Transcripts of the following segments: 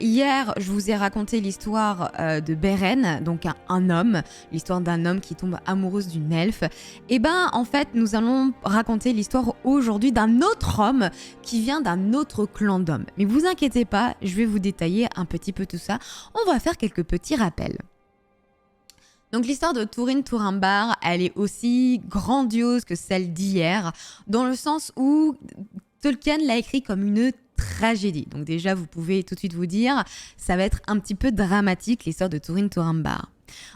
Hier, je vous ai raconté l'histoire de Beren, donc un homme, l'histoire d'un homme qui tombe amoureux d'une elfe. Et ben, en fait, nous allons raconter l'histoire aujourd'hui d'un autre homme qui vient d'un autre clan d'hommes. Mais vous inquiétez pas, je vais vous détailler un petit peu tout ça. On va faire quelques petits rappels. Donc l'histoire de Turin Turambar, elle est aussi grandiose que celle d'hier, dans le sens où Tolkien l'a écrit comme une tragédie. Donc déjà, vous pouvez tout de suite vous dire, ça va être un petit peu dramatique l'histoire de Turin Turambar.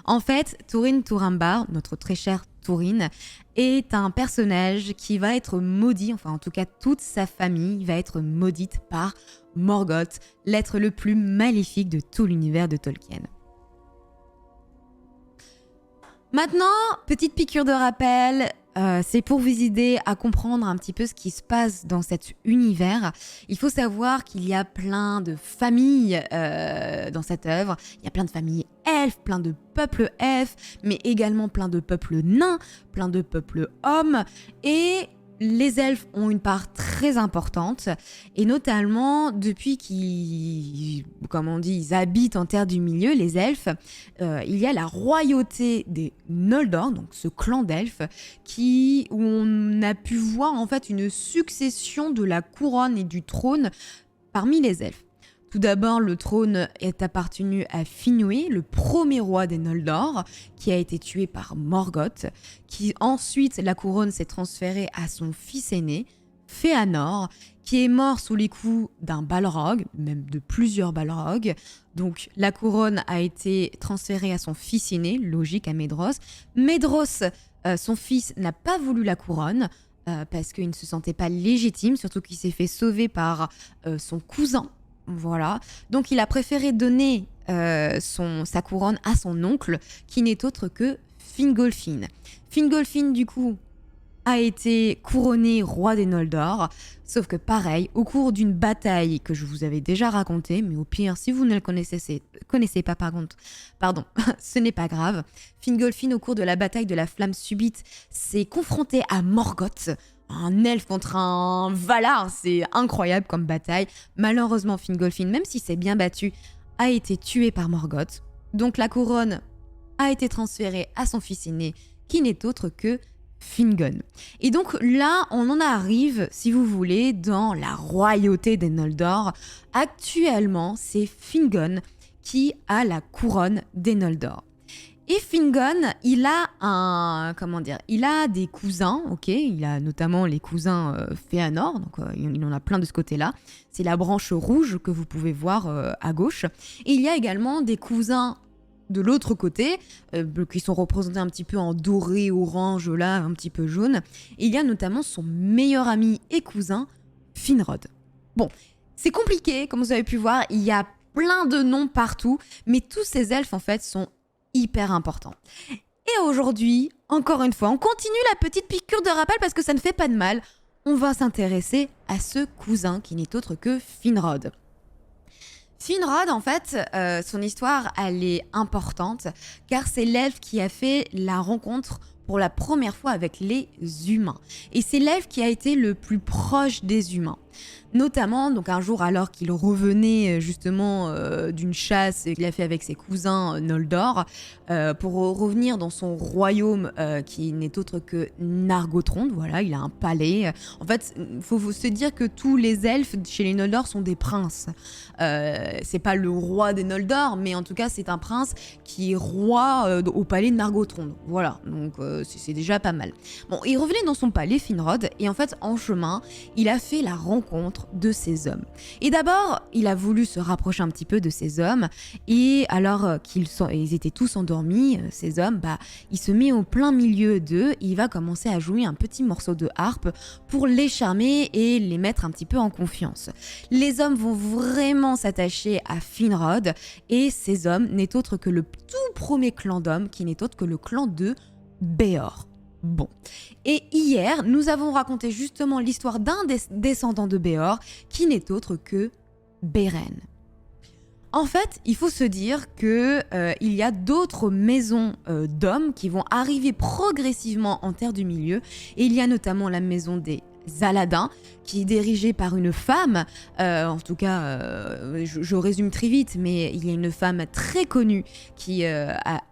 En fait, Turin Turambar, notre très cher Turin, est un personnage qui va être maudit, enfin en tout cas toute sa famille va être maudite par Morgoth, l'être le plus maléfique de tout l'univers de Tolkien. Maintenant, petite piqûre de rappel, c'est pour vous aider à comprendre un petit peu ce qui se passe dans cet univers. Il faut savoir qu'il y a plein de familles dans cette œuvre. Il y a plein de familles elfes, plein de peuples elfes, mais également plein de peuples nains, plein de peuples hommes. Et les elfes ont une part très importante, et notamment depuis qu'ils habitent en Terre du Milieu, les elfes, il y a la royauté des Noldor, donc ce clan d'elfes, où on a pu voir en fait une succession de la couronne et du trône parmi les elfes. Tout d'abord, le trône est appartenu à Finwë, le premier roi des Noldor, qui a été tué par Morgoth. Ensuite, la couronne s'est transférée à son fils aîné, Fëanor, qui est mort sous les coups d'un Balrog, même de plusieurs Balrogs. Donc, la couronne a été transférée à son fils aîné, logique à Maedhros. Maedhros, son fils, n'a pas voulu la couronne, parce qu'il ne se sentait pas légitime, surtout qu'il s'est fait sauver par son cousin. Voilà, donc il a préféré donner sa couronne à son oncle, qui n'est autre que Fingolfin. Fingolfin, du coup, a été couronné roi des Noldor, sauf que pareil, au cours d'une bataille que je vous avais déjà racontée, mais au pire, si vous ne le connaissez pas, pardon, ce n'est pas grave, Fingolfin, au cours de la bataille de la Flamme Subite, s'est confronté à Morgoth, un elfe contre un Valar, c'est incroyable comme bataille. Malheureusement, Fingolfin, même s'il s'est bien battu, a été tué par Morgoth. Donc la couronne a été transférée à son fils aîné, qui n'est autre que Fingon. Et donc là, on en arrive, si vous voulez, dans la royauté des Noldor. Actuellement, c'est Fingon qui a la couronne des Noldor. Et Fingon, il a des cousins, ok, il a notamment les cousins Fëanor, donc il en a plein de ce côté-là. C'est la branche rouge que vous pouvez voir à gauche. Et il y a également des cousins de l'autre côté, qui sont représentés un petit peu en doré, orange, là, un petit peu jaune. Et il y a notamment son meilleur ami et cousin, Finrod. Bon, c'est compliqué, comme vous avez pu voir, il y a plein de noms partout, mais tous ces elfes, en fait, sont hyper important. Et aujourd'hui, encore une fois, on continue la petite piqûre de rappel parce que ça ne fait pas de mal. On va s'intéresser à ce cousin qui n'est autre que Finrod. Finrod, en fait, son histoire, elle est importante car c'est l'elfe qui a fait la rencontre pour la première fois avec les humains. Et c'est l'elfe qui a été le plus proche des humains. Notamment, donc un jour, alors qu'il revenait justement d'une chasse qu'il a fait avec ses cousins Noldor, pour revenir dans son royaume qui n'est autre que Nargothrond. Voilà, il a un palais. En fait, il faut se dire que tous les elfes chez les Noldor sont des princes. C'est pas le roi des Noldor, mais en tout cas, c'est un prince qui est roi au palais de Nargothrond. Voilà, donc c'est déjà pas mal. Bon, il revenait dans son palais, Finrod, et en fait, en chemin, il a fait la rencontre de ces hommes. Et d'abord, il a voulu se rapprocher un petit peu de ces hommes, et alors ils étaient tous endormis, ces hommes, il se met au plein milieu d'eux, et il va commencer à jouer un petit morceau de harpe pour les charmer et les mettre un petit peu en confiance. Les hommes vont vraiment s'attacher à Finrod, et ces hommes n'est autre que le tout premier clan d'hommes, qui n'est autre que le clan de Beor. Bon. Et hier, nous avons raconté justement l'histoire d'un des descendants de Beor, qui n'est autre que Beren. En fait, il faut se dire que il y a d'autres maisons d'hommes qui vont arriver progressivement en Terre du Milieu. Et il y a notamment la maison des Aladin, qui est dirigé par une femme. En tout cas, je résume très vite, mais il y a une femme très connue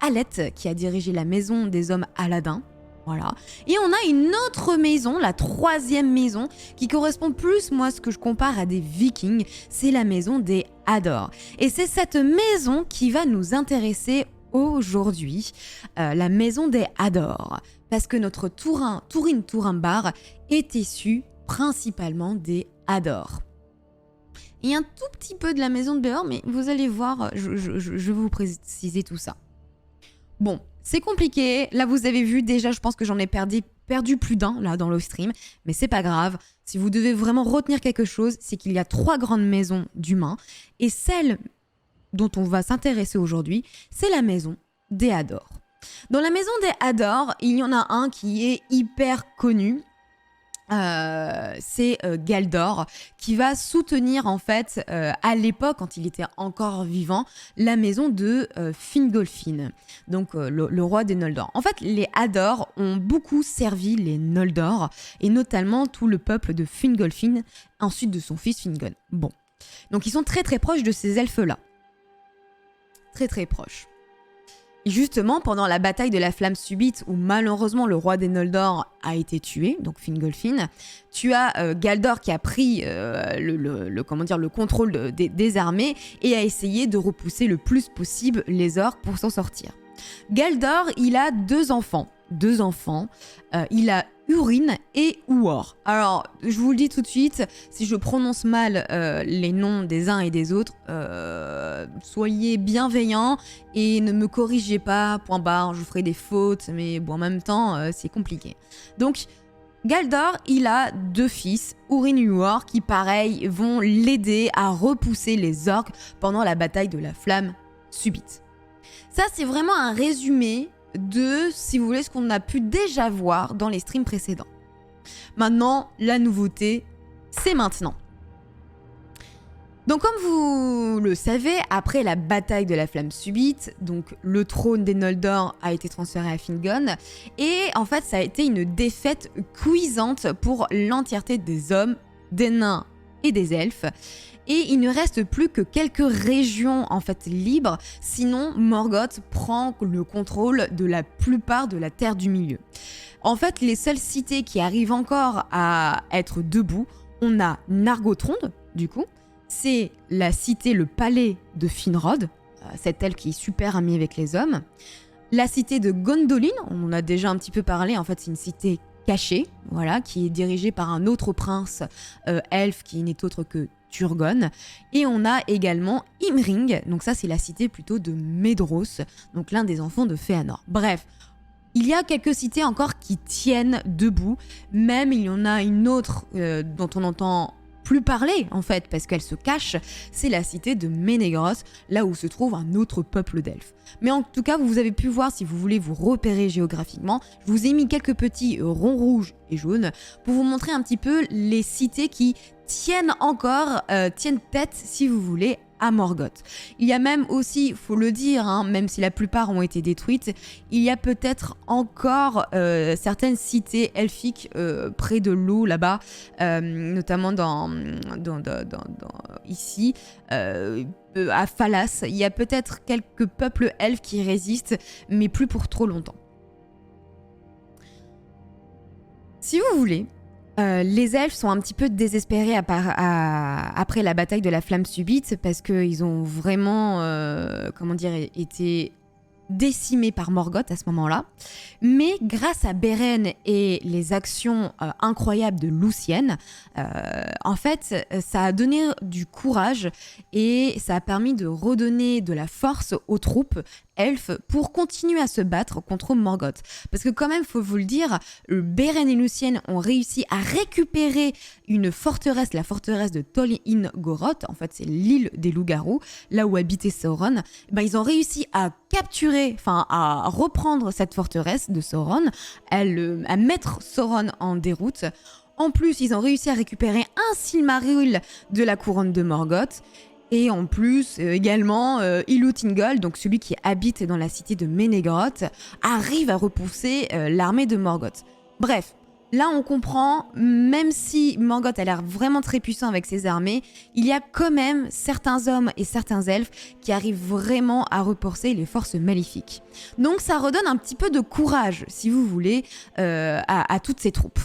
Alette, qui a dirigé la maison des hommes Aladin. Voilà. Et on a une autre maison, la troisième maison, qui correspond plus, moi, ce que je compare à des Vikings, c'est la maison des Hador. Et c'est cette maison qui va nous intéresser aujourd'hui, la maison des Hador. Parce que notre Turin Turambar est issu principalement des Hador. Il y a un tout petit peu de la maison de Béor, mais vous allez voir, je vais vous préciser tout ça. Bon, c'est compliqué. Là, vous avez vu déjà, je pense que j'en ai perdu plus d'un là dans le stream, mais c'est pas grave. Si vous devez vraiment retenir quelque chose, c'est qu'il y a 3 grandes maisons d'humains et celle dont on va s'intéresser aujourd'hui, c'est la maison des Hador. Dans la maison des Hador, il y en a un qui est hyper connu. C'est Galdor qui va soutenir en fait à l'époque quand il était encore vivant la maison de Fingolfin, donc le roi des Noldor. En fait les Hador ont beaucoup servi les Noldor et notamment tout le peuple de Fingolfin ensuite de son fils Fingon. Bon, donc ils sont très très proches de ces elfes là, très très proches. Et justement, pendant la bataille de la Flamme Subite, où malheureusement le roi des Noldor a été tué, donc Fingolfin, tu as Galdor qui a pris le contrôle des armées et a essayé de repousser le plus possible les orques pour s'en sortir. Galdor, il a 2 enfants. Il a Urin et Uor. Alors, je vous le dis tout de suite, si je prononce mal les noms des uns et des autres, soyez bienveillants et ne me corrigez pas, point barre, je ferai des fautes, mais bon, en même temps, c'est compliqué. Donc, Galdor, il a 2 fils, Urin et Uor, qui pareil vont l'aider à repousser les orques pendant la bataille de la Flamme Subite. Ça, c'est vraiment un résumé de, si vous voulez, ce qu'on a pu déjà voir dans les streams précédents. Maintenant, la nouveauté, c'est maintenant. Donc comme vous le savez, après la bataille de la Flamme Subite, donc le trône des Noldor a été transféré à Fingon, et en fait ça a été une défaite cuisante pour l'entièreté des hommes, des nains et des elfes. Et il ne reste plus que quelques régions en fait libres, sinon Morgoth prend le contrôle de la plupart de la Terre du Milieu. En fait, les seules cités qui arrivent encore à être debout, on a Nargothrond, du coup, c'est la cité, le palais de Finrod, c'est elle qui est super amie avec les hommes. La cité de Gondolin, on en a déjà un petit peu parlé, en fait c'est une cité cachée, voilà, qui est dirigée par un autre prince elfe qui n'est autre que Turgon. Et on a également Imring, donc ça c'est la cité plutôt de Medros, donc l'un des enfants de Fëanor. Bref, il y a quelques cités encore qui tiennent debout, même il y en a une autre dont on entend plus parler en fait parce qu'elle se cache, c'est la cité de Ménégros, là où se trouve un autre peuple d'elfes. Mais en tout cas, vous avez pu voir, si vous voulez vous repérer géographiquement, je vous ai mis quelques petits ronds rouges et jaunes pour vous montrer un petit peu les cités qui tiennent tête, si vous voulez, à Morgoth. Il y a même aussi, faut le dire, hein, même si la plupart ont été détruites, il y a peut-être encore certaines cités elfiques près de l'eau là-bas, notamment ici, à Phalas. Il y a peut-être quelques peuples elfes qui résistent, mais plus pour trop longtemps. Si vous voulez, les elfes sont un petit peu désespérés après la bataille de la Flamme Subite parce qu'ils ont vraiment, été décimés par Morgoth à ce moment-là. Mais grâce à Beren et les actions incroyables de Luthien, en fait, ça a donné du courage et ça a permis de redonner de la force aux troupes elfes pour continuer à se battre contre Morgoth. Parce que quand même, faut vous le dire, Beren et Luthien ont réussi à récupérer une forteresse, la forteresse de Tol in Goroth, en fait c'est l'île des loups-garous, là où habitait Sauron. Ils ont réussi à à reprendre cette forteresse de Sauron, à mettre Sauron en déroute. En plus, ils ont réussi à récupérer un Silmaril de la couronne de Morgoth. Et en plus, également, Ilúthingol, donc celui qui habite dans la cité de Ménégroth, arrive à repousser l'armée de Morgoth. Bref, Là, on comprend, même si Morgoth a l'air vraiment très puissant avec ses armées, il y a quand même certains hommes et certains elfes qui arrivent vraiment à repousser les forces maléfiques. Donc ça redonne un petit peu de courage, si vous voulez, à toutes ces troupes.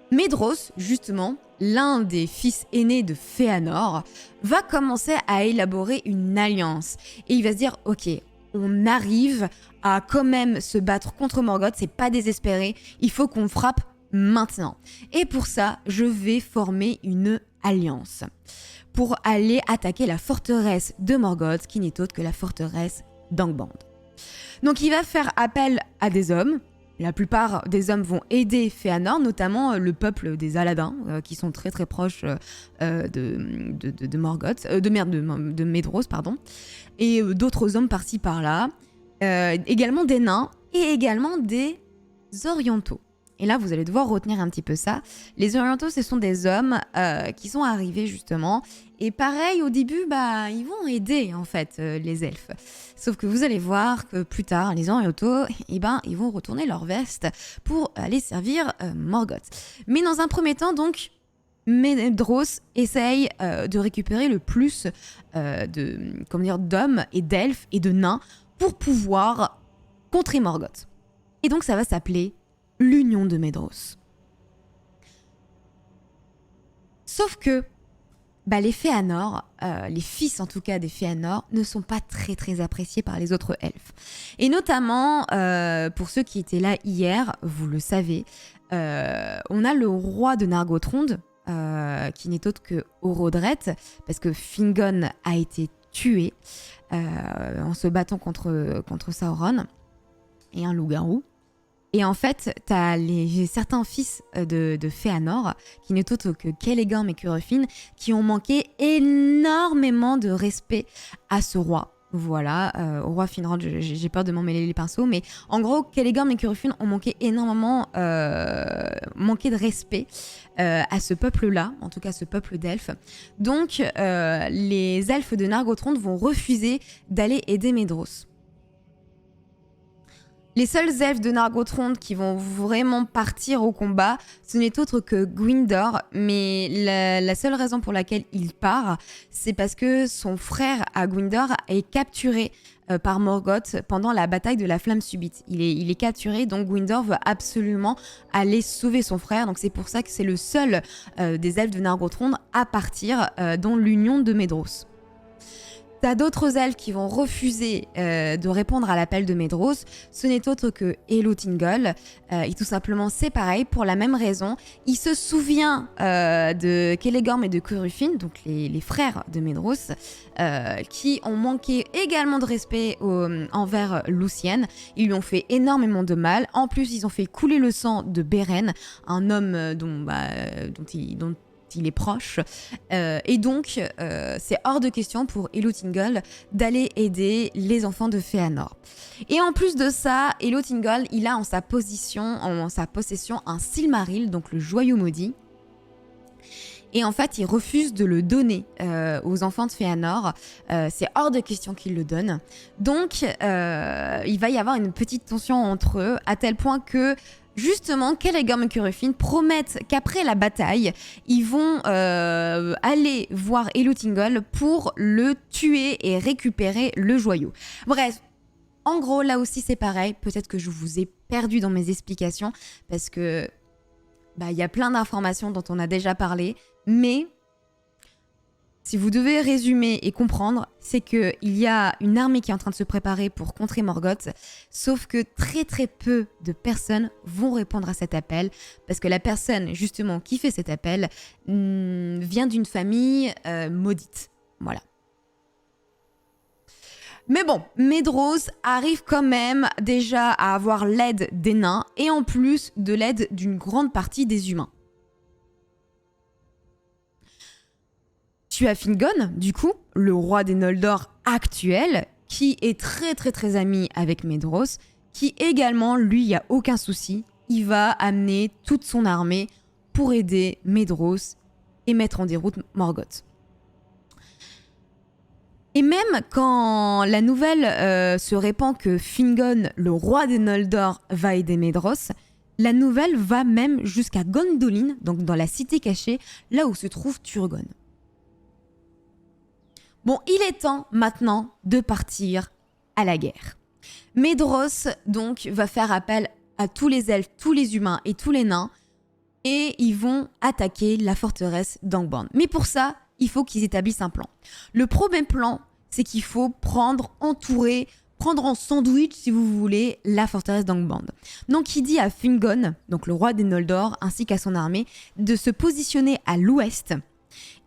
Medros, justement, l'un des fils aînés de Fëanor, va commencer à élaborer une alliance. Et il va se dire, ok, on arrive à quand même se battre contre Morgoth, c'est pas désespéré, il faut qu'on frappe maintenant. Et pour ça, je vais former une alliance pour aller attaquer la forteresse de Morgoth, qui n'est autre que la forteresse d'Angband. Donc il va faire appel à des hommes. La plupart des hommes vont aider Fëanor, notamment le peuple des Aladins, qui sont très très proches de Morgoth, de Medros, pardon, et d'autres hommes par-ci par-là, également des nains et également des orientaux. Et là, vous allez devoir retenir un petit peu ça. Les orientaux, ce sont des hommes qui sont arrivés justement. Et pareil, au début, ils vont aider en fait les elfes. Sauf que vous allez voir que plus tard, les orientaux, ils vont retourner leur veste pour aller servir Morgoth. Mais dans un premier temps, donc, Medros essaye de récupérer le plus d'hommes et d'elfes et de nains pour pouvoir contrer Morgoth. Et donc, ça va s'appeler l'Union de Medros. Sauf que les Fëanor, les fils en tout cas des Fëanor, ne sont pas très très appréciés par les autres elfes. Et notamment, pour ceux qui étaient là hier, vous le savez, on a le roi de Nargothrond, qui n'est autre que Orodreth, parce que Fingon a été tué en se battant contre Sauron, et un loup-garou. Et en fait, t'as certains fils de Fëanor, qui n'est autre que Celeborn et Curufin, qui ont manqué énormément de respect à ce roi. Voilà, au roi Finrod, j'ai peur de m'en mêler les pinceaux, mais en gros, Celeborn et Curufin ont manqué énormément de respect à ce peuple-là, en tout cas ce peuple d'elfes. Donc, les elfes de Nargothrond vont refuser d'aller aider Medros. Les seuls elfes de Nargothrond qui vont vraiment partir au combat, ce n'est autre que Gwyndor, mais la seule raison pour laquelle il part, c'est parce que son frère à Gwyndor est capturé par Morgoth pendant la bataille de la Flamme Subite. Il est capturé, donc Gwyndor veut absolument aller sauver son frère, donc c'est pour ça que c'est le seul des elfes de Nargothrond à partir dans l'Union de Medros. T'as d'autres elfes qui vont refuser de répondre à l'appel de Medros. Ce n'est autre que Elotingol. Et tout simplement, c'est pareil, pour la même raison. Il se souvient de Celeborn et de Curufin, donc les frères de Medros, qui ont manqué également de respect envers Luthien. Ils lui ont fait énormément de mal. En plus, ils ont fait couler le sang de Beren, un homme dont il est proche, et donc c'est hors de question pour Elotingol d'aller aider les enfants de Fëanor. Et en plus de ça, Elotingol, il a en sa possession un Silmaril, donc le joyau maudit. Et en fait, il refuse de le donner aux enfants de Fëanor. C'est hors de question qu'il le donne. Donc, il va y avoir une petite tension entre eux, à tel point que justement, Celeborn et Curufin promettent qu'après la bataille, ils vont aller voir Elotingol pour le tuer et récupérer le joyau. Bref, en gros, là aussi c'est pareil. Peut-être que je vous ai perdu dans mes explications parce que y a plein d'informations dont on a déjà parlé, mais si vous devez résumer et comprendre, c'est qu'il y a une armée qui est en train de se préparer pour contrer Morgoth, sauf que très très peu de personnes vont répondre à cet appel, parce que la personne justement qui fait cet appel vient d'une famille maudite. Voilà. Mais bon, Medros arrive quand même déjà à avoir l'aide des nains, et en plus de l'aide d'une grande partie des humains. Tu as Fingon, du coup, le roi des Noldor actuel, qui est très très très ami avec Medros, qui également, lui, il n'y a aucun souci, il va amener toute son armée pour aider Medros et mettre en déroute Morgoth. Et même quand la nouvelle se répand que Fingon, le roi des Noldor, va aider Medros, la nouvelle va même jusqu'à Gondolin, donc dans la cité cachée, là où se trouve Turgon. Bon, il est temps maintenant de partir à la guerre. Medros, donc, va faire appel à tous les elfes, tous les humains et tous les nains, et ils vont attaquer la forteresse d'Angband. Mais pour ça, il faut qu'ils établissent un plan. Le premier plan, c'est qu'il faut prendre en sandwich, si vous voulez, la forteresse d'Angband. Donc il dit à Fingon, donc le roi des Noldor, ainsi qu'à son armée, de se positionner à l'ouest.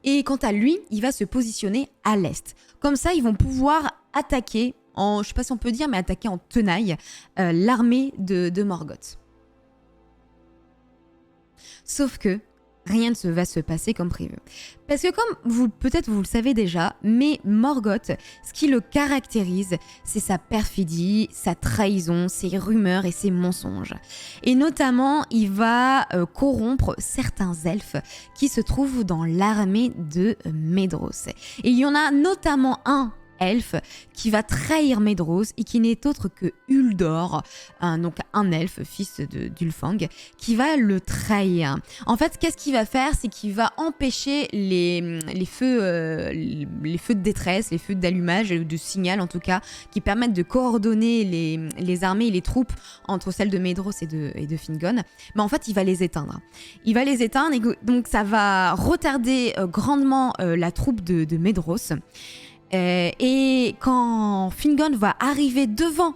Et quant à lui, il va se positionner à l'est. Comme ça, ils vont pouvoir attaquer, je ne sais pas si on peut dire, mais attaquer en tenaille, l'armée de Morgoth. Sauf que rien ne va se passer comme prévu. Parce que comme peut-être vous le savez déjà, mais Morgoth, ce qui le caractérise, c'est sa perfidie, sa trahison, ses rumeurs et ses mensonges. Et notamment, il va corrompre certains elfes qui se trouvent dans l'armée de Medros. Et il y en a notamment un elfe qui va trahir Medros et qui n'est autre que Uldor, donc un elfe, fils d'Ulfang, qui va le trahir. En fait, qu'est-ce qu'il va faire? C'est qu'il va empêcher les feux de détresse, les feux d'allumage, de signal en tout cas, qui permettent de coordonner les armées et les troupes entre celles de Medros et de Fingon. Mais en fait, il va les éteindre. Il va les éteindre et donc ça va retarder grandement la troupe de Medros. Et quand Fingon va arriver devant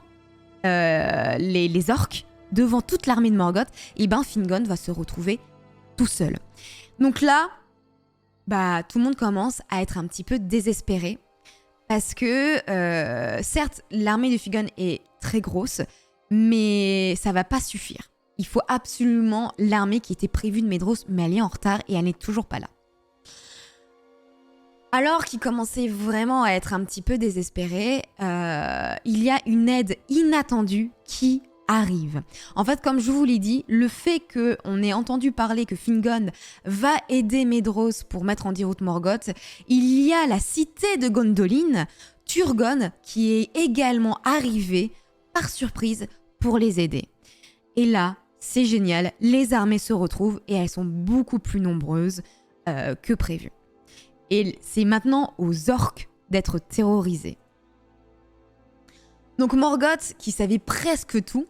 les orques, devant toute l'armée de Morgoth, et ben Fingon va se retrouver tout seul. Donc là, tout le monde commence à être un petit peu désespéré parce que certes, l'armée de Fingon est très grosse, mais ça va pas suffire. Il faut absolument l'armée qui était prévue de Medros, mais elle est en retard et elle n'est toujours pas là. Alors qu'il commençait vraiment à être un petit peu désespéré, il y a une aide inattendue qui arrive. En fait, comme je vous l'ai dit, le fait qu'on ait entendu parler que Fingon va aider Medros pour mettre en déroute Morgoth, il y a la cité de Gondolin, Turgon, qui est également arrivé par surprise pour les aider. Et là, c'est génial, les armées se retrouvent et elles sont beaucoup plus nombreuses que prévu. Et c'est maintenant aux orques d'être terrorisés. Donc Morgoth, qui savait presque tout,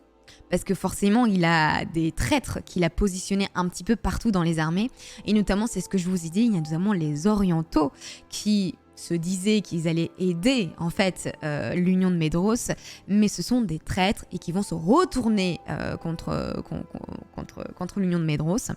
parce que forcément il a des traîtres qu'il a positionnés un petit peu partout dans les armées, et notamment c'est ce que je vous ai dit, il y a notamment les orientaux qui se disaient qu'ils allaient aider en fait l'union de Medros, mais ce sont des traîtres et qui vont se retourner contre l'union de Medros.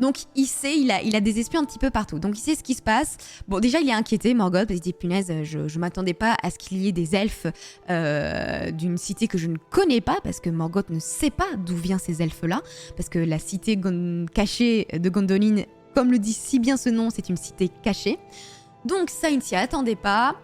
Donc il sait, il a des espions un petit peu partout, donc il sait ce qui se passe. Bon, déjà il est inquiété, Morgoth, parce qu'il dit punaise, je m'attendais pas à ce qu'il y ait des elfes d'une cité que je ne connais pas, parce que Morgoth ne sait pas d'où viennent ces elfes-là, parce que la cité cachée de Gondolin, comme le dit si bien ce nom, c'est une cité cachée. Donc ça, il ne s'y attendait pas.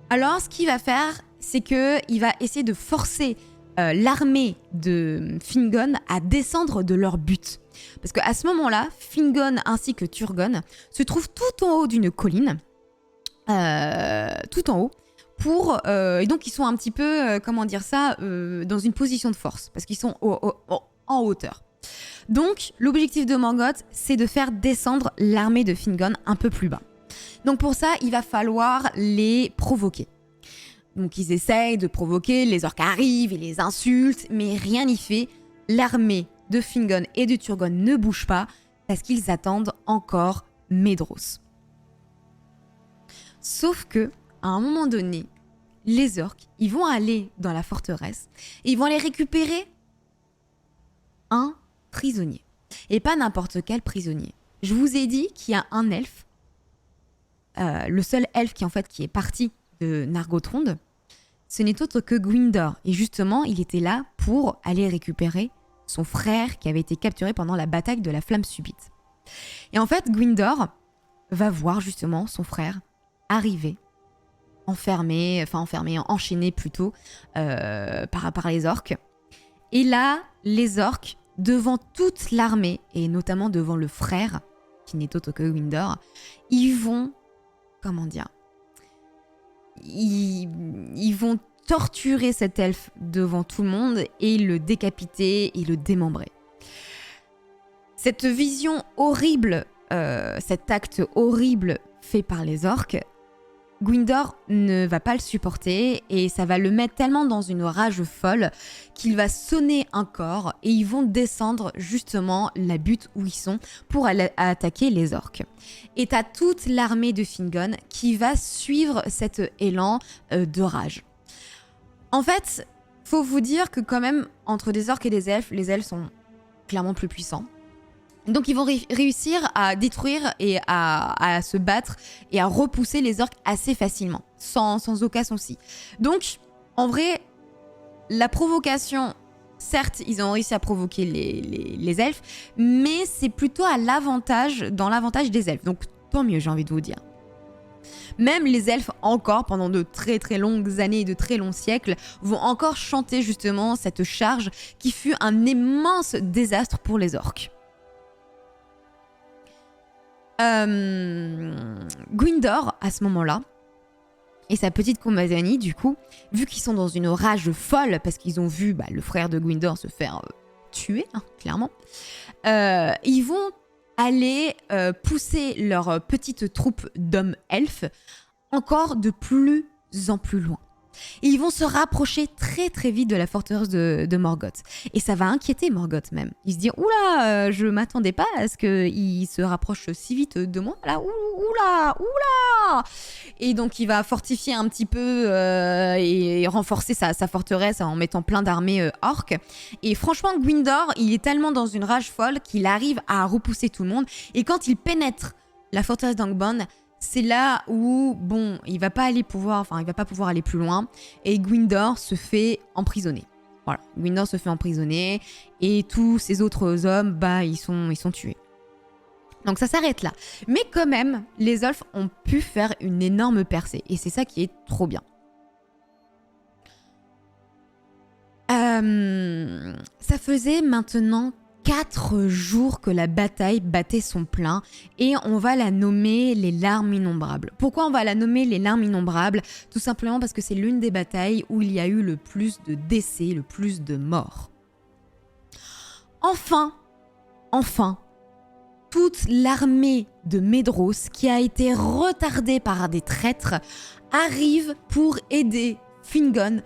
Alors ce qu'il va faire, c'est qu'il va essayer de forcer l'armée de Fingon à descendre de leur but. Parce qu'à ce moment-là, Fingon ainsi que Turgon se trouvent tout en haut d'une colline, tout en haut, et donc ils sont un petit peu, dans une position de force, parce qu'ils sont en hauteur. Donc l'objectif de Morgoth, c'est de faire descendre l'armée de Fingon un peu plus bas. Donc pour ça, il va falloir les provoquer. Donc ils essayent de provoquer, les orques arrivent, ils les insultent, mais rien n'y fait. L'armée de Fingon et de Turgon ne bouge pas parce qu'ils attendent encore Medros. Sauf que, à un moment donné, les orques, ils vont aller dans la forteresse et ils vont aller récupérer un prisonnier. Et pas n'importe quel prisonnier. Je vous ai dit qu'il y a un elfe, le seul elfe qui est parti de Nargothrond, ce n'est autre que Gwyndor. Et justement, il était là pour aller récupérer son frère qui avait été capturé pendant la bataille de la Flamme Subite. Et en fait, Gwyndor va voir justement son frère arriver, enchaîné plutôt par les orques. Et là, les orques, devant toute l'armée, et notamment devant le frère, qui n'est autre que Gwyndor, ils vont, ils vont torturer cet elfe devant tout le monde et le décapiter et le démembrer. Cette vision horrible, cet acte horrible fait par les orques, Gwyndor ne va pas le supporter et ça va le mettre tellement dans une rage folle qu'il va sonner un corps et ils vont descendre justement la butte où ils sont pour aller attaquer les orques. Et t'as toute l'armée de Fingon qui va suivre cet élan de rage. En fait, faut vous dire que quand même, entre des orques et des elfes, les elfes sont clairement plus puissants. Donc ils vont réussir à détruire et à se battre et à repousser les orques assez facilement, sans aucun souci. Donc, en vrai, la provocation, certes, ils ont réussi à provoquer les elfes, mais c'est plutôt dans l'avantage des elfes. Donc, tant mieux, j'ai envie de vous dire. Même les elfes, encore, pendant de très très longues années et de très longs siècles, vont encore chanter justement cette charge qui fut un immense désastre pour les orques. Gwyndor, à ce moment-là, et sa petite compagnie, du coup, vu qu'ils sont dans une rage folle, parce qu'ils ont vu le frère de Gwyndor se faire tuer, hein, clairement, ils vont aller pousser leur petite troupe d'hommes elfes encore de plus en plus loin. Et ils vont se rapprocher très très vite de la forteresse de Morgoth. Et ça va inquiéter Morgoth même. Il se dit « Oula, je m'attendais pas à ce qu'il se rapproche si vite de moi. Là, oula !» Et donc il va fortifier un petit peu et renforcer sa forteresse en mettant plein d'armées orques. Et franchement, Gwyndor, il est tellement dans une rage folle qu'il arrive à repousser tout le monde. Et quand il pénètre la forteresse d'Angband, c'est là où, il va pas pouvoir aller plus loin et Gwyndor se fait emprisonner. Voilà, Gwyndor se fait emprisonner et tous ces autres hommes, ils sont tués. Donc ça s'arrête là. Mais quand même, les elfes ont pu faire une énorme percée et c'est ça qui est trop bien. Ça faisait maintenant 4 jours que la bataille battait son plein et on va la nommer les larmes innombrables. Pourquoi on va la nommer les larmes innombrables ? Tout simplement parce que c'est l'une des batailles où il y a eu le plus de décès, le plus de morts. Enfin, toute l'armée de Medros qui a été retardée par des traîtres arrive pour aider Fingon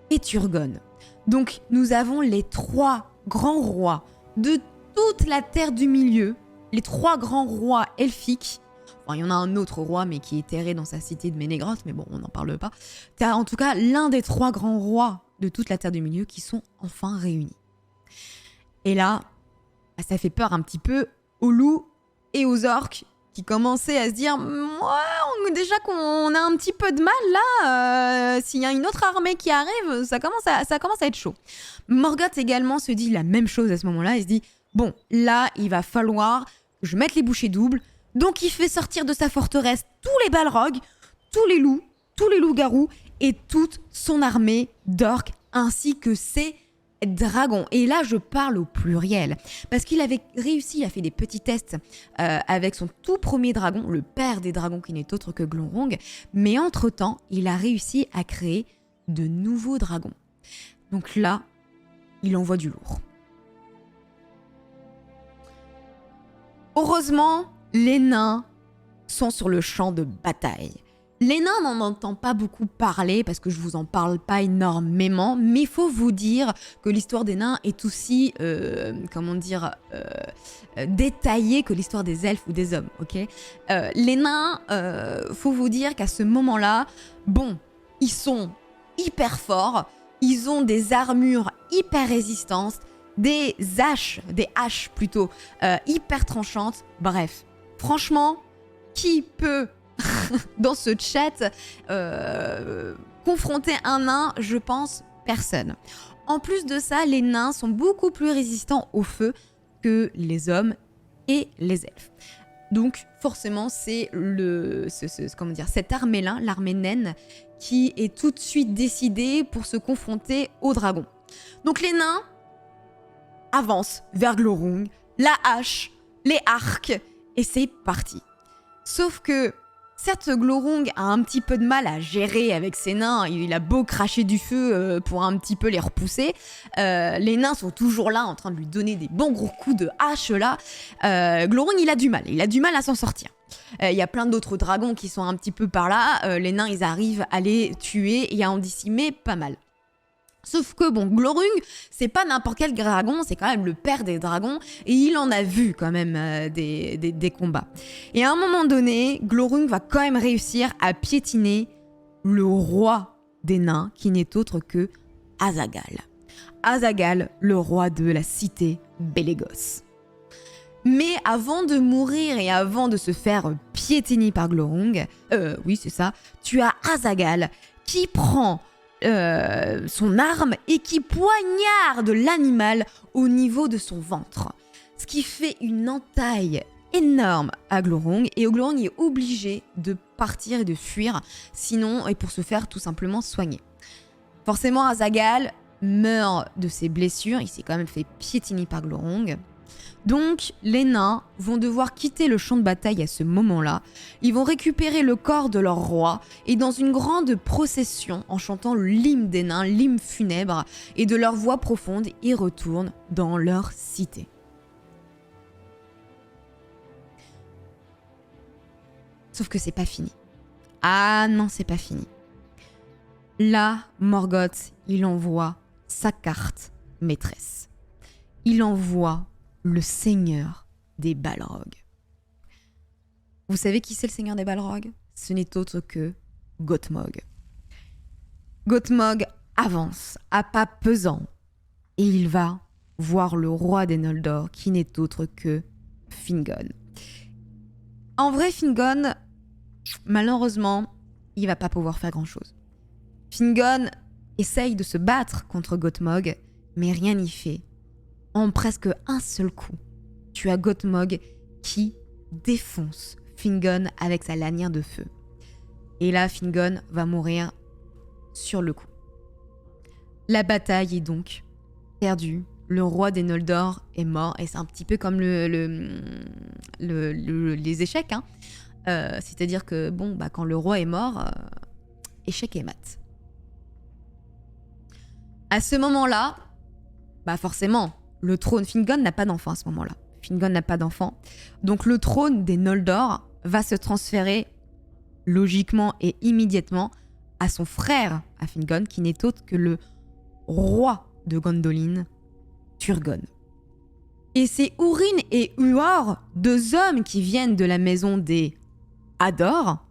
et Turgon. Donc nous avons les 3 grands rois de toute la terre du milieu, les 3 grands rois elfiques. Enfin, il y en a un autre roi, mais qui est terré dans sa cité de Ménégroth, mais bon, on n'en parle pas. T'as en tout cas l'un des 3 grands rois de toute la terre du milieu qui sont enfin réunis. Et là, ça fait peur un petit peu aux loups et aux orques qui commençaient à se dire déjà qu'on a un petit peu de mal là, s'il y a une autre armée qui arrive, ça commence à être chaud. Morgoth également se dit la même chose à ce moment-là, il se dit là il va falloir que je mette les bouchées doubles, donc il fait sortir de sa forteresse tous les balrogs, tous les loups-garous et toute son armée d'orques ainsi que ses dragons. Et là, je parle au pluriel. Parce qu'il avait réussi, il a fait des petits tests avec son tout premier dragon, le père des dragons qui n'est autre que Glorong. Mais entre-temps, il a réussi à créer de nouveaux dragons. Donc là, il envoie du lourd. Heureusement, les nains sont sur le champ de bataille. Les nains, on n'en entend pas beaucoup parler parce que je vous en parle pas énormément, mais il faut vous dire que l'histoire des nains est aussi, détaillée que l'histoire des elfes ou des hommes, ok ? Les nains, faut vous dire qu'à ce moment-là, ils sont hyper forts, ils ont des armures hyper résistantes, des haches plutôt, hyper tranchantes, bref. Franchement, qui peut dans ce chat confronter un nain? Je pense personne. En plus de ça, les nains sont beaucoup plus résistants au feu que les hommes et les elfes. Donc forcément, c'est cette armée-là, l'armée naine, qui est tout de suite décidée pour se confronter aux dragons. Donc les nains avancent vers Glorung, la hache, les arcs, et c'est parti. Sauf que Certes, Glorung a un petit peu de mal à gérer avec ses nains, il a beau cracher du feu pour un petit peu les repousser, les nains sont toujours là en train de lui donner des bons gros coups de hache là. Glorung il a du mal à s'en sortir. Il y a plein d'autres dragons qui sont un petit peu par là, les nains ils arrivent à les tuer et à en décimer pas mal. Sauf que bon, Glorung, c'est pas n'importe quel dragon, c'est quand même le père des dragons, et il en a vu quand même des combats. Et à un moment donné, Glorung va quand même réussir à piétiner le roi des nains, qui n'est autre que Azaghal. Azaghal, le roi de la cité Bélégos. Mais avant de mourir et avant de se faire piétiner par Glorung, oui c'est ça, tu as Azaghal qui prend son arme et qui poignarde l'animal au niveau de son ventre. Ce qui fait une entaille énorme à Glorung, et Glorung est obligé de partir et de fuir, sinon, et pour se faire tout simplement soigner. Forcément, Azaghal meurt de ses blessures, il s'est quand même fait piétiner par Glorung. Donc, les nains vont devoir quitter le champ de bataille à ce moment-là. Ils vont récupérer le corps de leur roi et dans une grande procession, en chantant l'hymne des nains, l'hymne funèbre, et de leur voix profonde, ils retournent dans leur cité. Sauf que c'est pas fini. Ah non, c'est pas fini. Là, Morgoth, il envoie sa carte maîtresse. Il envoie le seigneur des Balrogs. Vous savez qui c'est le seigneur des Balrogs ? Ce n'est autre que Gothmog. Gothmog avance à pas pesant et il va voir le roi des Noldor qui n'est autre que Fingon. En vrai, Fingon, malheureusement, il va pas pouvoir faire grand-chose. Fingon essaye de se battre contre Gothmog, mais rien n'y fait. En presque un seul coup, tu as Gothmog qui défonce Fingon avec sa lanière de feu. Et là, Fingon va mourir sur le coup. La bataille est donc perdue. Le roi des Noldor est mort. Et c'est un petit peu comme les échecs. Hein. C'est-à-dire que bon, quand le roi est mort, échec et mat. À ce moment-là, forcément, le trône, Fingon n'a pas d'enfant à ce moment-là. Fingon n'a pas d'enfant. Donc le trône des Noldor va se transférer logiquement et immédiatement à son frère, à Fingon, qui n'est autre que le roi de Gondolin, Turgon. Et c'est Húrin et Huor, deux hommes qui viennent de la maison des Hador.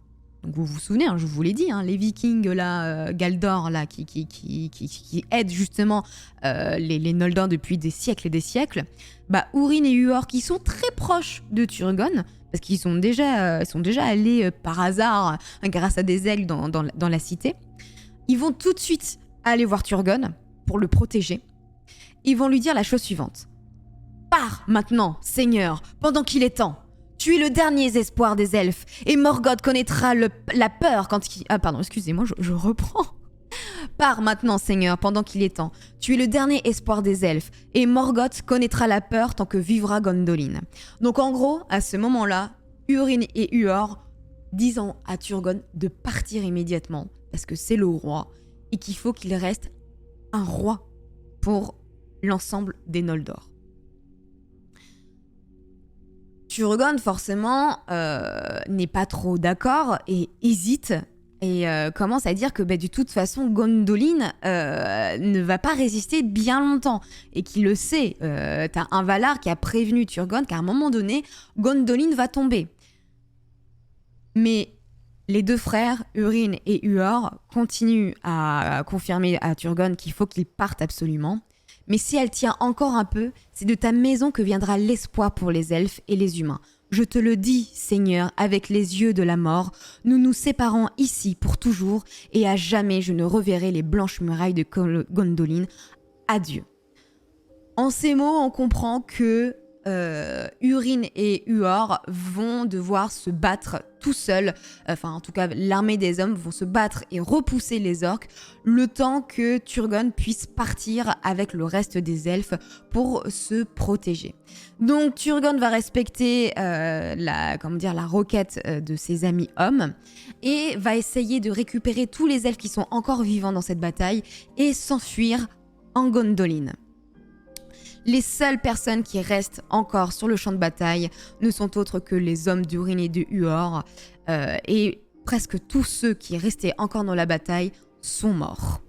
Donc vous vous souvenez, je vous l'ai dit, les Vikings là, Galdor là, qui aident justement les Noldor depuis des siècles et des siècles. Húrin et Huor qui sont très proches de Turgon, parce qu'ils sont déjà allés par hasard, grâce à des aigles dans la cité. Ils vont tout de suite aller voir Turgon pour le protéger. Ils vont lui dire la chose suivante. « Pars maintenant, Seigneur, pendant qu'il est temps. Tu es le dernier espoir des elfes, et Morgoth connaîtra la peur quand il... » Ah pardon, excusez-moi, je reprends. « Pars maintenant, Seigneur, pendant qu'il est temps. Tu es le dernier espoir des elfes, et Morgoth connaîtra la peur tant que vivra Gondolin. » Donc en gros, à ce moment-là, Húrin et Huor disent à Turgon de partir immédiatement, parce que c'est le roi, et qu'il faut qu'il reste un roi pour l'ensemble des Noldor. Turgon, forcément, n'est pas trop d'accord et hésite et commence à dire que de toute façon, Gondolin ne va pas résister bien longtemps et qu'il le sait. T'as un Valar qui a prévenu Turgon qu'à un moment donné, Gondolin va tomber. Mais les deux frères, Húrin et Huor, continuent à confirmer à Turgon qu'il faut qu'il parte absolument. Mais si elle tient encore un peu, c'est de ta maison que viendra l'espoir pour les elfes et les humains. Je te le dis, Seigneur, avec les yeux de la mort, nous nous séparons ici pour toujours, et à jamais je ne reverrai les blanches murailles de Gondolin. Adieu. En ces mots, on comprend que Urine et Uor vont devoir se battre tout seuls, enfin en tout cas l'armée des hommes vont se battre et repousser les orques le temps que Turgon puisse partir avec le reste des elfes pour se protéger. Donc Turgon va respecter la requête de ses amis hommes et va essayer de récupérer tous les elfes qui sont encore vivants dans cette bataille et s'enfuir en Gondolin. Les seules personnes qui restent encore sur le champ de bataille ne sont autres que les hommes d'Urine et de Uor, et presque tous ceux qui restaient encore dans la bataille sont morts.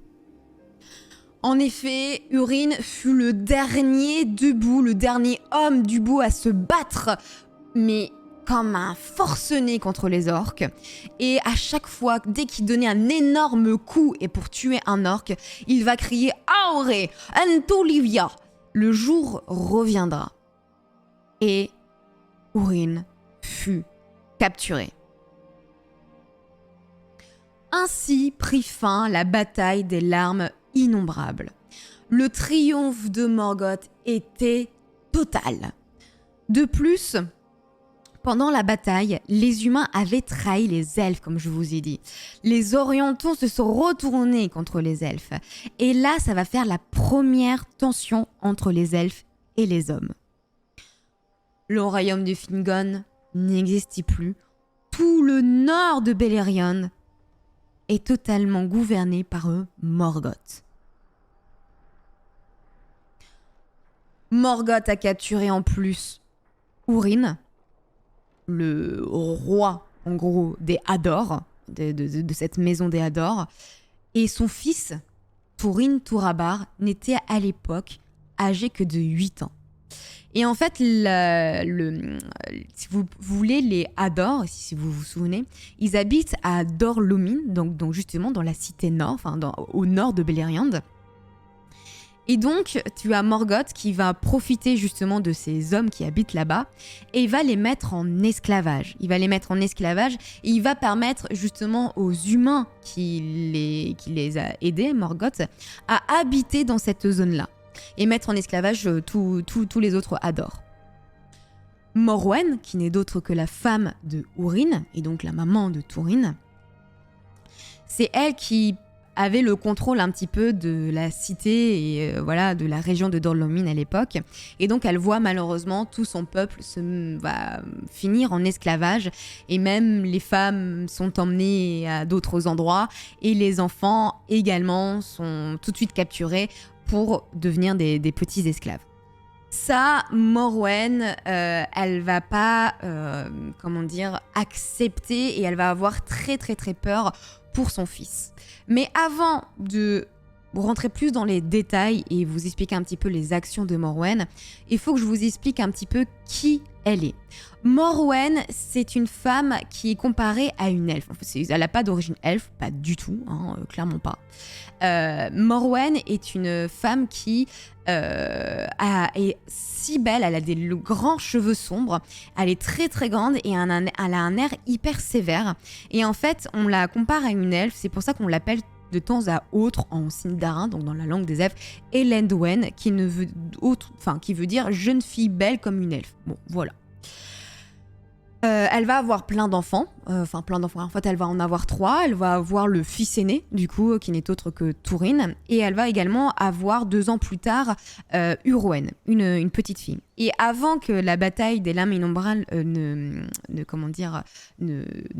En effet, Urine fut le dernier debout, le dernier homme debout à se battre, mais comme un forcené contre les orques. Et à chaque fois, dès qu'il donnait un énorme coup et pour tuer un orque, il va crier « Aure, Antolivia !» Le jour reviendra. Et Urine fut capturé. Ainsi prit fin la bataille des larmes innombrables. Le triomphe de Morgoth était total. De plus, pendant la bataille, les humains avaient trahi les elfes, comme je vous ai dit. Les orientaux se sont retournés contre les elfes. Et là, ça va faire la première tension entre les elfes et les hommes. Le royaume de Fingon n'existe plus. Tout le nord de Beleriand est totalement gouverné par Morgoth. Morgoth a capturé en plus Urine, le roi, en gros, des Hador, de cette maison des Hador, et son fils, Turin Turabar, n'était à l'époque âgé que de 8 ans. Et en fait, si vous voulez, les Hador, si vous vous souvenez, ils habitent à Dor-Lomin, donc justement dans la cité nord, enfin au nord de Beleriand. Et donc, tu as Morgoth qui va profiter justement de ces hommes qui habitent là-bas et il va les mettre en esclavage. Il va les mettre en esclavage et il va permettre justement aux humains qui les a aidés, Morgoth, à habiter dans cette zone-là et mettre en esclavage tous les autres Hador. Morwen, qui n'est d'autre que la femme de Urine et donc la maman de Turin, c'est elle qui avait le contrôle un petit peu de la cité et de la région de Dor-Lomin à l'époque. Et donc elle voit malheureusement tout son peuple va finir en esclavage et même les femmes sont emmenées à d'autres endroits et les enfants également sont tout de suite capturés pour devenir des petits esclaves. Ça, Morwen, elle va pas, accepter et elle va avoir très très très peur pour son fils. Mais avant de rentrer plus dans les détails et vous expliquer un petit peu les actions de Morwen, il faut que je vous explique un petit peu qui elle est. Morwen, c'est une femme qui est comparée à une elfe. Elle n'a pas d'origine elfe, pas du tout, clairement pas. Morwen est une femme qui est si belle, elle a des grands cheveux sombres, elle est très très grande et elle a un air hyper sévère. Et en fait, on la compare à une elfe, c'est pour ça qu'on l'appelle de temps à autre en Sindarin, donc dans la langue des elfes, Elendwen, qui veut dire jeune fille belle comme une elfe. Bon, voilà. Elle va avoir plein d'enfants, en fait elle va en avoir 3, elle va avoir le fils aîné du coup qui n'est autre que Turin et elle va également avoir 2 ans plus tard Urwen, une petite fille. Et avant que la bataille des lames innombrables ne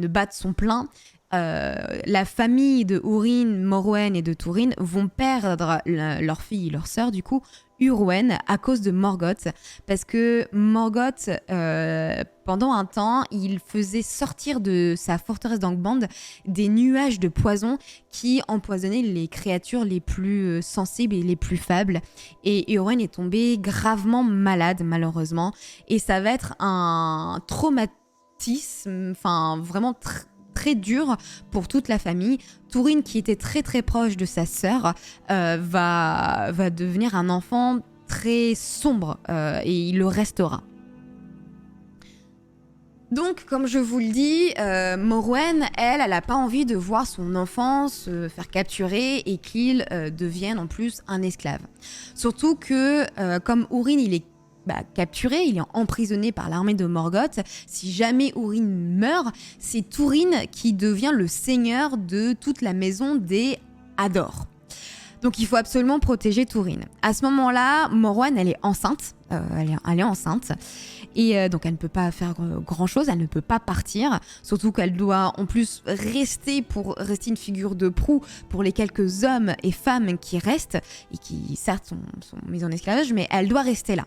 batte son plein, la famille de Urine, Morwen et de Turin vont perdre leur fille et leur sœur du coup, Urwen, à cause de Morgoth, parce que Morgoth, pendant un temps, il faisait sortir de sa forteresse d'Angband des nuages de poison qui empoisonnaient les créatures les plus sensibles et les plus faibles. Et Urwen est tombé gravement malade, malheureusement, et ça va être un traumatisme, vraiment très dur pour toute la famille. Turin, qui était très très proche de sa sœur, va devenir un enfant très sombre et il le restera. Donc, comme je vous le dis, Morwen, elle n'a pas envie de voir son enfant se faire capturer et qu'il devienne en plus un esclave. Surtout que, comme Urine, il est capturé, il est emprisonné par l'armée de Morgoth. Si jamais Húrin meurt, c'est Túrin qui devient le seigneur de toute la maison des Hador. Donc il faut absolument protéger Túrin. À ce moment-là, Morwen, elle est enceinte. Elle est enceinte. Et donc elle ne peut pas faire grand-chose, elle ne peut pas partir. Surtout qu'elle doit en plus rester une figure de proue pour les quelques hommes et femmes qui restent. Et qui certes sont mis en esclavage, mais elle doit rester là.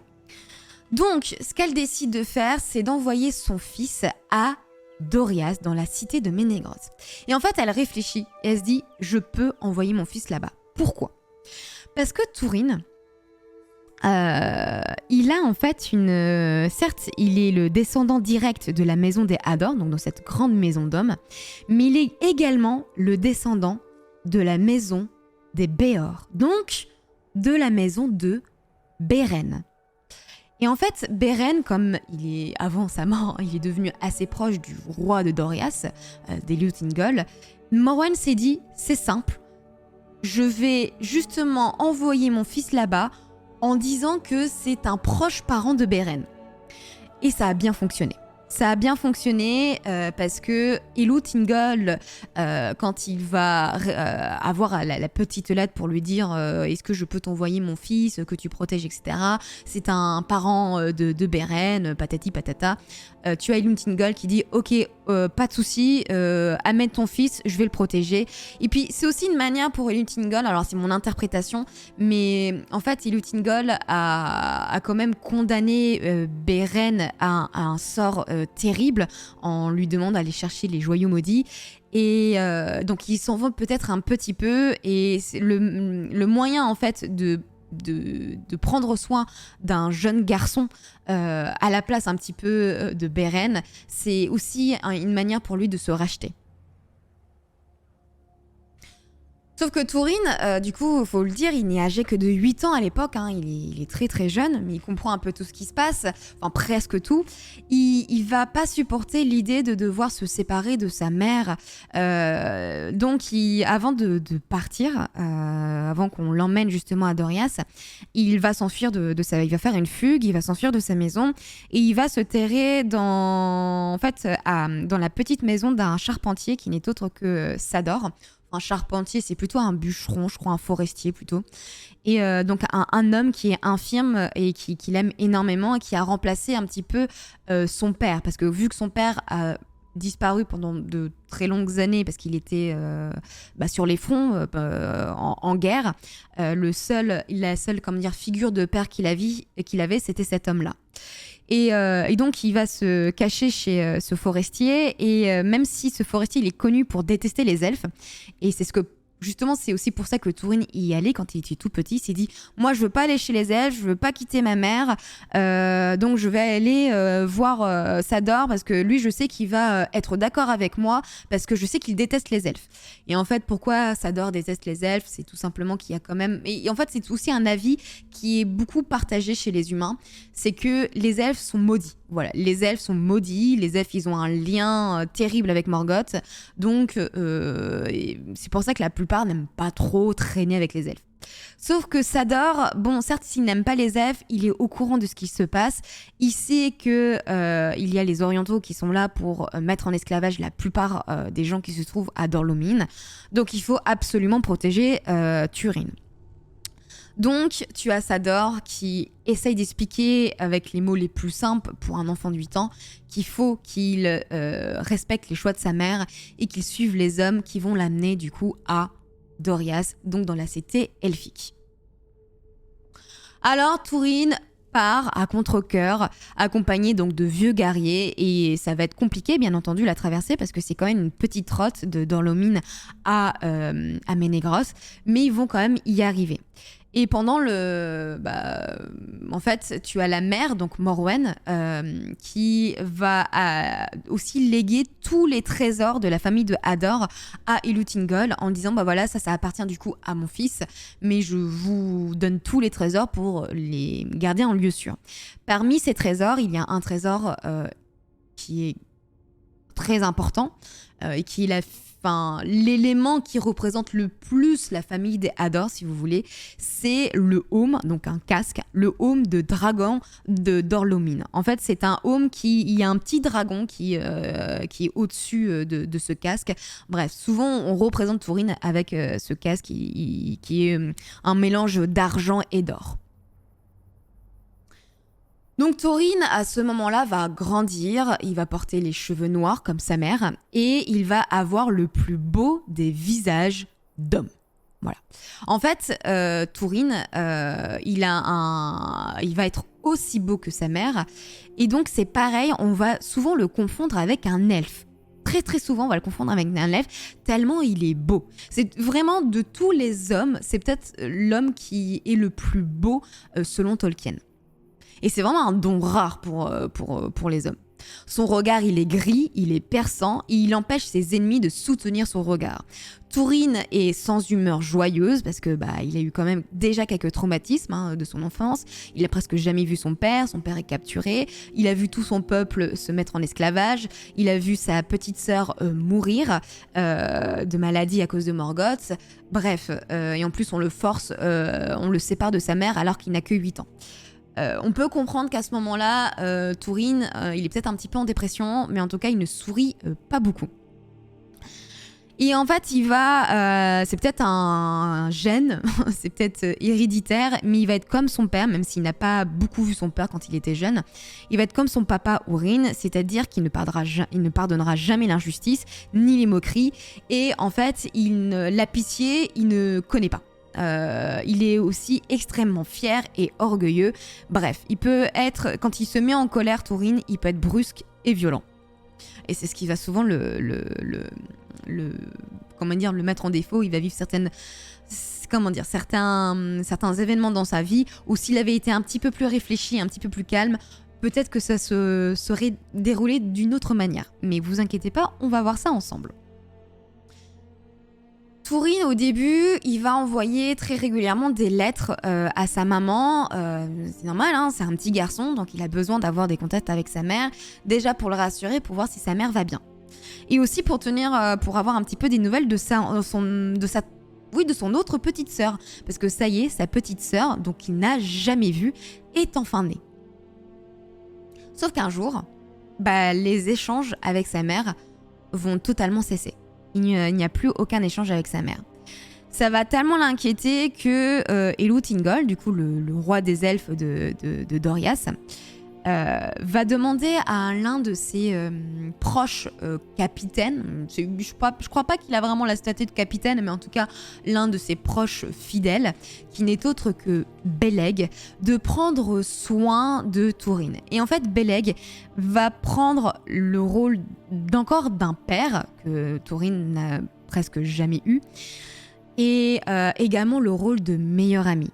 Donc ce qu'elle décide de faire, c'est d'envoyer son fils à Doriath dans la cité de Ménégroth. Et en fait, elle réfléchit et elle se dit « Je peux envoyer mon fils là-bas ». Pourquoi ? Parce que Túrin, il a en fait certes, il est le descendant direct de la maison des Hador, donc dans cette grande maison d'hommes, mais il est également le descendant de la maison des Béor, donc de la maison de Beren. Et en fait, Beren, comme il est avant sa mort, il est devenu assez proche du roi de Doriath, d'Elûthingol. Morwen s'est dit, c'est simple, je vais justement envoyer mon fils là-bas en disant que c'est un proche parent de Beren. Et ça a bien fonctionné. Ça a bien fonctionné parce que Elûthingol, quand il va avoir la petite lettre pour lui dire est-ce que je peux t'envoyer mon fils, que tu protèges, etc. C'est un parent de Beren, patati patata. Tu as Elûthingol qui dit ok, pas de souci, amène ton fils, je vais le protéger. Et puis c'est aussi une manière pour Elûthingol, alors c'est mon interprétation, mais en fait Elûthingol a quand même condamné Beren à un sort terrible en lui demandant d'aller chercher les joyaux maudits. Et donc il s'en va peut-être un petit peu, et c'est le moyen en fait de prendre soin d'un jeune garçon à la place un petit peu de Beren, c'est aussi une manière pour lui de se racheter. Sauf que Túrin, du coup, il faut le dire, il n'est âgé que de 8 ans à l'époque, hein, il est très très jeune, mais il comprend un peu tout ce qui se passe, enfin presque tout. Il va pas supporter l'idée de devoir se séparer de sa mère. Donc, avant de partir, avant qu'on l'emmène justement à Doriath, il va s'enfuir il va faire une fugue, il va s'enfuir de sa maison et il va se terrer dans la petite maison d'un charpentier qui n'est autre que Sador. Un charpentier, c'est plutôt un bûcheron, je crois, un forestier plutôt. Et donc un homme qui est infirme et qui l'aime énormément et qui a remplacé un petit peu son père. Parce que vu que son père a disparu pendant de très longues années parce qu'il était sur les fronts en guerre, la seule figure de père qu'il avait, c'était cet homme-là. Et donc, il va se cacher chez ce forestier. Et même si ce forestier, il est connu pour détester les elfes, et c'est ce que... Justement, c'est aussi pour ça que Túrin y allait quand il était tout petit. Il s'est dit, moi, je veux pas aller chez les elfes, je veux pas quitter ma mère, donc je vais aller voir Sador parce que lui, je sais qu'il va être d'accord avec moi parce que je sais qu'il déteste les elfes. Et en fait, pourquoi Sador déteste les elfes ? C'est tout simplement qu'il y a quand même... Et en fait, c'est aussi un avis qui est beaucoup partagé chez les humains, c'est que les elfes sont maudits. Voilà, les elfes sont maudits, les elfes, ils ont un lien terrible avec Morgoth, donc c'est pour ça que la plupart n'aiment pas trop traîner avec les elfes. Sauf que Sador, bon, certes, s'il n'aime pas les elfes, il est au courant de ce qui se passe. Il sait que il y a les orientaux qui sont là pour mettre en esclavage la plupart des gens qui se trouvent à Dor-lómin. Donc il faut absolument protéger Túrin. Donc, tu as Sador qui essaye d'expliquer avec les mots les plus simples pour un enfant de 8 ans qu'il faut qu'il respecte les choix de sa mère et qu'il suive les hommes qui vont l'amener du coup à Doriath, donc dans la cité elfique. Alors, Túrin part à contre-cœur, accompagné donc de vieux guerriers, et ça va être compliqué bien entendu la traversée parce que c'est quand même une petite route de Dor-lómin à Ménégroth, mais ils vont quand même y arriver. Et pendant en fait, tu as la mère, donc Morwen, qui va aussi léguer tous les trésors de la famille de Hador à Elûthingol en disant voilà, ça appartient du coup à mon fils, mais je vous donne tous les trésors pour les garder en lieu sûr. Parmi ces trésors, il y a un trésor qui est très important et qui est la l'élément qui représente le plus la famille des Hador, si vous voulez, c'est le home, donc un casque, le home de dragon de d'Orlomine. En fait, c'est un home il y a un petit dragon qui est au-dessus de ce casque. Bref, souvent on représente Túrin avec ce casque qui est un mélange d'argent et d'or. Donc Túrin, à ce moment-là, va grandir, il va porter les cheveux noirs comme sa mère, et il va avoir le plus beau des visages d'homme. Voilà. En fait, Túrin, il va être aussi beau que sa mère, et donc c'est pareil, on va souvent le confondre avec un elfe. Très très souvent, on va le confondre avec un elfe, tellement il est beau. C'est vraiment, de tous les hommes, c'est peut-être l'homme qui est le plus beau selon Tolkien. Et c'est vraiment un don rare pour les hommes. Son regard, il est gris, il est perçant, et il empêche ses ennemis de soutenir son regard. Túrin est sans humeur joyeuse, parce que il a eu quand même déjà quelques traumatismes de son enfance. Il a presque jamais vu son père est capturé, il a vu tout son peuple se mettre en esclavage, il a vu sa petite sœur mourir de maladie à cause de Morgoth. Bref, et en plus on le sépare de sa mère alors qu'il n'a que 8 ans. On peut comprendre qu'à ce moment-là, Túrin, il est peut-être un petit peu en dépression, mais en tout cas, il ne sourit pas beaucoup. Et en fait, c'est peut-être un gène, c'est peut-être héréditaire, mais il va être comme son père, même s'il n'a pas beaucoup vu son père quand il était jeune. Il va être comme son papa Húrin, c'est-à-dire qu'il ne pardonnera jamais l'injustice, ni les moqueries, et en fait, la pitié, il ne connaît pas. Il est aussi extrêmement fier et orgueilleux. Bref, quand il se met en colère, Túrin, il peut être brusque et violent. Et c'est ce qui va souvent le mettre en défaut. Il va vivre certains événements dans sa vie où s'il avait été un petit peu plus réfléchi, un petit peu plus calme, peut-être que ça se serait déroulé d'une autre manière. Mais vous inquiétez pas, on va voir ça ensemble. Túrin, au début, il va envoyer très régulièrement des lettres à sa maman. C'est normal, c'est un petit garçon, donc il a besoin d'avoir des contacts avec sa mère, déjà pour le rassurer, pour voir si sa mère va bien. Et aussi pour avoir un petit peu des nouvelles de son autre petite sœur. Parce que ça y est, sa petite sœur, donc qu'il n'a jamais vue, est enfin née. Sauf qu'un jour, les échanges avec sa mère vont totalement cesser. Il n'y a plus aucun échange avec sa mère. Ça va tellement l'inquiéter que Elú-Thingol, du coup le roi des elfes de Doriath, va demander à l'un de ses proches capitaines, je crois pas qu'il a vraiment la statue de capitaine, mais en tout cas l'un de ses proches fidèles, qui n'est autre que Beleg, de prendre soin de Túrin. Et en fait, Beleg va prendre le rôle d'encore d'un père, que Túrin n'a presque jamais eu, et également le rôle de meilleur ami.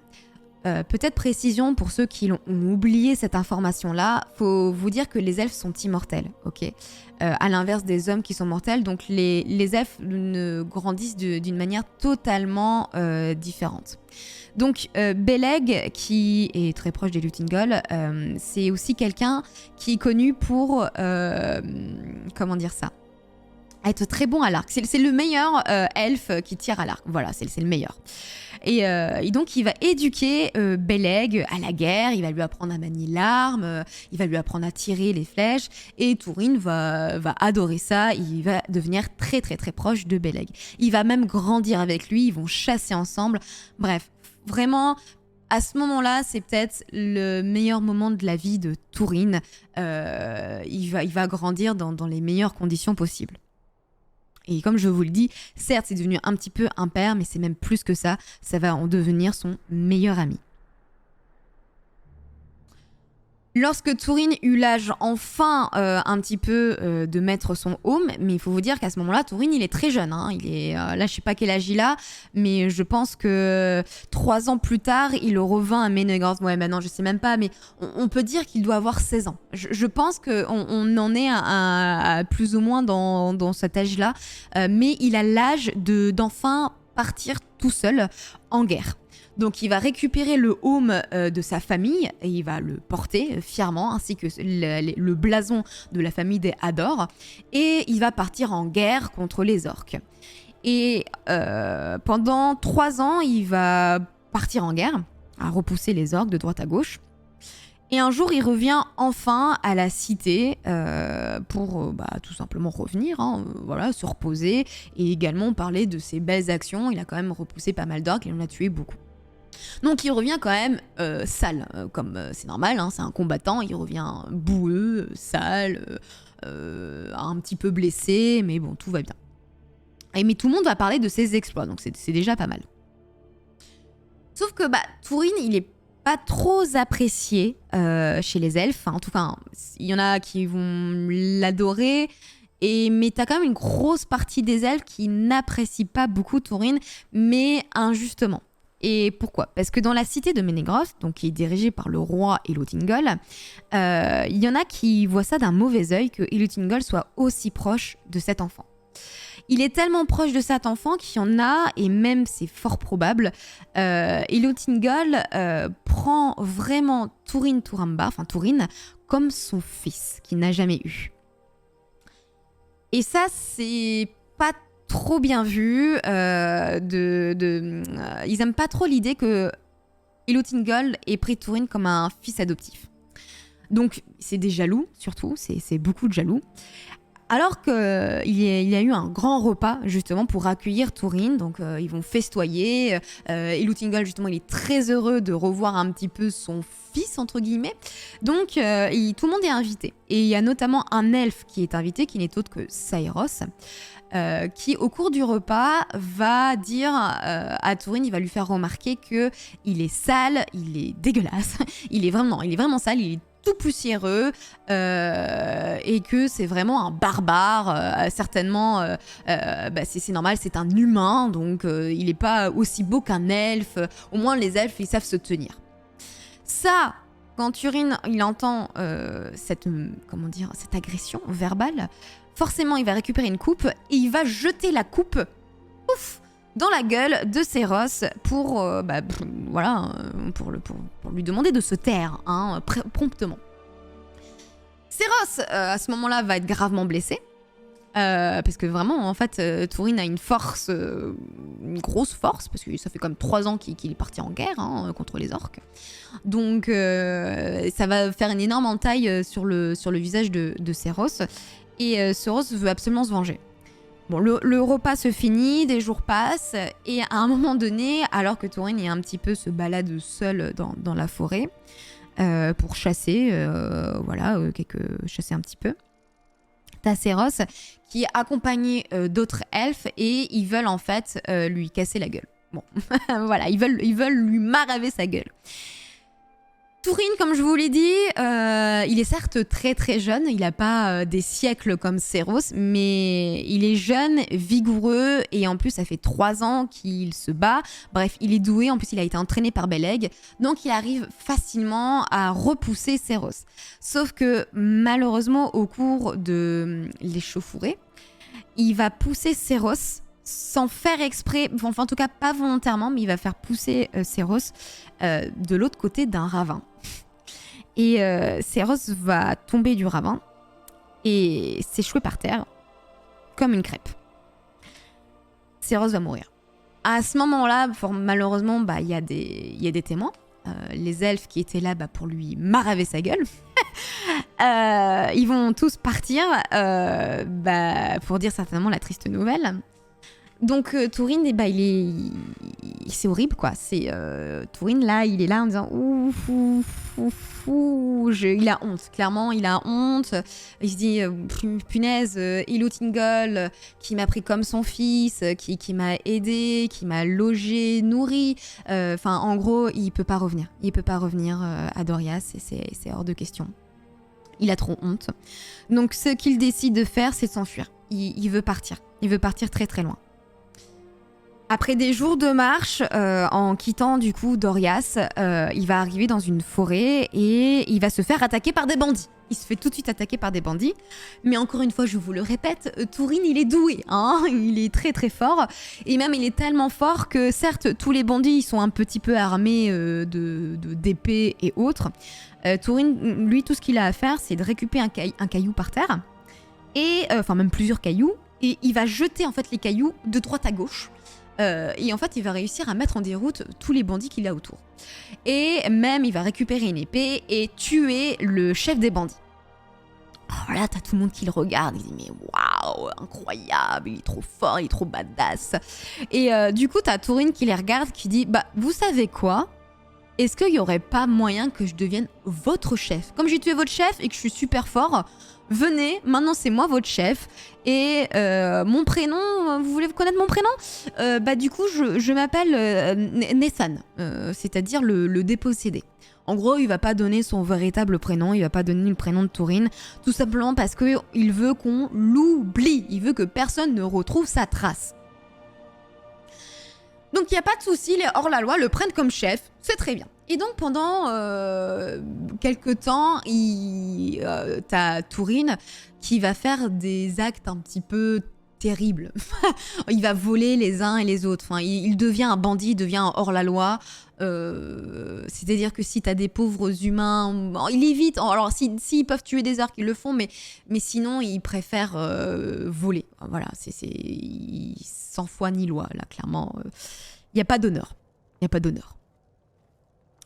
Peut-être précision pour ceux qui ont oublié cette information-là, faut vous dire que les elfes sont immortels, ok, à l'inverse des hommes qui sont mortels, donc les elfes ne grandissent d'une manière totalement différente. Donc Beleg, qui est très proche d'Elú-Thingol, c'est aussi quelqu'un qui est connu pour, être très bon à l'arc. C'est le meilleur elfe qui tire à l'arc. Voilà, c'est le meilleur. Et donc, il va éduquer Beleg à la guerre, il va lui apprendre à manier l'arme, il va lui apprendre à tirer les flèches, et Túrin va adorer ça, il va devenir très très très proche de Beleg. Il va même grandir avec lui, ils vont chasser ensemble. Bref, vraiment... À ce moment-là, c'est peut-être le meilleur moment de la vie de Túrin. Il va grandir dans les meilleures conditions possibles. Et comme je vous le dis, certes, c'est devenu un petit peu un père, mais c'est même plus que ça. Ça va en devenir son meilleur ami. Lorsque Túrin eut l'âge enfin un petit peu de mettre son home, mais il faut vous dire qu'à ce moment-là, Túrin, il est très jeune. Il est, là, je sais pas quel âge il a, mais je pense que 3 ans plus tard, il revint à Menegorth. Ouais, maintenant, je sais même pas, mais on peut dire qu'il doit avoir 16 ans. Je pense qu'on en est à plus ou moins dans cet âge-là, mais il a l'âge d'enfin partir tout seul en guerre. Donc il va récupérer le heaume de sa famille et il va le porter fièrement, ainsi que le blason de la famille des Hador, et il va partir en guerre contre les orques. Et pendant 3 ans, il va partir en guerre, à repousser les orques de droite à gauche. Et un jour, il revient enfin à la cité pour tout simplement revenir, voilà, se reposer, et également parler de ses belles actions. Il a quand même repoussé pas mal d'orques, il en a tué beaucoup. Donc il revient quand même sale, comme c'est normal, c'est un combattant, il revient boueux, sale, un petit peu blessé, mais bon, tout va bien. Mais tout le monde va parler de ses exploits, donc c'est déjà pas mal. Sauf que Túrin, il est pas trop apprécié chez les elfes. En tout cas, il y en a qui vont l'adorer, mais t'as quand même une grosse partie des elfes qui n'apprécient pas beaucoup Túrin, mais injustement. Et pourquoi ? Parce que dans la cité de Menegroth, donc qui est dirigée par le roi Elótingol, il y en a qui voient ça d'un mauvais œil que Elótingol soit aussi proche de cet enfant. Il est tellement proche de cet enfant qu'il y en a, et même c'est fort probable, Elótingol prend vraiment Túrin comme son fils qu'il n'a jamais eu. Et ça, c'est pas trop bien vu. Ils aiment pas trop l'idée que Elótingol ait pris Túrin comme un fils adoptif. Donc c'est des jaloux, surtout, c'est beaucoup de jaloux. Alors qu'il y a eu un grand repas justement pour accueillir Túrin, donc ils vont festoyer. Elótingol justement, il est très heureux de revoir un petit peu son fils entre guillemets. Donc tout le monde est invité. Et il y a notamment un elfe qui est invité, qui n'est autre que Saïros, qui au cours du repas va dire à Túrin, il va lui faire remarquer que il est sale, il est dégueulasse, il est vraiment sale, il est tout poussiéreux, et que c'est vraiment un barbare, certainement c'est normal, c'est un humain, donc il n'est pas aussi beau qu'un elfe. Au moins les elfes ils savent se tenir. Ça, quand Túrin il entend cette agression verbale, forcément il va récupérer une coupe et il va jeter la coupe dans la gueule de Saïros pour lui demander de se taire promptement. Saïros à ce moment-là va être gravement blessé parce que vraiment en fait Túrin a une force, une grosse force, parce que ça fait comme 3 ans qu'il est parti en guerre contre les orques. Donc ça va faire une énorme entaille sur le visage de Saïros, et Saïros veut absolument se venger. Bon, le repas se finit, des jours passent, et à un moment donné, alors que Túrin est un petit peu se balade seul dans la forêt pour chasser, chasser un petit peu, t'as Saïros qui est accompagné d'autres elfes, et ils veulent en fait lui casser la gueule. Bon, voilà, ils veulent lui maraver sa gueule. Túrin, comme je vous l'ai dit, il est certes très très jeune, il n'a pas des siècles comme Saïros, mais il est jeune, vigoureux, et en plus ça fait 3 ans qu'il se bat. Bref, il est doué, en plus il a été entraîné par Beleg, donc il arrive facilement à repousser Saïros. Sauf que malheureusement, au cours de l'échauffourée, il va pousser Saïros sans faire exprès, enfin en tout cas pas volontairement, mais il va faire pousser Saïros de l'autre côté d'un ravin. Et Saïros va tomber du ravin et s'échouer par terre comme une crêpe. Saïros va mourir. À ce moment-là, malheureusement, il y a des témoins, les elfes qui étaient là pour lui maraver sa gueule. Ils vont tous partir pour dire certainement la triste nouvelle. Donc Túrin, c'est horrible quoi. Túrin là, il est là en disant il a honte. Clairement, il a honte. Il se dit punaise, Elótingol qui m'a pris comme son fils, qui m'a aidé, qui m'a logé, nourri. En gros, il peut pas revenir. Il peut pas revenir à Doriath, c'est hors de question. Il a trop honte. Donc ce qu'il décide de faire, c'est de s'enfuir. Il veut partir. Il veut partir très très loin. Après des jours de marche, en quittant du coup Dorias, il va arriver dans une forêt et il va se faire attaquer par des bandits. Il se fait tout de suite attaquer par des bandits. Mais encore une fois, je vous le répète, Turin, il est doué. Hein, il est très très fort. Et même, il est tellement fort que certes, tous les bandits ils sont un petit peu armés d'épées et autres. Turin, lui, tout ce qu'il a à faire, c'est de récupérer un caillou par terre. Et, enfin, même plusieurs cailloux. Et il va jeter en fait les cailloux de droite à gauche. Et en fait, il va réussir à mettre en déroute tous les bandits qu'il a autour. Et même, il va récupérer une épée et tuer le chef des bandits. Oh là, t'as tout le monde qui le regarde. Il dit, mais waouh, incroyable, il est trop fort, il est trop badass. Et du coup, t'as Turin qui les regarde, qui dit, bah, vous savez quoi ? Est-ce qu'il n'y aurait pas moyen que je devienne votre chef ? Comme j'ai tué votre chef et que je suis super fort, venez, maintenant c'est moi votre chef. Et mon prénom, vous voulez connaître mon prénom ? Bah du coup, je m'appelle Nathan, c'est-à-dire le dépossédé. En gros, il va pas donner son véritable prénom, il va pas donner le prénom de Turin, tout simplement parce qu'il veut qu'on l'oublie, il veut que personne ne retrouve sa trace. Donc il n'y a pas de souci, les hors-la-loi le prennent comme chef, c'est très bien. Et donc pendant quelques temps, t'as Turin qui va faire des actes un petit peu terribles. Il va voler les uns et les autres. Enfin, il devient un bandit, il devient un hors-la-loi. C'est-à-dire que si t'as des pauvres humains, il évite. Alors s'ils peuvent tuer des orques, ils le font, mais sinon ils préfèrent voler. Voilà, sans foi ni loi là, clairement. Il n'y a pas d'honneur. Il n'y a pas d'honneur.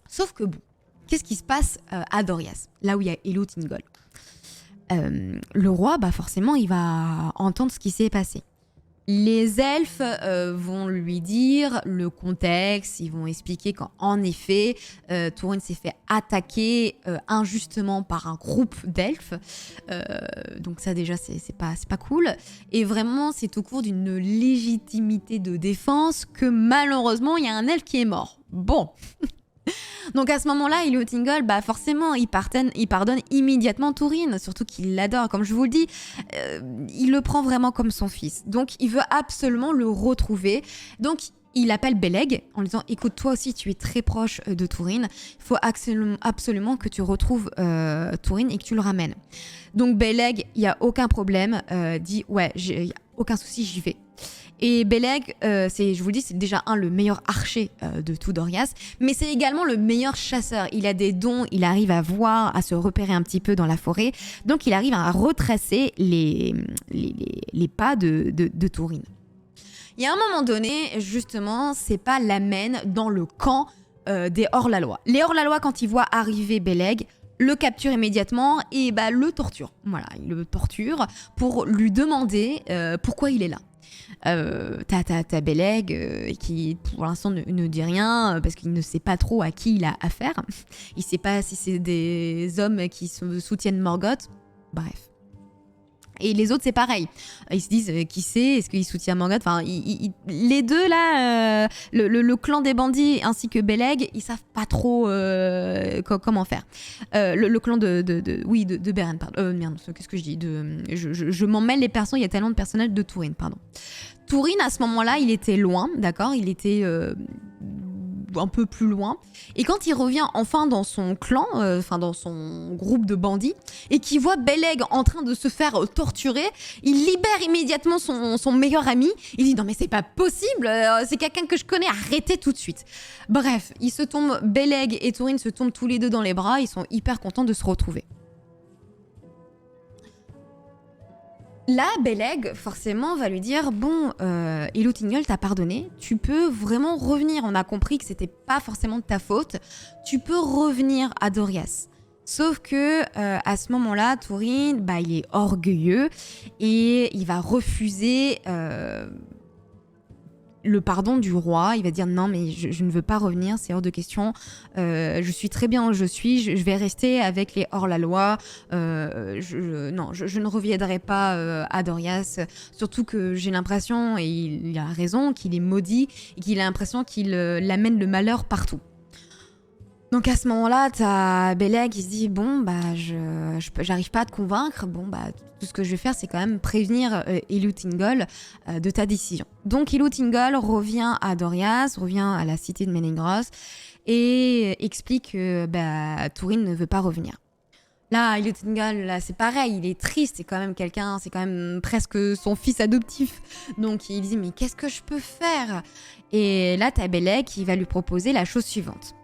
Sauf que bon, qu'est-ce qui se passe à Dorias, là où il y a Eleuthingol ? Le roi, bah forcément, il va entendre ce qui s'est passé. Les elfes vont lui dire le contexte, ils vont expliquer qu'en effet, Turin s'est fait attaquer injustement par un groupe d'elfes. Donc ça déjà, c'est pas cool. Et vraiment, c'est au cours d'une légitimité de défense que malheureusement, il y a un elfe qui est mort. Bon. Donc à ce moment-là, Eleuthingol, bah forcément, il pardonne immédiatement Turin, surtout qu'il l'adore, comme je vous le dis, il le prend vraiment comme son fils. Donc il veut absolument le retrouver. Donc il appelle Beleg en lui disant, écoute, toi aussi tu es très proche de Turin, il faut absolument que tu retrouves Turin et que tu le ramènes. Donc Beleg, il n'y a aucun problème, dit, ouais, il n'y a aucun souci, j'y vais. Et Beleg, je vous le dis, c'est déjà le meilleur archer de tout Dorias, mais c'est également le meilleur chasseur. Il a des dons, il arrive à voir, à se repérer un petit peu dans la forêt, donc il arrive à retracer les pas de Turin. Il y a un moment donné, justement, c'est pas l'amène dans le camp des hors-la-loi. Les hors-la-loi, quand ils voient arriver Beleg, le capture immédiatement et bah, le torture. Voilà, il le torture pour lui demander pourquoi il est là. T'as Beleg qui pour l'instant ne dit rien parce qu'il ne sait pas trop à qui il a affaire. Il sait pas si c'est des hommes qui soutiennent Morgoth. Bref. Et les autres, c'est pareil. Ils se disent, qui c'est ? Est-ce qu'il soutient Morgoth ? Enfin, les deux, là, le clan des bandits ainsi que Beleg, ils savent pas trop comment faire. Le clan de Beren, pardon. Merde, qu'est-ce que je dis ? Je m'en mêle les personnes, il y a tellement de personnages de Turin, pardon. Turin, à ce moment-là, il était loin, d'accord ? Il était un peu plus loin. Et quand il revient enfin dans son clan, dans son groupe de bandits, et qu'il voit Beleg en train de se faire torturer, il libère immédiatement son meilleur ami. Il dit non mais c'est pas possible, c'est quelqu'un que je connais, arrêtez tout de suite. Bref, Beleg et Turin se tombent tous les deux dans les bras, ils sont hyper contents de se retrouver. Là, Beleg, forcément, va lui dire « Bon, Eleuthingol t'a pardonné, tu peux vraiment revenir. On a compris que c'était pas forcément de ta faute. Tu peux revenir à Dorias. » Sauf que à ce moment-là, Turin, bah, il est orgueilleux et il va refuser le pardon du roi. Il va dire non mais je ne veux pas revenir, c'est hors de question, je suis très bien où je suis, je vais rester avec les hors-la-loi, je ne reviendrai pas à Dorias, surtout que j'ai l'impression, et il a raison, qu'il est maudit et qu'il a l'impression qu'il amène le malheur partout. Donc à ce moment-là, t'as Beleg qui se dit bon bah j'arrive pas à te convaincre, bon bah tout ce que je vais faire c'est quand même prévenir Ilútingol de ta décision. Donc Ilútingol revient à Doriath, revient à la cité de Menengros et explique que Túrin ne veut pas revenir. Là, Ilútingol, là, c'est pareil, il est triste, c'est quand même quelqu'un, c'est quand même presque son fils adoptif. Donc il dit mais qu'est-ce que je peux faire? Et là, t'as Beleg qui va lui proposer la chose suivante.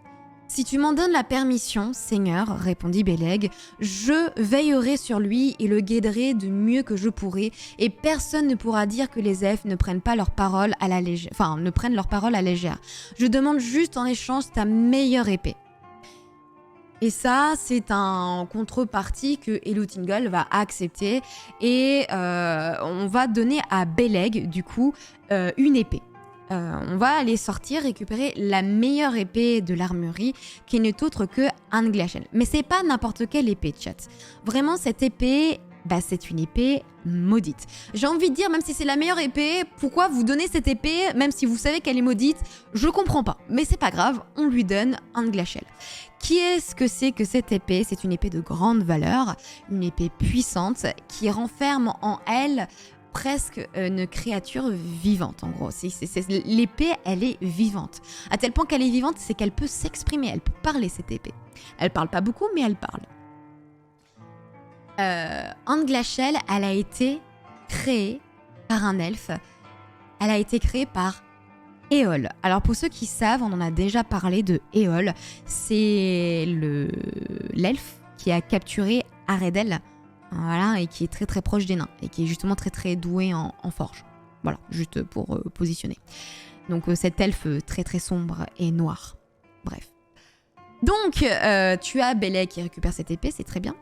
Si tu m'en donnes la permission, Seigneur, répondit Beleg, je veillerai sur lui et le guiderai du mieux que je pourrai, et personne ne pourra dire que les elfes ne prennent pas leur parole à la légère. Enfin, ne prennent leur parole à légère. Je demande juste en échange ta meilleure épée. Et ça, c'est un contrepartie que Ilútingol va accepter, et on va donner à Beleg, du coup, une épée. On va aller sortir, récupérer la meilleure épée de l'armurerie, qui n'est autre que Andglashel. Mais c'est pas n'importe quelle épée, chat. Vraiment, cette épée, c'est une épée maudite. J'ai envie de dire, même si c'est la meilleure épée, pourquoi vous donnez cette épée, même si vous savez qu'elle est maudite? Je comprends pas. Mais c'est pas grave, on lui donne Andglashel. Qui est-ce que c'est que cette épée? C'est une épée de grande valeur, une épée puissante, qui renferme en elle presque une créature vivante, en gros. L'épée, elle est vivante. À tel point qu'elle est vivante, c'est qu'elle peut s'exprimer, elle peut parler, cette épée. Elle parle pas beaucoup, mais elle parle. Andglashel, elle a été créée par un elfe. Elle a été créée par Éole. Alors pour ceux qui savent, on en a déjà parlé de Éole. C'est l'elfe qui a capturé Aredel. Voilà, et qui est très très proche des nains, et qui est justement très très doué en forge. Voilà, juste pour positionner. Donc cet elfe très très sombre et noir. Bref. Donc, tu as Beleg qui récupère cette épée, c'est très bien.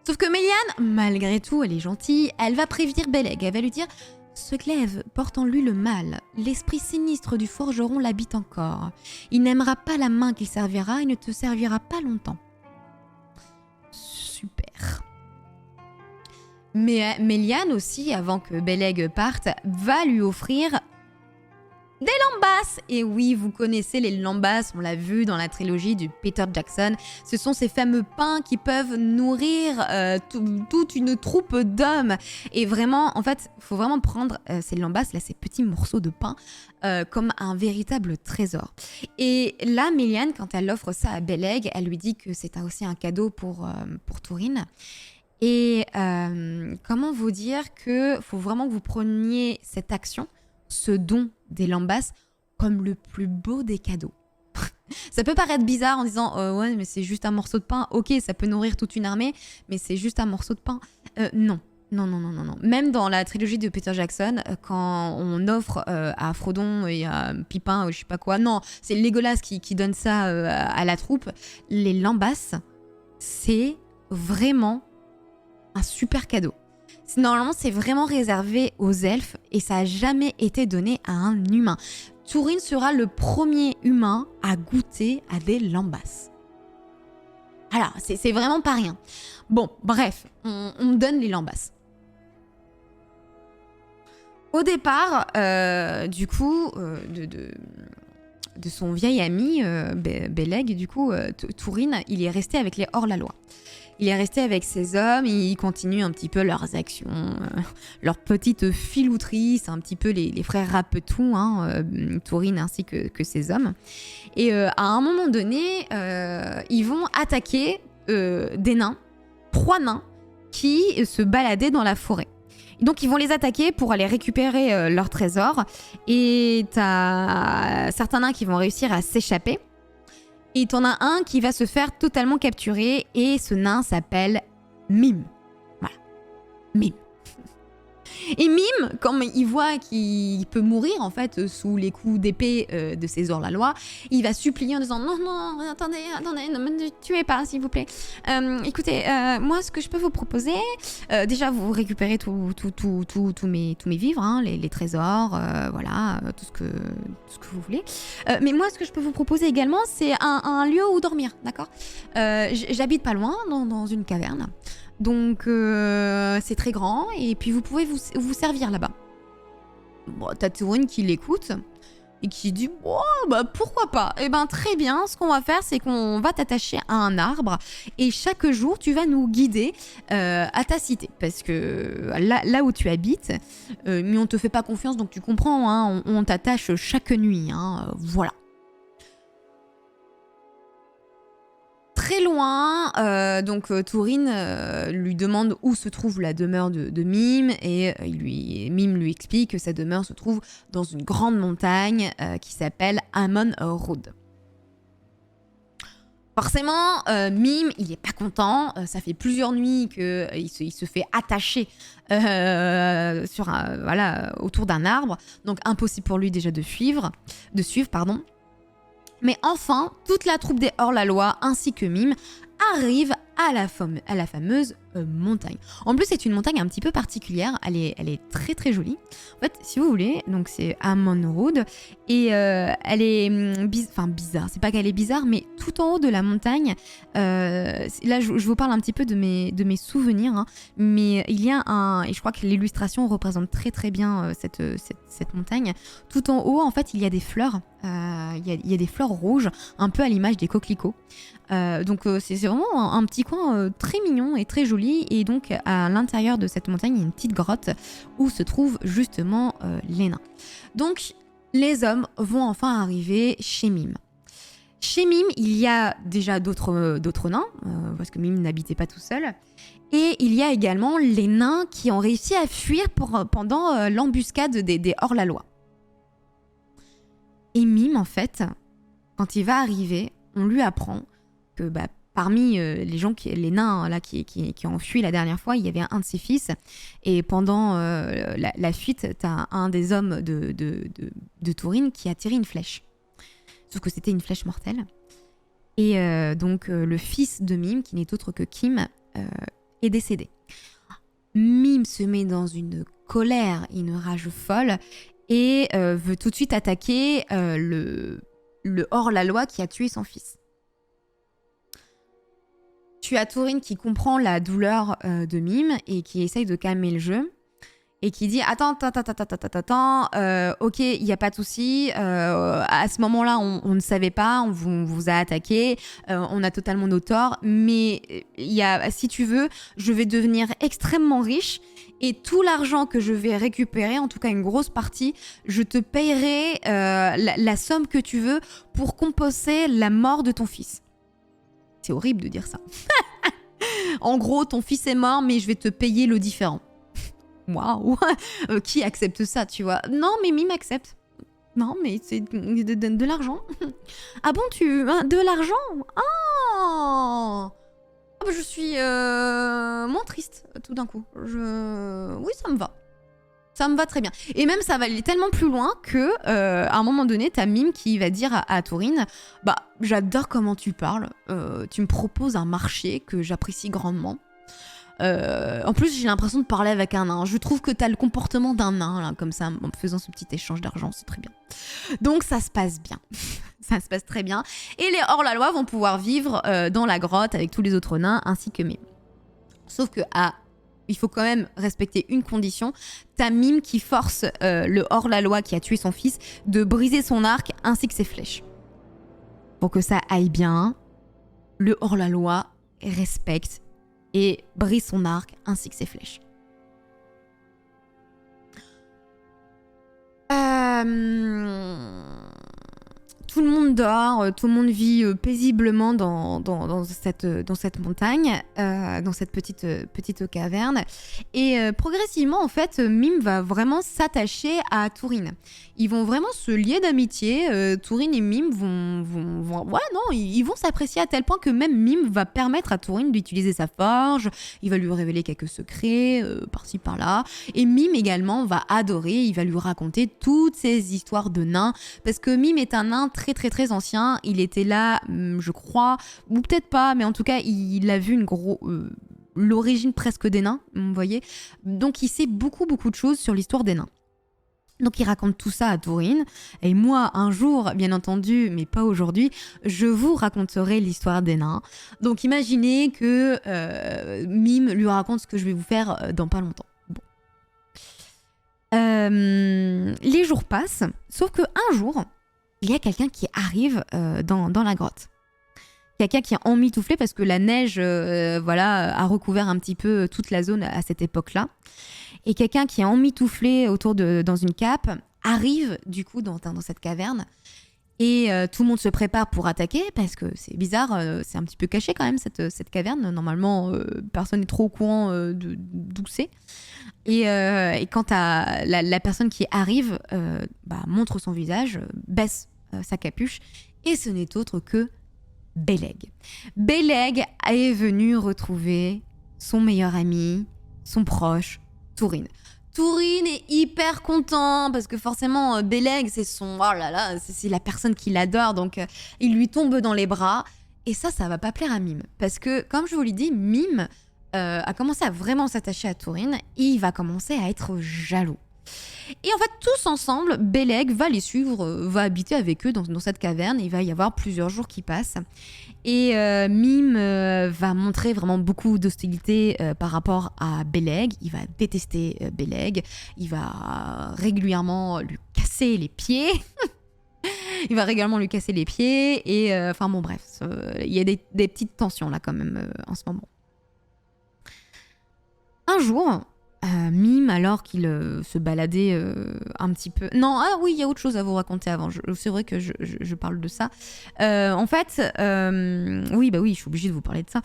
Sauf que Méliane, malgré tout, elle est gentille, elle va prévenir Beleg, elle va lui dire « Ce glaive porte en lui le mal, l'esprit sinistre du forgeron l'habite encore. Il n'aimera pas la main qu'il servira et ne te servira pas longtemps. » Super. Mais Méliane aussi, avant que Beleg parte, va lui offrir des lambas. Et oui, vous connaissez les lambas, on l'a vu dans la trilogie du Peter Jackson. Ce sont ces fameux pains qui peuvent nourrir toute une troupe d'hommes. Et vraiment, en fait, il faut vraiment prendre ces lambas, là, ces petits morceaux de pain, comme un véritable trésor. Et là, Méliane, quand elle offre ça à Beleg, elle lui dit que c'est aussi un cadeau pour Túrin. Et comment vous dire que faut vraiment que vous preniez cette action, ce don des lambas, comme le plus beau des cadeaux. Ça peut paraître bizarre en disant ouais mais c'est juste un morceau de pain, ok ça peut nourrir toute une armée, mais c'est juste un morceau de pain. Non. Même dans la trilogie de Peter Jackson, quand on offre à Frodon et à Pipin ou je sais pas quoi, non, c'est Legolas qui donne ça à la troupe. Les lambas, c'est vraiment un super cadeau. Normalement, c'est vraiment réservé aux elfes et ça n'a jamais été donné à un humain. Túrin sera le premier humain à goûter à des lambas. Alors, c'est vraiment pas rien. Bon, bref, on donne les lambas. Au départ, du coup, de son vieil ami, Beleg, du coup, Túrin, il est resté avec les hors-la-loi. Il est resté avec ses hommes, ils continuent un petit peu leurs actions, leur petite filouterie, c'est un petit peu les frères Rapetou, Túrin ainsi que ses hommes. Et à un moment donné, ils vont attaquer des nains, 3 nains, qui se baladaient dans la forêt. Donc ils vont les attaquer pour aller récupérer leur trésor. Et t'as certains nains qui vont réussir à s'échapper. Et t'en as un qui va se faire totalement capturer. Et ce nain s'appelle Mime. Voilà. Mime. Et Mime, quand il voit qu'il peut mourir en fait sous les coups d'épée de ses hors-la-loi, il va supplier en disant non, attendez, ne me tuez pas s'il vous plaît. Écoutez, moi ce que je peux vous proposer, déjà vous récupérez tous mes vivres, les trésors, voilà, tout ce que vous voulez. Mais moi ce que je peux vous proposer également, c'est un lieu où dormir, d'accord? J'habite pas loin, dans une caverne. Donc c'est très grand et puis vous pouvez vous servir là-bas. Bon, t'as Túrin qui l'écoute et qui dit oh, bah pourquoi pas. Eh ben très bien, ce qu'on va faire c'est qu'on va t'attacher à un arbre et chaque jour tu vas nous guider à ta cité parce que là où tu habites, mais on te fait pas confiance donc tu comprends, hein, on t'attache chaque nuit, hein, voilà. Très loin, Tourine lui demande où se trouve la demeure de Mime et Mime lui explique que sa demeure se trouve dans une grande montagne qui s'appelle Amon Road. Forcément, Mime, il est pas content. Ça fait plusieurs nuits qu'il se fait attacher autour d'un arbre. Donc impossible pour lui déjà de suivre. Mais enfin, toute la troupe des hors-la-loi ainsi que Mime arrive à la fameuse montagne. En plus, c'est une montagne un petit peu particulière. Elle est très très jolie. En fait, si vous voulez, donc c'est Amon Road et elle est bizarre. C'est pas qu'elle est bizarre, mais tout en haut de la montagne, là je vous parle un petit peu de mes souvenirs, hein, mais il y a et je crois que l'illustration représente très très bien cette montagne. Tout en haut, en fait, il y a des fleurs. Il y a des fleurs rouges, un peu à l'image des coquelicots. C'est vraiment un petit coin très mignon et très joli. Et donc, à l'intérieur de cette montagne, il y a une petite grotte où se trouvent justement les nains. Donc, les hommes vont enfin arriver chez Mime. Chez Mime, il y a déjà d'autres nains, parce que Mime n'habitait pas tout seul. Et il y a également les nains qui ont réussi à fuir pendant l'embuscade des hors-la-loi. Et Mime, en fait, quand il va arriver, on lui apprend que parmi les nains là, qui ont fui la dernière fois, il y avait un de ses fils. Et pendant la fuite, t'as un des hommes de Tourine qui a tiré une flèche. Sauf que c'était une flèche mortelle. Et le fils de Mime, qui n'est autre que Kim, est décédé. Mime se met dans une colère, une rage folle, et veut tout de suite attaquer le hors-la-loi qui a tué son fils. Tu as Tourine qui comprend la douleur de Mime et qui essaye de calmer le jeu et qui dit attends, ok, il n'y a pas de souci, à ce moment-là on ne savait pas, on vous a attaqué, on a totalement nos torts, mais si tu veux, je vais devenir extrêmement riche et tout l'argent que je vais récupérer, en tout cas une grosse partie, je te payerai la somme que tu veux pour compenser la mort de ton fils. C'est horrible de dire ça. En gros, ton fils est mort, mais je vais te payer le différent. Waouh. Qui accepte ça, tu vois? Non, mais Mime accepte. Non, mais c'est de l'argent. Ah bon, de l'argent? Ah, je suis moins triste tout d'un coup. Oui, ça me va. Ça me va très bien. Et même, ça va aller tellement plus loin que, à un moment donné, t'as Mime qui va dire à Tourine, j'adore comment tu parles. Tu me proposes un marché que j'apprécie grandement. En plus, j'ai l'impression de parler avec un nain. Je trouve que t'as le comportement d'un nain, là, comme ça, en faisant ce petit échange d'argent, c'est très bien. Donc, ça se passe bien. Ça se passe très bien. Et les hors-la-loi vont pouvoir vivre dans la grotte avec tous les autres nains, ainsi que Mime. Sauf que, il faut quand même respecter une condition. T'as Mime qui force le hors-la-loi qui a tué son fils de briser son arc ainsi que ses flèches. Pour que ça aille bien, le hors-la-loi respecte et brise son arc ainsi que ses flèches. Tout le monde dort, tout le monde vit paisiblement dans cette montagne, dans cette petite caverne. Et progressivement, en fait, Mime va vraiment s'attacher à Tourine. Ils vont vraiment se lier d'amitié. Tourine et Mime ils vont s'apprécier à tel point que même Mime va permettre à Tourine d'utiliser sa forge. Il va lui révéler quelques secrets par-ci par-là. Et Mime également va adorer. Il va lui raconter toutes ces histoires de nains, parce que Mime est un nain très très très ancien. Il était là, je crois, ou peut-être pas, mais en tout cas, il a vu l'origine presque des nains, vous voyez. Donc, il sait beaucoup de choses sur l'histoire des nains. Donc il raconte tout ça à Tourine, et moi un jour, bien entendu, mais pas aujourd'hui, je vous raconterai l'histoire des nains. Donc imaginez que Mime lui raconte ce que je vais vous faire dans pas longtemps. Bon. Les jours passent, sauf qu'un jour, il y a quelqu'un qui arrive dans la grotte. Quelqu'un qui est emmitouflé parce que la neige a recouvert un petit peu toute la zone à cette époque-là. Et quelqu'un qui est emmitouflé dans une cape arrive du coup dans cette caverne. Et tout le monde se prépare pour attaquer parce que c'est bizarre, c'est un petit peu caché quand même cette caverne. Normalement, personne n'est trop au courant d'où c'est. Et quand la personne qui arrive montre son visage, baisse sa capuche, et ce n'est autre que Beleg. Beleg est venu retrouver son meilleur ami, son proche, Tourine. Tourine est hyper content parce que forcément Beleg c'est la personne qu'il adore, donc il lui tombe dans les bras, et ça va pas plaire à Mime parce que comme je vous l'ai dit, Mime a commencé à vraiment s'attacher à Tourine et il va commencer à être jaloux. Et en fait, tous ensemble, Beleg va les suivre, va habiter avec eux dans cette caverne. Il va y avoir plusieurs jours qui passent. Et Mime va montrer vraiment beaucoup d'hostilité par rapport à Beleg. Il va détester Beleg. Il va régulièrement lui casser les pieds. Il va régulièrement lui casser les pieds. Et bref, il y a des petites tensions là quand même en ce moment. Un jour... Mime, alors qu'il se baladait un petit peu... Non, il y a autre chose à vous raconter avant. C'est vrai que je parle de ça. En fait, oui, je suis obligée de vous parler de ça.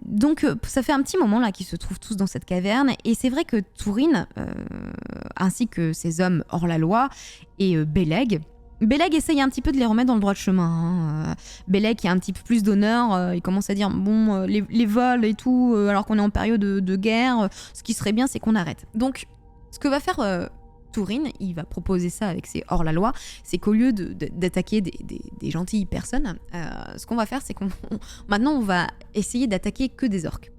Donc, ça fait un petit moment là qu'ils se trouvent tous dans cette caverne. Et c'est vrai que Tourine, ainsi que ses hommes hors la loi, et Beleg essaye un petit peu de les remettre dans le droit de chemin. Beleg qui a un petit peu plus d'honneur, il commence à dire les vols et tout, alors qu'on est en période de guerre, ce qui serait bien, c'est qu'on arrête. Donc, ce que va faire Tourine, il va proposer ça avec ses hors-la-loi, c'est qu'au lieu d'attaquer des gentilles personnes, ce qu'on va faire, c'est maintenant on va essayer d'attaquer que des orques.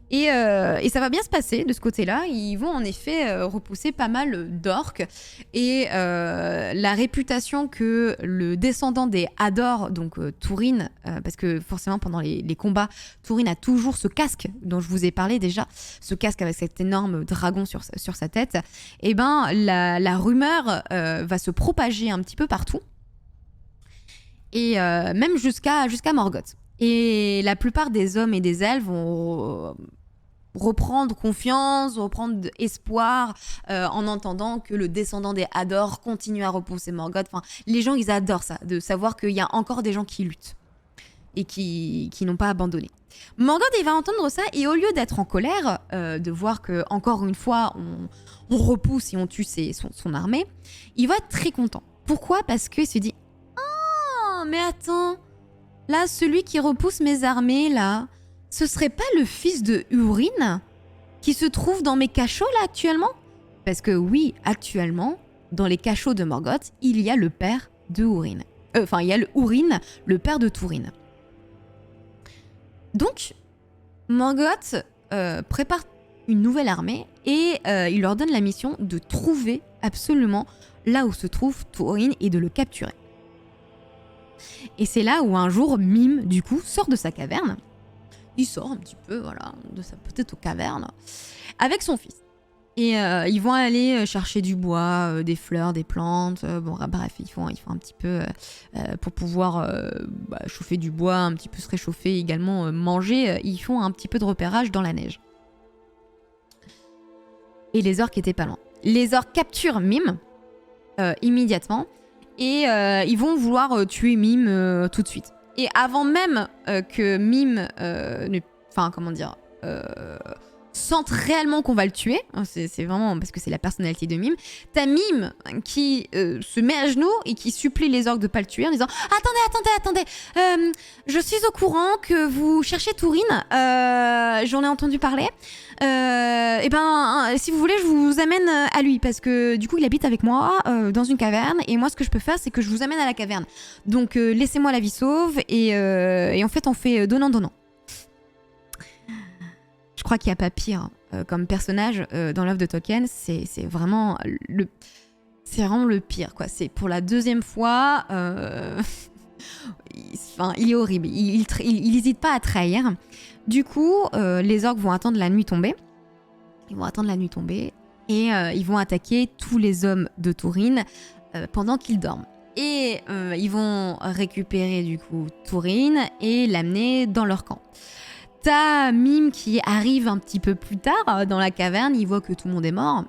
Et ça va bien se passer de ce côté-là. Ils vont en effet repousser pas mal d'orques. Et la réputation que le descendant des Hador, donc Tourine, parce que forcément pendant les combats, Tourine a toujours ce casque dont je vous ai parlé déjà, ce casque avec cet énorme dragon sur sa tête. Et la rumeur va se propager un petit peu partout. Et même jusqu'à Morgoth. Et la plupart des hommes et des elfes vont reprendre confiance, reprendre espoir en entendant que le descendant des Hador continue à repousser Morgoth. Enfin, les gens, ils adorent ça, de savoir qu'il y a encore des gens qui luttent et qui n'ont pas abandonné. Morgoth, il va entendre ça, et au lieu d'être en colère, de voir que encore une fois on repousse et on tue son armée, il va être très content. Pourquoi ? Parce qu'il se dit « Oh, mais attends, là, celui qui repousse mes armées, là, ce serait pas le fils de Húrin qui se trouve dans mes cachots, là, actuellement ?» Parce que oui, actuellement, dans les cachots de Morgoth, il y a le père de Húrin. Il y a le Húrin, le père de Tourine. Donc, Morgoth prépare une nouvelle armée et il leur donne la mission de trouver absolument là où se trouve Tourine et de le capturer. Et c'est là où un jour, Mime, du coup, sort de sa caverne. Il sort un petit peu, de sa petite caverne, avec son fils. Et ils vont aller chercher du bois, des fleurs, des plantes. Bref, ils font un petit peu pour pouvoir chauffer du bois, un petit peu se réchauffer, également manger. Ils font un petit peu de repérage dans la neige. Et les orques étaient pas loin. Les orques capturent Mime immédiatement. Et ils vont vouloir tuer Mime tout de suite. Et avant même que Mime sente réellement qu'on va le tuer, c'est vraiment parce que c'est la personnalité de Mime, t'as Mime qui se met à genoux et qui supplie les orques de pas le tuer en disant « Attendez, je suis au courant que vous cherchez Tourine, j'en ai entendu parler, si vous voulez je vous amène à lui parce que du coup il habite avec moi dans une caverne et moi ce que je peux faire c'est que je vous amène à la caverne, donc laissez-moi la vie sauve et en fait on fait donnant. » Je crois qu'il n'y a pas pire comme personnage dans l'œuvre de Tolkien, c'est vraiment le pire, quoi. C'est pour la deuxième fois, il est horrible, il n'hésite pas à trahir. Du coup, les orques vont attendre la nuit tombée. Ils vont attendre la nuit tombée Et ils vont attaquer tous les hommes de Tourine pendant qu'ils dorment. Et ils vont récupérer du coup Tourine et l'amener dans leur camp. T'as Mime qui arrive un petit peu plus tard dans la caverne, il voit que tout le monde est mort.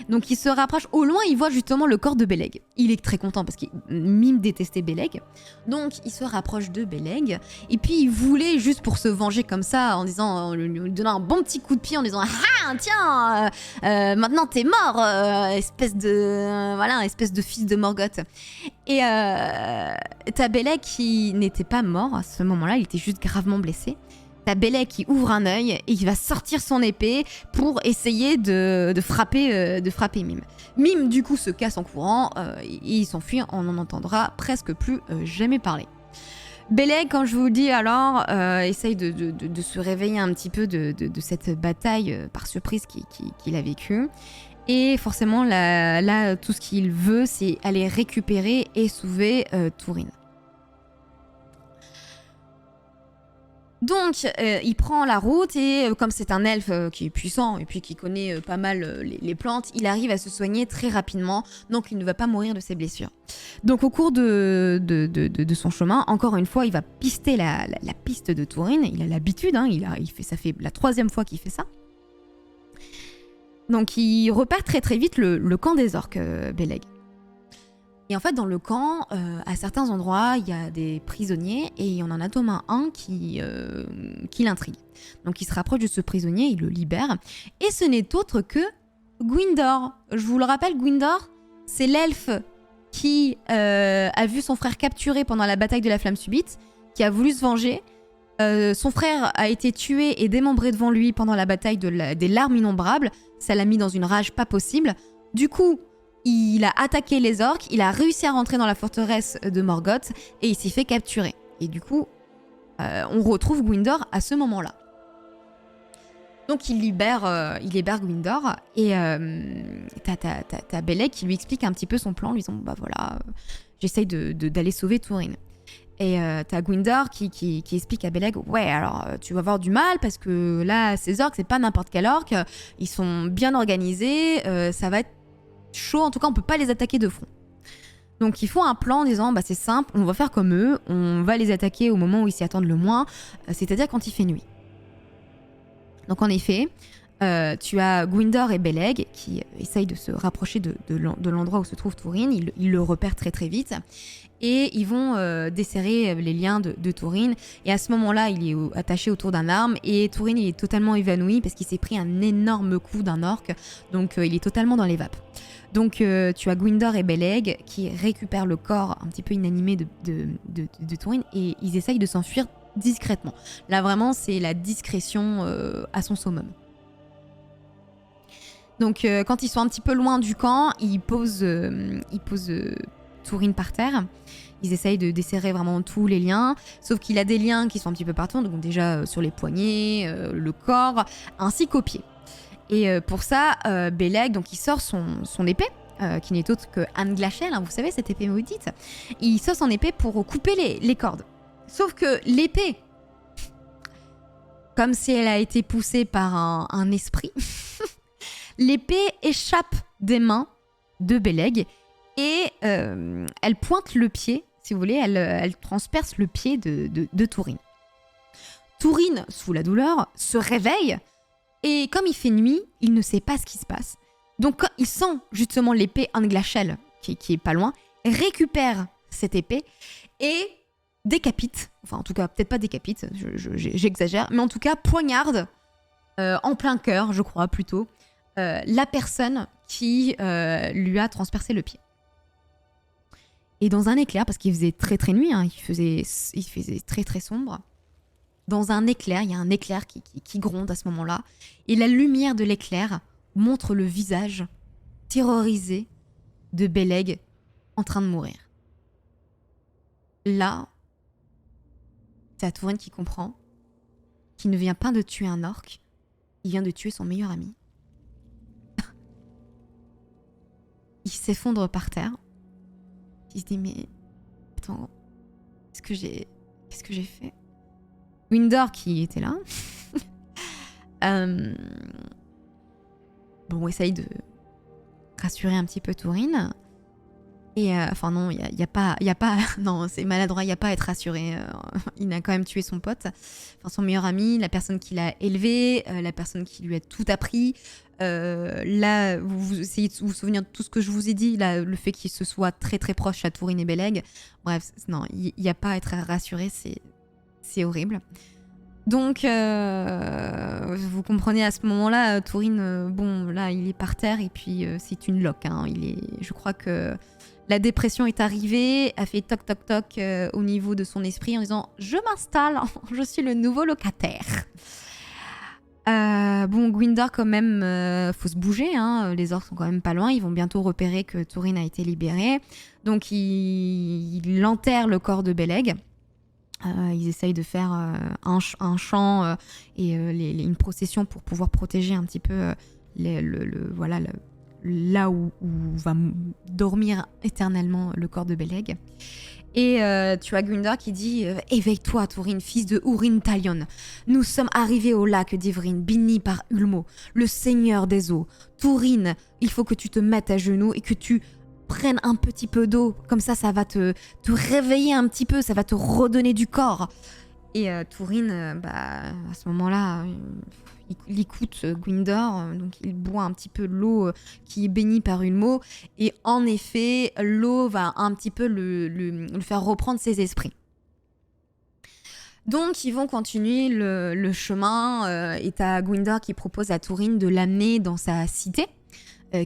Donc il se rapproche, au loin il voit justement le corps de Beleg. Il est très content parce que Mime détestait Beleg. Donc il se rapproche de Beleg et puis il voulait juste pour se venger comme ça en disant, en lui donnant un bon petit coup de pied en disant ah tiens maintenant t'es mort espèce de fils de Morgoth. Et t'as Beleg qui n'était pas mort à ce moment-là, il était juste gravement blessé. T'as Beleg qui ouvre un œil et il va sortir son épée pour essayer de frapper Mime. Mime, du coup, se casse en courant et il s'enfuit. On n'en entendra presque plus jamais parler. Beleg, quand je vous le dis alors, essaye de se réveiller un petit peu de cette bataille par surprise qu'il a vécue. Et forcément, là, tout ce qu'il veut, c'est aller récupérer et sauver Tourine. Donc, il prend la route et comme c'est un elfe qui est puissant et puis qui connaît pas mal les plantes, il arrive à se soigner très rapidement, donc il ne va pas mourir de ses blessures. Donc au cours de son chemin, encore une fois, il va pister la piste de Tourine. Il a l'habitude, hein, ça fait la 3e fois qu'il fait ça. Donc il repère très très vite le camp des orques, Beleg. Et en fait, dans le camp, à certains endroits, il y a des prisonniers et il y en a notamment un qui l'intrigue. Donc il se rapproche de ce prisonnier, il le libère. Et ce n'est autre que Gwyndor. Je vous le rappelle, Gwyndor, c'est l'elfe qui a vu son frère capturé pendant la bataille de la Flamme Subite, qui a voulu se venger. Son frère a été tué et démembré devant lui pendant la bataille des Larmes Innombrables. Ça l'a mis dans une rage pas possible. Du coup, il a attaqué les orques, il a réussi à rentrer dans la forteresse de Morgoth et il s'y fait capturer. Et du coup, on retrouve Gwyndor à ce moment-là. Donc il libère Gwyndor et t'as Beleg qui lui explique un petit peu son plan, lui disant bah voilà, j'essaye d'aller sauver Tourine. Et t'as Gwyndor qui explique à Beleg ouais alors tu vas avoir du mal parce que là ces orques c'est pas n'importe quel orque, ils sont bien organisés, ça va être chaud, en tout cas on peut pas les attaquer de front. Donc ils font un plan en disant bah c'est simple, on va faire comme eux, on va les attaquer au moment où ils s'y attendent le moins, c'est-à-dire quand il fait nuit. Donc en effet, tu as Gwyndor et Beleg qui essayent de se rapprocher de l'endroit où se trouve Tourine, ils le repèrent très très vite et ils vont desserrer les liens de Tourine et à ce moment-là il est attaché autour d'un arbre et Tourine il est totalement évanoui parce qu'il s'est pris un énorme coup d'un orque, donc il est totalement dans les vapes. Donc tu as Gwyndor et Beleg qui récupèrent le corps un petit peu inanimé de Tourine et ils essayent de s'enfuir discrètement. Là vraiment c'est la discrétion à son summum. Donc quand ils sont un petit peu loin du camp, ils posent Tourine par terre. Ils essayent de desserrer vraiment tous les liens, sauf qu'il a des liens qui sont un petit peu partout, donc déjà sur les poignets, le corps, ainsi qu'aux pieds. Et pour ça, Beleg, donc il sort son épée, qui n'est autre que Anglachel, hein, vous savez, cette épée maudite. Il sort son épée pour couper les cordes. Sauf que l'épée, comme si elle a été poussée par un esprit, l'épée échappe des mains de Beleg et elle pointe le pied, si vous voulez, elle transperce le pied de Tourine. Tourine, sous la douleur, se réveille et comme il fait nuit, il ne sait pas ce qui se passe. Donc quand il sent justement l'épée Anglachel, qui est pas loin, récupère cette épée et décapite, enfin en tout cas peut-être pas décapite, j'exagère, mais en tout cas poignarde en plein cœur, je crois plutôt, la personne qui lui a transpercé le pied. Et dans un éclair, parce qu'il faisait très très nuit, hein, il faisait très très sombre, dans un éclair, il y a un éclair qui gronde à ce moment-là, et la lumière de l'éclair montre le visage terrorisé de Beleg en train de mourir. Là, t'as Tourine qui comprend qu'il ne vient pas de tuer un orc, il vient de tuer son meilleur ami. Il s'effondre par terre. Il se dit mais attends, qu'est-ce que j'ai fait? Gwyndor qui était là essaye de rassurer un petit peu Tourine. Et enfin non, il y a pas, non, c'est maladroit, il y a pas à être rassuré. Il a quand même tué son pote, enfin son meilleur ami, la personne qui l'a élevé, la personne qui lui a tout appris. Là, vous essayez de vous souvenir de tout ce que je vous ai dit, là, le fait qu'il se soit très très proche à Tourine et Beleg. Bref, non, il y a pas à être rassuré, c'est horrible. Donc, vous comprenez à ce moment-là, Tourine, bon, là, il est par terre et puis c'est une loque. Hein, je crois que la dépression est arrivée, a fait toc toc toc au niveau de son esprit en disant « Je m'installe, je suis le nouveau locataire ». Bon, Gwyndor quand même, faut se bouger, hein, les orques sont quand même pas loin, ils vont bientôt repérer que Tourine a été libérée. Donc il enterre le corps de Beleg. Ils essayent de faire un chant et une procession pour pouvoir protéger un petit peu là où va dormir éternellement le corps de Beleg. Et tu as Gwyndor qui dit « Éveille-toi, Tourine, fils de Húrin Talion. Nous sommes arrivés au lac d'Ivrin, béni par Ulmo, le seigneur des eaux. Tourine, il faut que tu te mettes à genoux et que tu prennes un petit peu d'eau. Comme ça va te réveiller un petit peu, ça va te redonner du corps. » Et Tourine, à ce moment-là, il écoute Gwyndor, donc il boit un petit peu l'eau qui est bénie par Ulmo, et en effet, l'eau va un petit peu le faire reprendre ses esprits. Donc ils vont continuer le chemin, et t'as Gwyndor qui propose à Tourine de l'amener dans sa cité,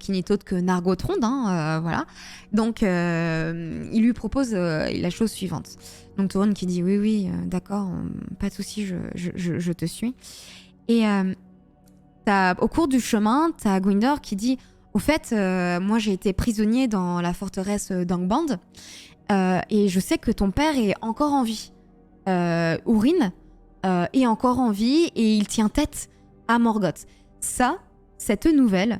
qui n'est autre que Nargothrond, voilà. Donc il lui propose la chose suivante. Donc Tourine qui dit oui, d'accord, pas de souci, je te suis. Et au cours du chemin, t'as Gwyndor qui dit au fait, moi j'ai été prisonnier dans la forteresse d'Angband, et je sais que ton père est encore en vie. Húrin est encore en vie et il tient tête à Morgoth. Cette nouvelle,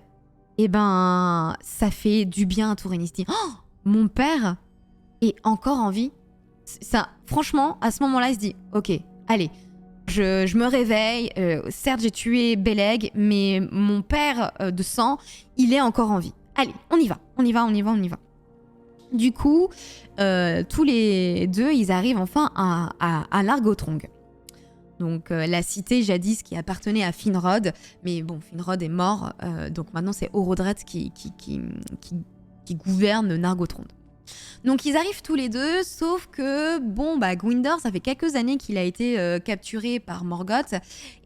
ça fait du bien à Tourine. Il se dit oh, mon père est encore en vie. Ça, franchement, à ce moment-là, il se dit ok, allez, je me réveille. Certes, j'ai tué Beleg, mais mon père de sang, il est encore en vie. Allez, on y va. Du coup, tous les deux, ils arrivent enfin à Nargothrond. Donc la cité jadis qui appartenait à Finrod, mais bon, Finrod est mort, donc maintenant c'est Orodreth qui gouverne Nargothrond. Donc ils arrivent tous les deux, sauf que Gwyndor, ça fait quelques années qu'il a été capturé par Morgoth,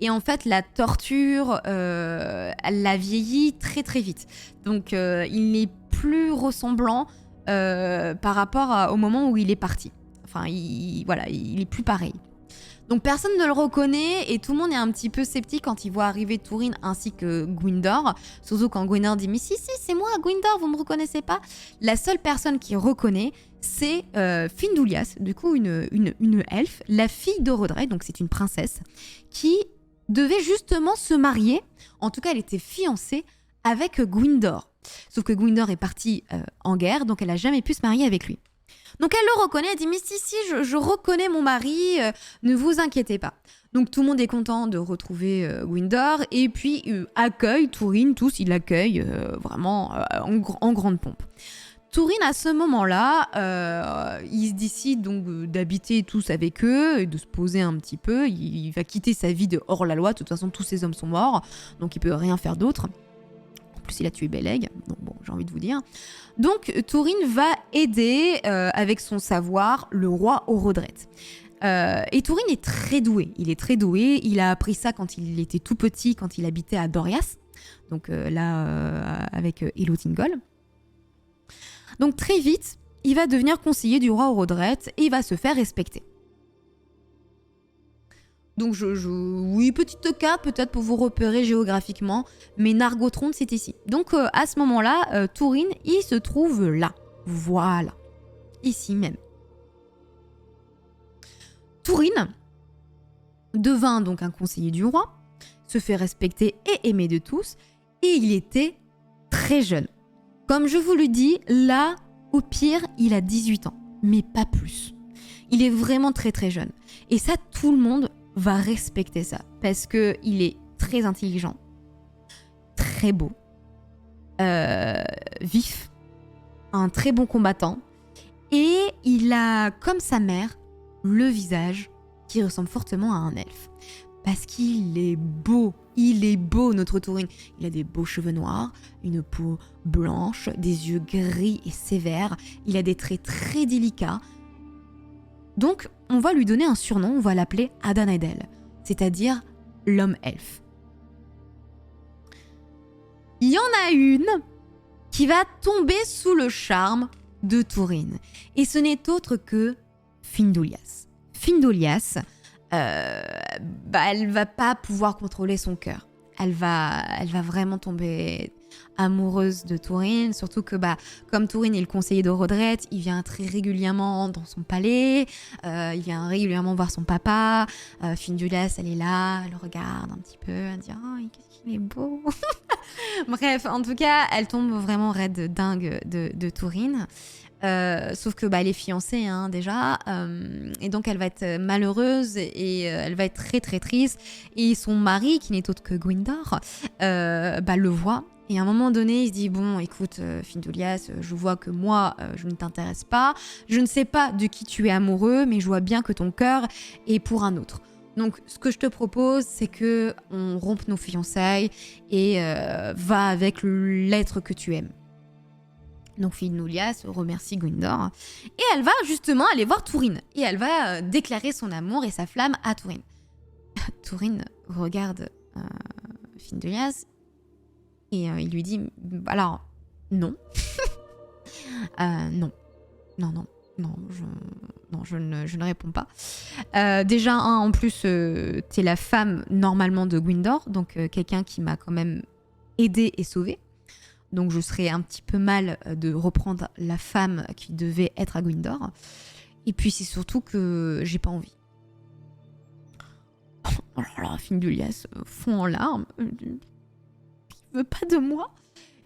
et en fait la torture l'a vieilli très très vite. Donc il n'est plus ressemblant par rapport au moment où il est parti. Enfin, il est plus pareil. Donc personne ne le reconnaît et tout le monde est un petit peu sceptique quand il voit arriver Tourine ainsi que Gwyndor. Surtout quand Gwyndor dit « Mais si, c'est moi, Gwyndor, vous me reconnaissez pas ?» La seule personne qui reconnaît, c'est Findulias, du coup une elfe, la fille d'Orodreth, donc c'est une princesse, qui devait justement se marier. En tout cas, elle était fiancée avec Gwyndor. Sauf que Gwyndor est parti en guerre, donc elle n'a jamais pu se marier avec lui. Donc elle le reconnaît, elle dit « Mais si, je reconnais mon mari, ne vous inquiétez pas. » Donc tout le monde est content de retrouver Gwyndor, et puis accueille Tourine, tous ils l'accueillent vraiment en grande pompe. Tourine, à ce moment-là, il décide donc d'habiter tous avec eux, et de se poser un petit peu. Il va quitter sa vie de hors-la-loi, de toute façon tous ses hommes sont morts, donc il peut rien faire d'autre. En plus, il a tué Beleg, donc bon, j'ai envie de vous dire. Donc, Tourine va aider, avec son savoir, le roi Orodreth. Et Tourine est très doué. Il est très doué. Il a appris ça quand il était tout petit, quand il habitait à Doriath. Donc avec Elodingol. Donc, très vite, il va devenir conseiller du roi Orodreth et il va se faire respecter. Donc, oui, petite carte peut-être pour vous repérer géographiquement, mais Nargothrond, c'est ici. Donc, à ce moment-là, Tourine, il se trouve là. Voilà. Ici même. Tourine devint donc un conseiller du roi, se fait respecter et aimer de tous, et il était très jeune. Comme je vous le dis, là, au pire, il a 18 ans, mais pas plus. Il est vraiment très très jeune. Et ça, tout le monde va respecter ça parce que il est très intelligent, très beau, vif, un très bon combattant. Et il a, comme sa mère, le visage qui ressemble fortement à un elfe. Parce qu'il est beau. Il est beau, notre Thorin. Il a des beaux cheveux noirs, une peau blanche, des yeux gris et sévères. Il a des traits très délicats. Donc, on va lui donner un surnom, on va l'appeler Adanadel, c'est-à-dire l'homme elfe. Il y en a une qui va tomber sous le charme de Thorin. Et ce n'est autre que Findulias. Findulias, elle va pas pouvoir contrôler son cœur. Elle va vraiment tomber amoureuse de Thorin, surtout que comme Thorin est le conseiller de Rodred, il vient très régulièrement dans son palais, il vient régulièrement voir son papa. Findulias, elle est là, elle regarde un petit peu, elle dit « Oh, qu'est-ce qu'il est beau !» Bref, en tout cas, elle tombe vraiment raide dingue de Thorin. Sauf que elle est fiancée déjà, et donc elle va être malheureuse et elle va être très très triste. Et son mari, qui n'est autre que Gwyndor, le voit. Et à un moment donné, il se dit « Bon, écoute, Findulias, je vois que moi, je ne t'intéresse pas. Je ne sais pas de qui tu es amoureux, mais je vois bien que ton cœur est pour un autre. Donc, ce que je te propose, c'est que on rompe nos fiançailles et va avec l'être que tu aimes. » Donc Findulias remercie Gwyndor et elle va justement aller voir Thorin. Et elle va déclarer son amour et sa flamme à Thorin. Thorin regarde Findulias et il lui dit « Alors, non. Non, je ne réponds pas. Déjà, en plus, t'es la femme normalement de Gwyndor, donc quelqu'un qui m'a quand même aidé et sauvé. Donc je serais un petit peu mal de reprendre la femme qui devait être à Gwyndor. Et puis c'est surtout que j'ai pas envie. » Alors là, Findulias fond en larmes. Il veut pas de moi.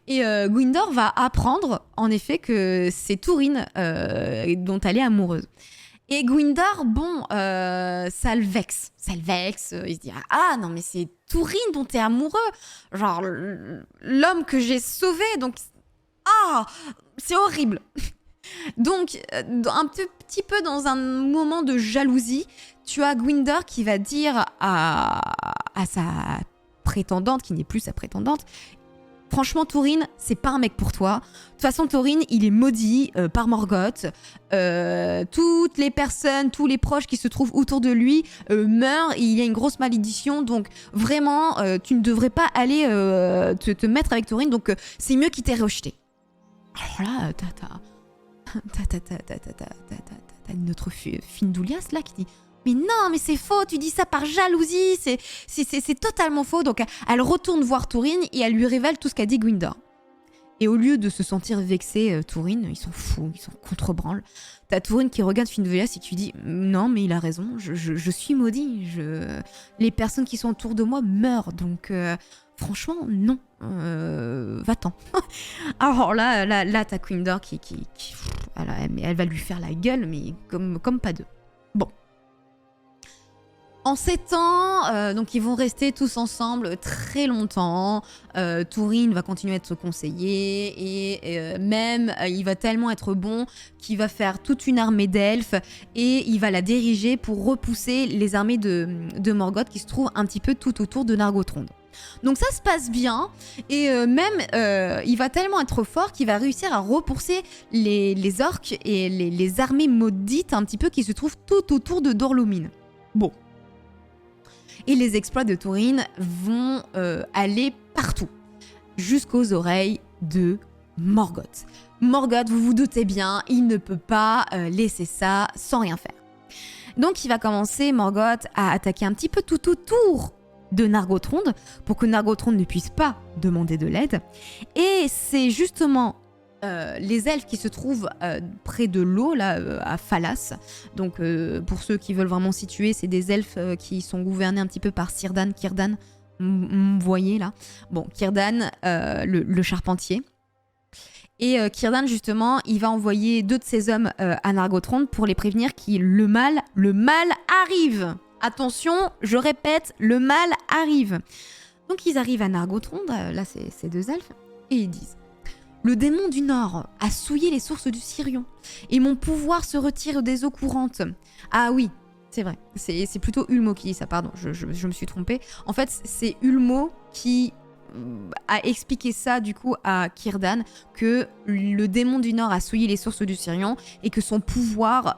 Et Gwyndor va apprendre, en effet, que c'est Thorin dont elle est amoureuse. Et Gwyndor, ça le vexe. Il se dit « Ah, non, mais c'est Thorin dont t'es amoureux. Genre, l'homme que j'ai sauvé. Donc, c'est horrible. » Donc, un petit peu dans un moment de jalousie, tu as Gwyndor qui va dire à sa prétendante, qui n'est plus sa prétendante, « Franchement, Thorin, c'est pas un mec pour toi. De toute façon, Thorin, il est maudit par Morgoth. Toutes les personnes, tous les proches qui se trouvent autour de lui meurent. Il y a une grosse malédiction. Donc, vraiment, tu ne devrais pas aller te mettre avec Thorin. Donc, c'est mieux qu'il t'ait rejeté. » Alors là, t'as notre Findulias là qui dit « Mais non, mais c'est faux, tu dis ça par jalousie, c'est totalement faux. » Donc elle retourne voir Thorin et elle lui révèle tout ce qu'a dit Gwyndor. Et au lieu de se sentir vexé, Thorin, ils sont fous, ils sont contre-branles. T'as Thorin qui regarde Findulias et qui lui dit « Non, mais il a raison, je suis maudit, les personnes qui sont autour de moi meurent, donc franchement, non, va-t'en. » Alors là t'as Gwyndor qui elle va lui faire la gueule, mais comme pas deux. Bon. En 7 ans, donc ils vont rester tous ensemble très longtemps. Thorin va continuer à être conseiller et même il va tellement être bon qu'il va faire toute une armée d'elfes et il va la diriger pour repousser les armées de Morgoth qui se trouvent un petit peu tout autour de Nargothrond. Donc ça se passe bien et il va tellement être fort qu'il va réussir à repousser les orques et les armées maudites un petit peu qui se trouvent tout autour de Dor-lómin. Bon. Et les exploits de Thorin vont aller partout, jusqu'aux oreilles de Morgoth. Morgoth, vous vous doutez bien, il ne peut pas laisser ça sans rien faire. Donc il va commencer, Morgoth, à attaquer un petit peu tout autour de Nargothrond, pour que Nargothrond ne puisse pas demander de l'aide. Et c'est justement les elfes qui se trouvent près de l'eau, là, à Phalas. Donc, pour ceux qui veulent vraiment situer, c'est des elfes qui sont gouvernés un petit peu par Círdan, vous voyez là. Bon, Círdan, le charpentier. Et Círdan, justement, il va envoyer 2 de ses hommes à Nargothrond pour les prévenir que le mal arrive. Attention, je répète, le mal arrive. Donc, ils arrivent à Nargothrond, là, c'est 2 elfes, et ils disent Le démon du Nord a souillé les sources du Sirion et mon pouvoir se retire des eaux courantes. Ah oui, c'est vrai. C'est plutôt Ulmo qui dit ça, pardon, je me suis trompée. En fait, c'est Ulmo qui a expliqué ça du coup à Círdan, que le démon du Nord a souillé les sources du Sirion et que son pouvoir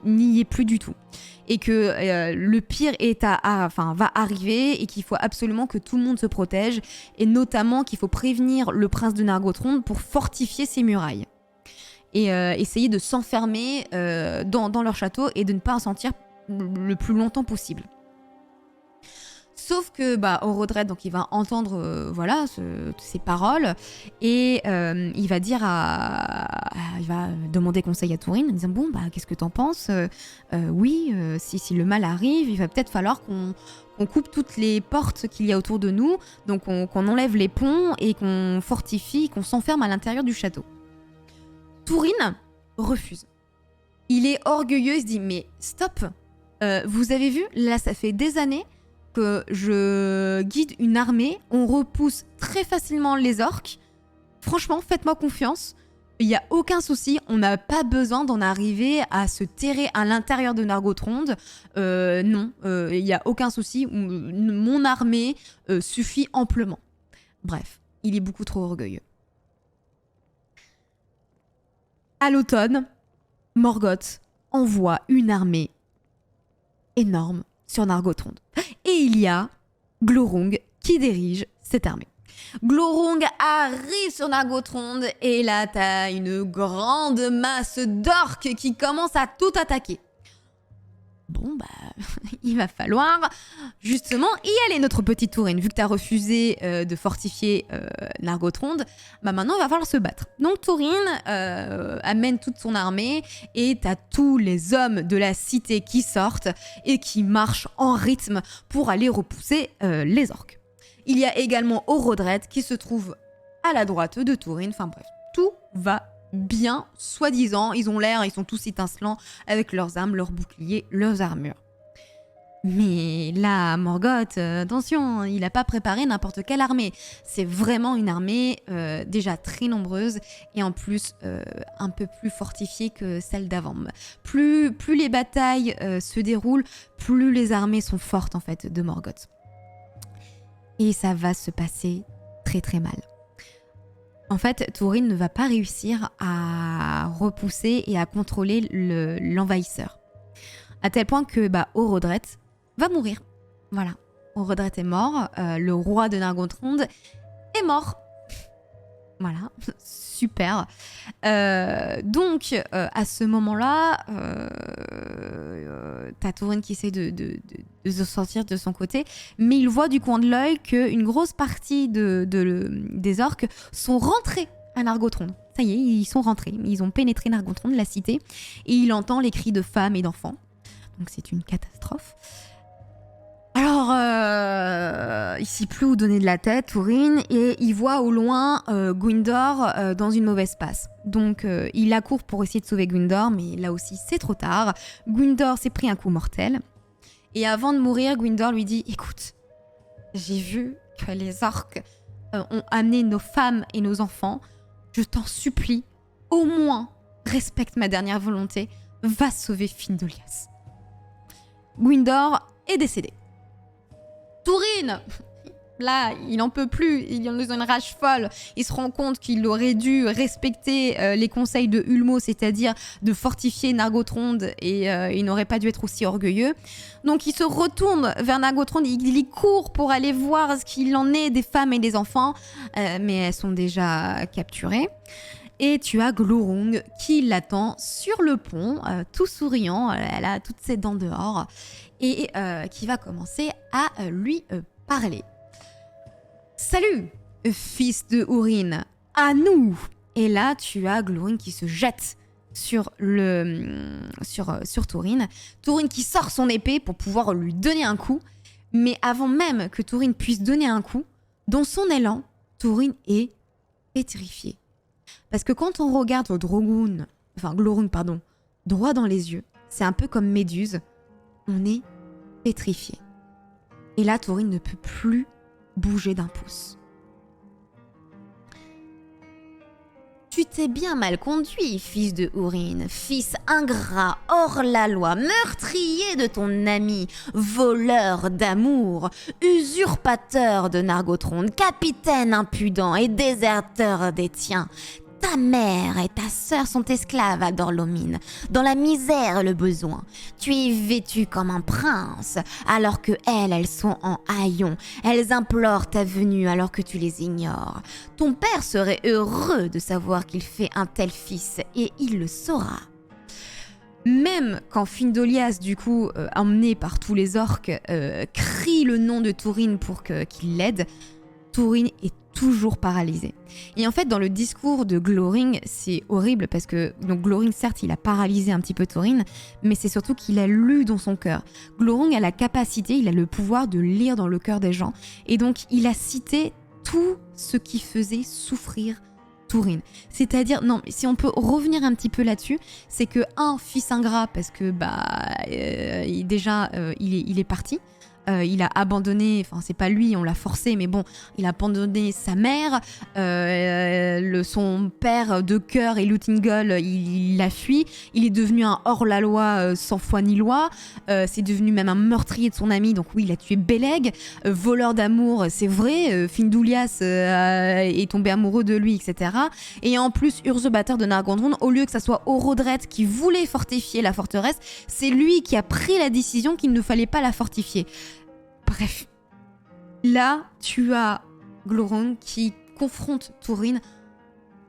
n'y est plus du tout. Et que le pire va arriver et qu'il faut absolument que tout le monde se protège et notamment qu'il faut prévenir le prince de Nargothrond pour fortifier ses murailles et essayer de s'enfermer dans leur château et de ne pas en sortir le plus longtemps possible. Sauf que Orodred, donc il va entendre ces paroles et il va dire il va demander conseil à Thorin en disant bon qu'est-ce que t'en penses, si le mal arrive, il va peut-être falloir qu'on coupe toutes les portes qu'il y a autour de nous, donc qu'on enlève les ponts et qu'on fortifie, qu'on s'enferme à l'intérieur du château. Thorin refuse. Il est orgueilleux, il se dit mais stop, vous avez vu, là ça fait des années que je guide une armée, on repousse très facilement les orques. Franchement, faites-moi confiance. Il n'y a aucun souci, on n'a pas besoin d'en arriver à se terrer à l'intérieur de Nargothrond. Non, il n'y a aucun souci. Mon armée suffit amplement. Bref, il est beaucoup trop orgueilleux. À l'automne, Morgoth envoie une armée énorme sur Nargothrond. Et il y a Glorung qui dirige cette armée. Glorung arrive sur Nargothrond et là t'as une grande masse d'orques qui commence à tout attaquer. Bon il va falloir justement y aller notre petite Thorin. Vu que t'as refusé de fortifier Nargothrond, maintenant il va falloir se battre. Donc Thorin amène toute son armée et t'as tous les hommes de la cité qui sortent et qui marchent en rythme pour aller repousser les orques. Il y a également Orodred qui se trouve à la droite de Thorin. Enfin bref, tout va bien, soi-disant. Ils sont tous étincelants avec leurs armes, leurs boucliers, leurs armures. Mais là, Morgoth, attention, il n'a pas préparé n'importe quelle armée. C'est vraiment une armée déjà très nombreuse et en plus un peu plus fortifiée que celle d'avant. Plus les batailles se déroulent, plus les armées sont fortes en fait de Morgoth. Et ça va se passer très très mal. En fait, Thorin ne va pas réussir à repousser et à contrôler l'envahisseur. À tel point que Orodred va mourir. Voilà, Orodred est mort, le roi de Nargothrond est mort. Voilà, super. Donc, à ce moment-là, t'as Thorin qui essaie de se sortir de son côté, mais il voit du coin de l'œil qu'une grosse partie des orques sont rentrés à Nargothrond. Ça y est, ils sont rentrés. Ils ont pénétré Nargothrond, la cité, et il entend les cris de femmes et d'enfants. Donc c'est une catastrophe. Alors, il sait plus où donner de la tête, Thorin, et il voit au loin Gwyndor dans une mauvaise passe. Donc, il accourt pour essayer de sauver Gwyndor, mais là aussi, c'est trop tard. Gwyndor s'est pris un coup mortel. Et avant de mourir, Gwyndor lui dit « Écoute, j'ai vu que les orques ont amené nos femmes et nos enfants. Je t'en supplie, au moins, respecte ma dernière volonté. Va sauver Findolias. » Gwyndor est décédé. Thorin, là, il n'en peut plus, il est dans une rage folle. Il se rend compte qu'il aurait dû respecter les conseils de Ulmo, c'est-à-dire de fortifier Nargothrond, et il n'aurait pas dû être aussi orgueilleux. Donc il se retourne vers Nargothrond, il y court pour aller voir ce qu'il en est des femmes et des enfants, mais elles sont déjà capturées. Et tu as Glorung qui l'attend sur le pont, tout souriant, elle a toutes ses dents dehors, et qui va commencer à lui parler. « Salut, fils de Húrin, à nous !» Et là, tu as Glorung qui se jette sur Thorin. Thorin qui sort son épée pour pouvoir lui donner un coup, mais avant même que Thorin puisse donner un coup, dans son élan, Thorin est pétrifié. Parce que quand on regarde Glorung, droit dans les yeux, c'est un peu comme Méduse, on est pétrifié. Et là, Thorin ne peut plus bouger d'un pouce. Tu t'es bien mal conduit, fils de Hourin, fils ingrat, hors la loi, meurtrier de ton ami, voleur d'amour, usurpateur de Nargothrond, capitaine impudent et déserteur des tiens. Ta mère et ta sœur sont esclaves à Dor-lómin, dans la misère et le besoin. Tu es vêtu comme un prince, alors que elles sont en haillons. Elles implorent ta venue alors que tu les ignores. Ton père serait heureux de savoir qu'il fait un tel fils, et il le saura. Même quand Findolias, du coup, emmené par tous les orques, crie le nom de Túrin pour qu'il l'aide, Túrin est toujours paralysé. Et en fait, dans le discours de Glóring, c'est horrible parce que donc Glóring, certes, il a paralysé un petit peu Túrin, mais c'est surtout qu'il a lu dans son cœur. Glóring a la capacité, il a le pouvoir de lire dans le cœur des gens, et donc il a cité tout ce qui faisait souffrir Túrin. C'est-à-dire, non, si on peut revenir un petit peu là-dessus, c'est que un fils ingrat parce que il est parti. Il a abandonné, enfin c'est pas lui, on l'a forcé, mais bon, il a abandonné sa mère, son père de cœur et Lúthingol, il l'a fui, il est devenu un hors-la-loi sans foi ni loi, c'est devenu même un meurtrier de son ami, donc oui, il a tué Beleg, voleur d'amour, c'est vrai, Findolias est tombé amoureux de lui, etc. Et en plus, usurpateur de Nargothrond, au lieu que ça soit Orodreth qui voulait fortifier la forteresse, c'est lui qui a pris la décision qu'il ne fallait pas la fortifier. Bref, là, tu as Glóring qui confronte Túrin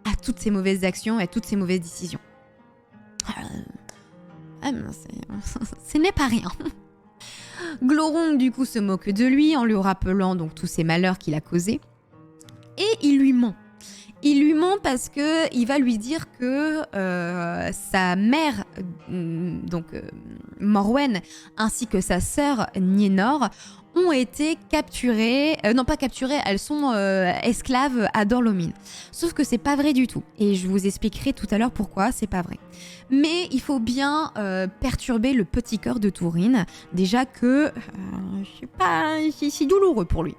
à toutes ses mauvaises actions et à toutes ses mauvaises décisions. Ce n'est pas rien. Glóring, du coup, se moque de lui en lui rappelant donc tous ses malheurs qu'il a causés. Et il lui ment. Il lui ment parce que il va lui dire que sa mère, Morwen, ainsi que sa sœur Nienor, ont été capturées, non pas capturées, elles sont esclaves à Dor-lómin. Sauf que c'est pas vrai du tout. Et je vous expliquerai tout à l'heure pourquoi c'est pas vrai. Mais il faut bien perturber le petit cœur de Túrin. Déjà que, je sais pas, c'est douloureux pour lui.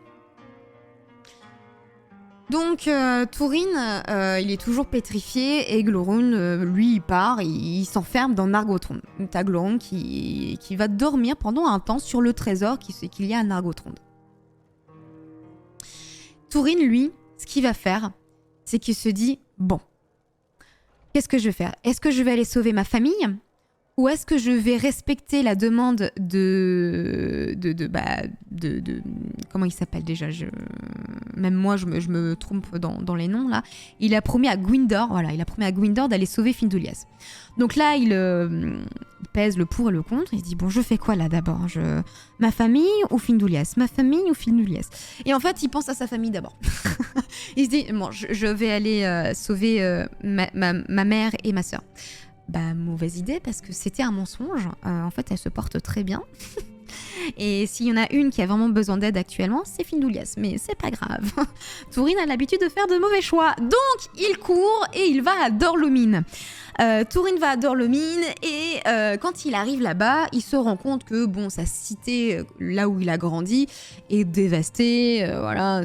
Donc Túrin, il est toujours pétrifié et Glóring, lui, il part, il s'enferme dans Nargothrond. T'as Glóring qui va dormir pendant un temps sur le trésor qu'il y a à Nargothrond. Túrin, lui, ce qu'il va faire, c'est qu'il se dit, bon, qu'est-ce que je vais faire ? Est-ce que je vais aller sauver ma famille ? Ou est-ce que je vais respecter la demande de comment il s'appelle déjà, même moi je me trompe dans les noms là. Il a promis à Gwyndor, d'aller sauver Findolias. Donc là il pèse le pour et le contre. Il se dit bon, je fais quoi là d'abord, ma famille ou Findolias, Et en fait il pense à sa famille d'abord. Il se dit bon, je vais aller sauver ma mère et ma sœur. Bah, mauvaise idée parce que c'était un mensonge. En fait, elle se porte très bien. Et s'il y en a une qui a vraiment besoin d'aide actuellement, c'est Findolias. Mais c'est pas grave. Túrin a l'habitude de faire de mauvais choix. Donc, il court et il va à Dor-lómin. Túrin va à Dor-lómin et quand il arrive là-bas, il se rend compte que bon, sa cité, là où il a grandi, est dévastée. Voilà,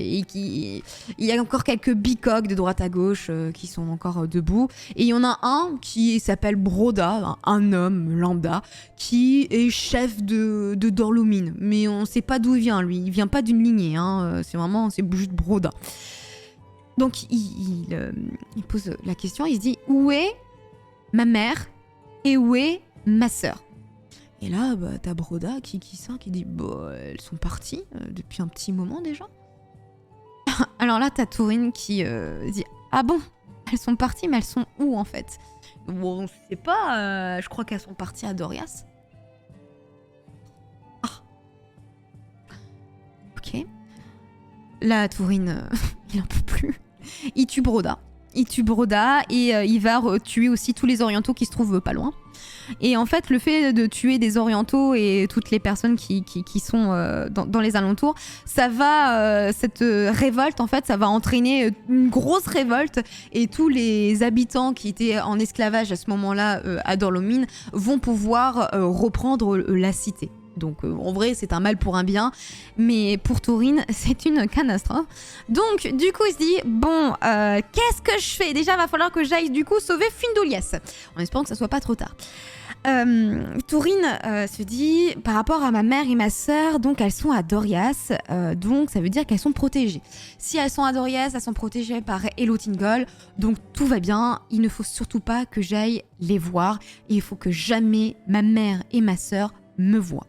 il y a encore quelques bicoques de droite à gauche qui sont encore debout. Et il y en a un qui s'appelle Broda, un homme lambda, qui est chef de Dor-lómin. Mais on ne sait pas d'où il vient, lui. Il vient pas d'une lignée, hein. C'est juste Broda. Donc, il pose la question, il se dit « Où est ma mère et où est ma sœur ?» Et là, t'as Broda qui dit « Elles sont parties depuis un petit moment déjà. » Alors là, t'as Túrin qui dit « Ah bon, elles sont parties, mais elles sont où en fait ?» Bon, on sait pas, je crois qu'elles sont parties à Dorias. Ah. Ok. Là, Túrin, il en peut plus. Il tue Broda et il va tuer aussi tous les orientaux qui se trouvent pas loin. Et en fait, le fait de tuer des orientaux et toutes les personnes qui sont dans les alentours, ça va, cette révolte, en fait, ça va entraîner une grosse révolte et tous les habitants qui étaient en esclavage à ce moment-là à Dor-lómin vont pouvoir reprendre la cité. Donc en vrai c'est un mal pour un bien, mais pour Thorin c'est une catastrophe. Donc du coup il se dit bon qu'est-ce que je fais? Déjà va falloir que j'aille du coup sauver Findolias, en espérant que ça soit pas trop tard. Thorin se dit par rapport à ma mère et ma sœur, donc elles sont à Doriath, donc ça veut dire qu'elles sont protégées. Si elles sont à Doriath, elles sont protégées par Elottingol, donc tout va bien. Il ne faut surtout pas que j'aille les voir et il faut que jamais ma mère et ma sœur me voient.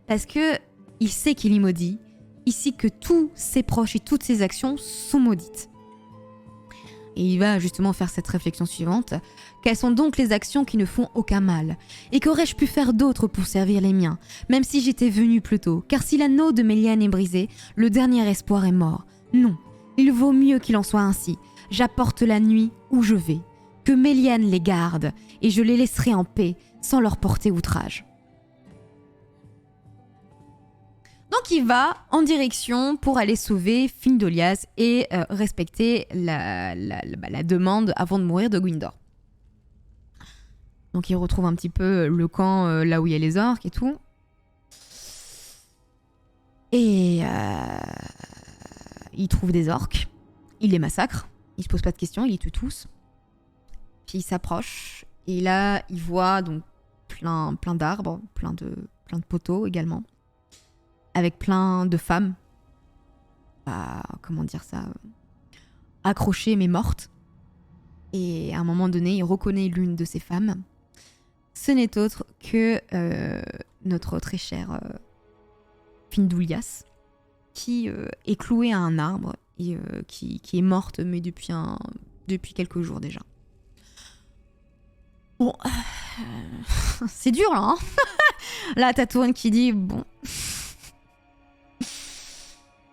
Parce que il sait qu'il est maudit, il sait que tous ses proches et toutes ses actions sont maudites. Et il va justement faire cette réflexion suivante. Quelles sont donc les actions qui ne font aucun mal? Et qu'aurais-je pu faire d'autre pour servir les miens, même si j'étais venu plus tôt? Car si l'anneau de Méliane est brisé, le dernier espoir est mort. Non, il vaut mieux qu'il en soit ainsi. J'apporte la nuit où je vais. Que Méliane les garde, et je les laisserai en paix, sans leur porter outrage. Donc il va en direction pour aller sauver Findolias et respecter la demande avant de mourir de Gwyndor. Donc il retrouve un petit peu le camp là où il y a les orques et tout. Et il trouve des orques, il les massacre, il se pose pas de questions, il les tue tous. Puis il s'approche et là il voit donc plein d'arbres, plein de poteaux également. Avec plein de femmes, comment dire ça, accrochées mais mortes. Et à un moment donné, il reconnaît l'une de ces femmes. Ce n'est autre que notre très cher Findolias, qui est clouée à un arbre et qui est morte, mais depuis quelques jours déjà. Bon, c'est dur là, hein. Là, t'as Thorin qui dit bon.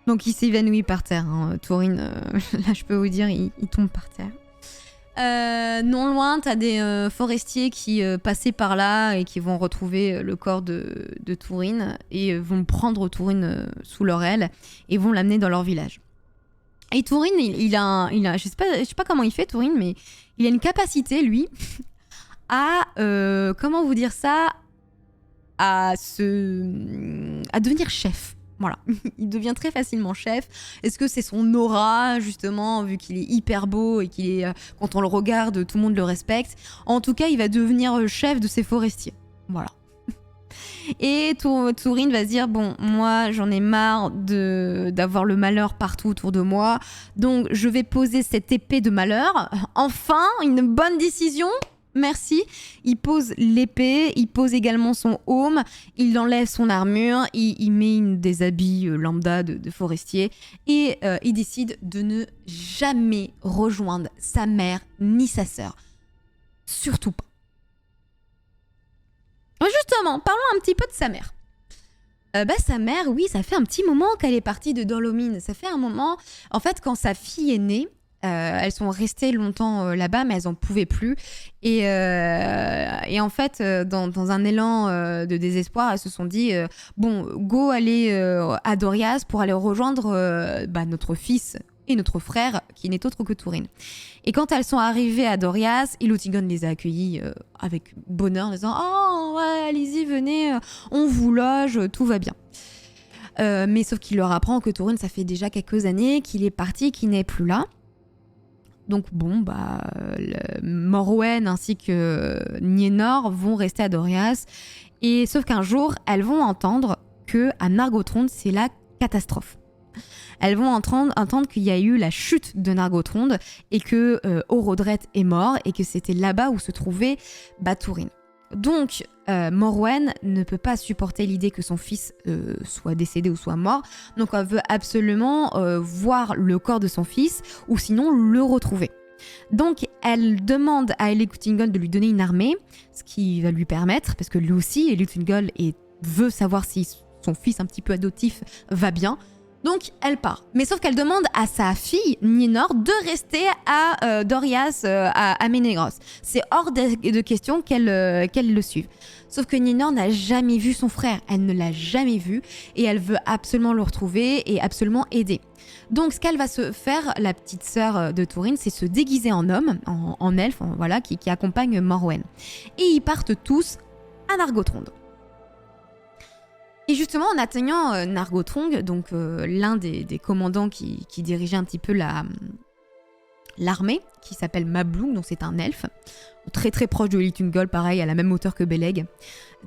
Donc il s'évanouit par terre. Hein. Thorin, là je peux vous dire, il tombe par terre. Non loin, t'as des forestiers qui passaient par là et qui vont retrouver le corps de Thorin et vont prendre Thorin sous leur aile et vont l'amener dans leur village. Et Thorin, il a je sais pas comment il fait Thorin, mais il a une capacité lui à comment vous dire ça, à devenir chef. Voilà, il devient très facilement chef. Est-ce que c'est son aura, justement, vu qu'il est hyper beau et qu'il est, quand on le regarde, tout le monde le respecte. En tout cas, il va devenir chef de ses forestiers. Voilà. Et Thorin va se dire, bon, moi, j'en ai marre d'avoir le malheur partout autour de moi. Donc, je vais poser cette épée de malheur. Enfin, une bonne décision. Merci. Il pose l'épée, il pose également son aume, il enlève son armure, il met des habits lambda de forestier et il décide de ne jamais rejoindre sa mère ni sa sœur. Surtout pas. Justement, parlons un petit peu de sa mère. Sa mère, oui, ça fait un petit moment qu'elle est partie de Dol-Omin. Ça fait un moment, en fait, quand sa fille est née, elles sont restées longtemps là-bas, mais elles n'en pouvaient plus. Et en fait, dans un élan de désespoir, elles se sont dit bon, go aller à Doriath pour aller rejoindre notre fils et notre frère, qui n'est autre que Thorin. Et quand elles sont arrivées à Doriath, Elottingol les a accueillies avec bonheur, en disant oh, ouais, allez-y, venez, on vous loge, tout va bien. Mais sauf qu'il leur apprend que Thorin, ça fait déjà quelques années qu'il est parti, qu'il n'est plus là. Donc bon, Morwen ainsi que Nienor vont rester à Doriath. Et sauf qu'un jour, elles vont entendre que à Nargothrond, c'est la catastrophe. Elles vont entendre qu'il y a eu la chute de Nargothrond et que Orodreth est mort et que c'était là-bas où se trouvait Thorin. Donc, Morwen ne peut pas supporter l'idée que son fils soit décédé ou soit mort. Donc, elle veut absolument voir le corps de son fils ou sinon le retrouver. Donc, elle demande à Elottingol de lui donner une armée, ce qui va lui permettre, parce que lui aussi, Elottingol veut savoir si son fils un petit peu adoptif va bien. Donc, elle part. Mais sauf qu'elle demande à sa fille, Nienor, de rester à Doriath, à Menegros. C'est hors de question qu'elle le suive. Sauf que Nienor n'a jamais vu son frère. Elle ne l'a jamais vu. Et elle veut absolument le retrouver et absolument aider. Donc, ce qu'elle va se faire, la petite sœur de Thorin, c'est se déguiser en homme, en elfe, voilà, qui accompagne Morwen. Et ils partent tous à Nargothrond. Et justement, en atteignant Nargothrond, donc l'un des commandants qui dirigeait un petit peu l'armée, qui s'appelle Mablung, donc c'est un elfe, très très proche de Littungol, pareil, à la même hauteur que Beleg.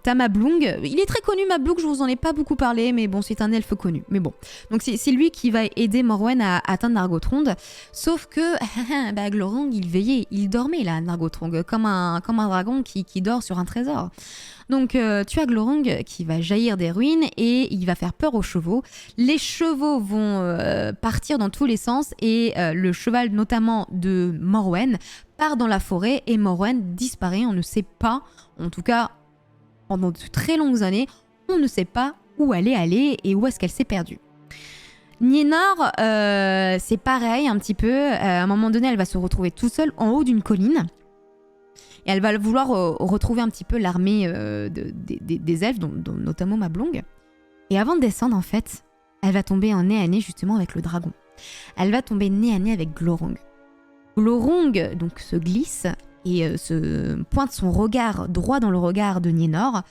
T'as Mablung, il est très connu Mablung, je vous en ai pas beaucoup parlé, mais bon, c'est un elfe connu. Mais bon, donc c'est lui qui va aider Morwen à atteindre Nargothrond, sauf que bah, Glorung, il veillait, il dormait là, Nargothrond, comme un dragon qui dort sur un trésor. Donc tu as Glorung qui va jaillir des ruines et il va faire peur aux chevaux. Les chevaux vont partir dans tous les sens et le cheval notamment de Morwen part dans la forêt et Morwen disparaît. On ne sait pas, en tout cas pendant de très longues années, on ne sait pas où elle est allée et où est-ce qu'elle s'est perdue. Nienor, c'est pareil un petit peu. À un moment donné, elle va se retrouver toute seule en haut d'une colline. Et elle va vouloir retrouver un petit peu l'armée des elfes, dont notamment Mablung. Et avant de descendre, en fait, elle va tomber en nez à nez justement avec le dragon. Elle va tomber nez à nez avec Glorung. Glorung donc se glisse et se pointe son regard droit dans le regard de Nienor.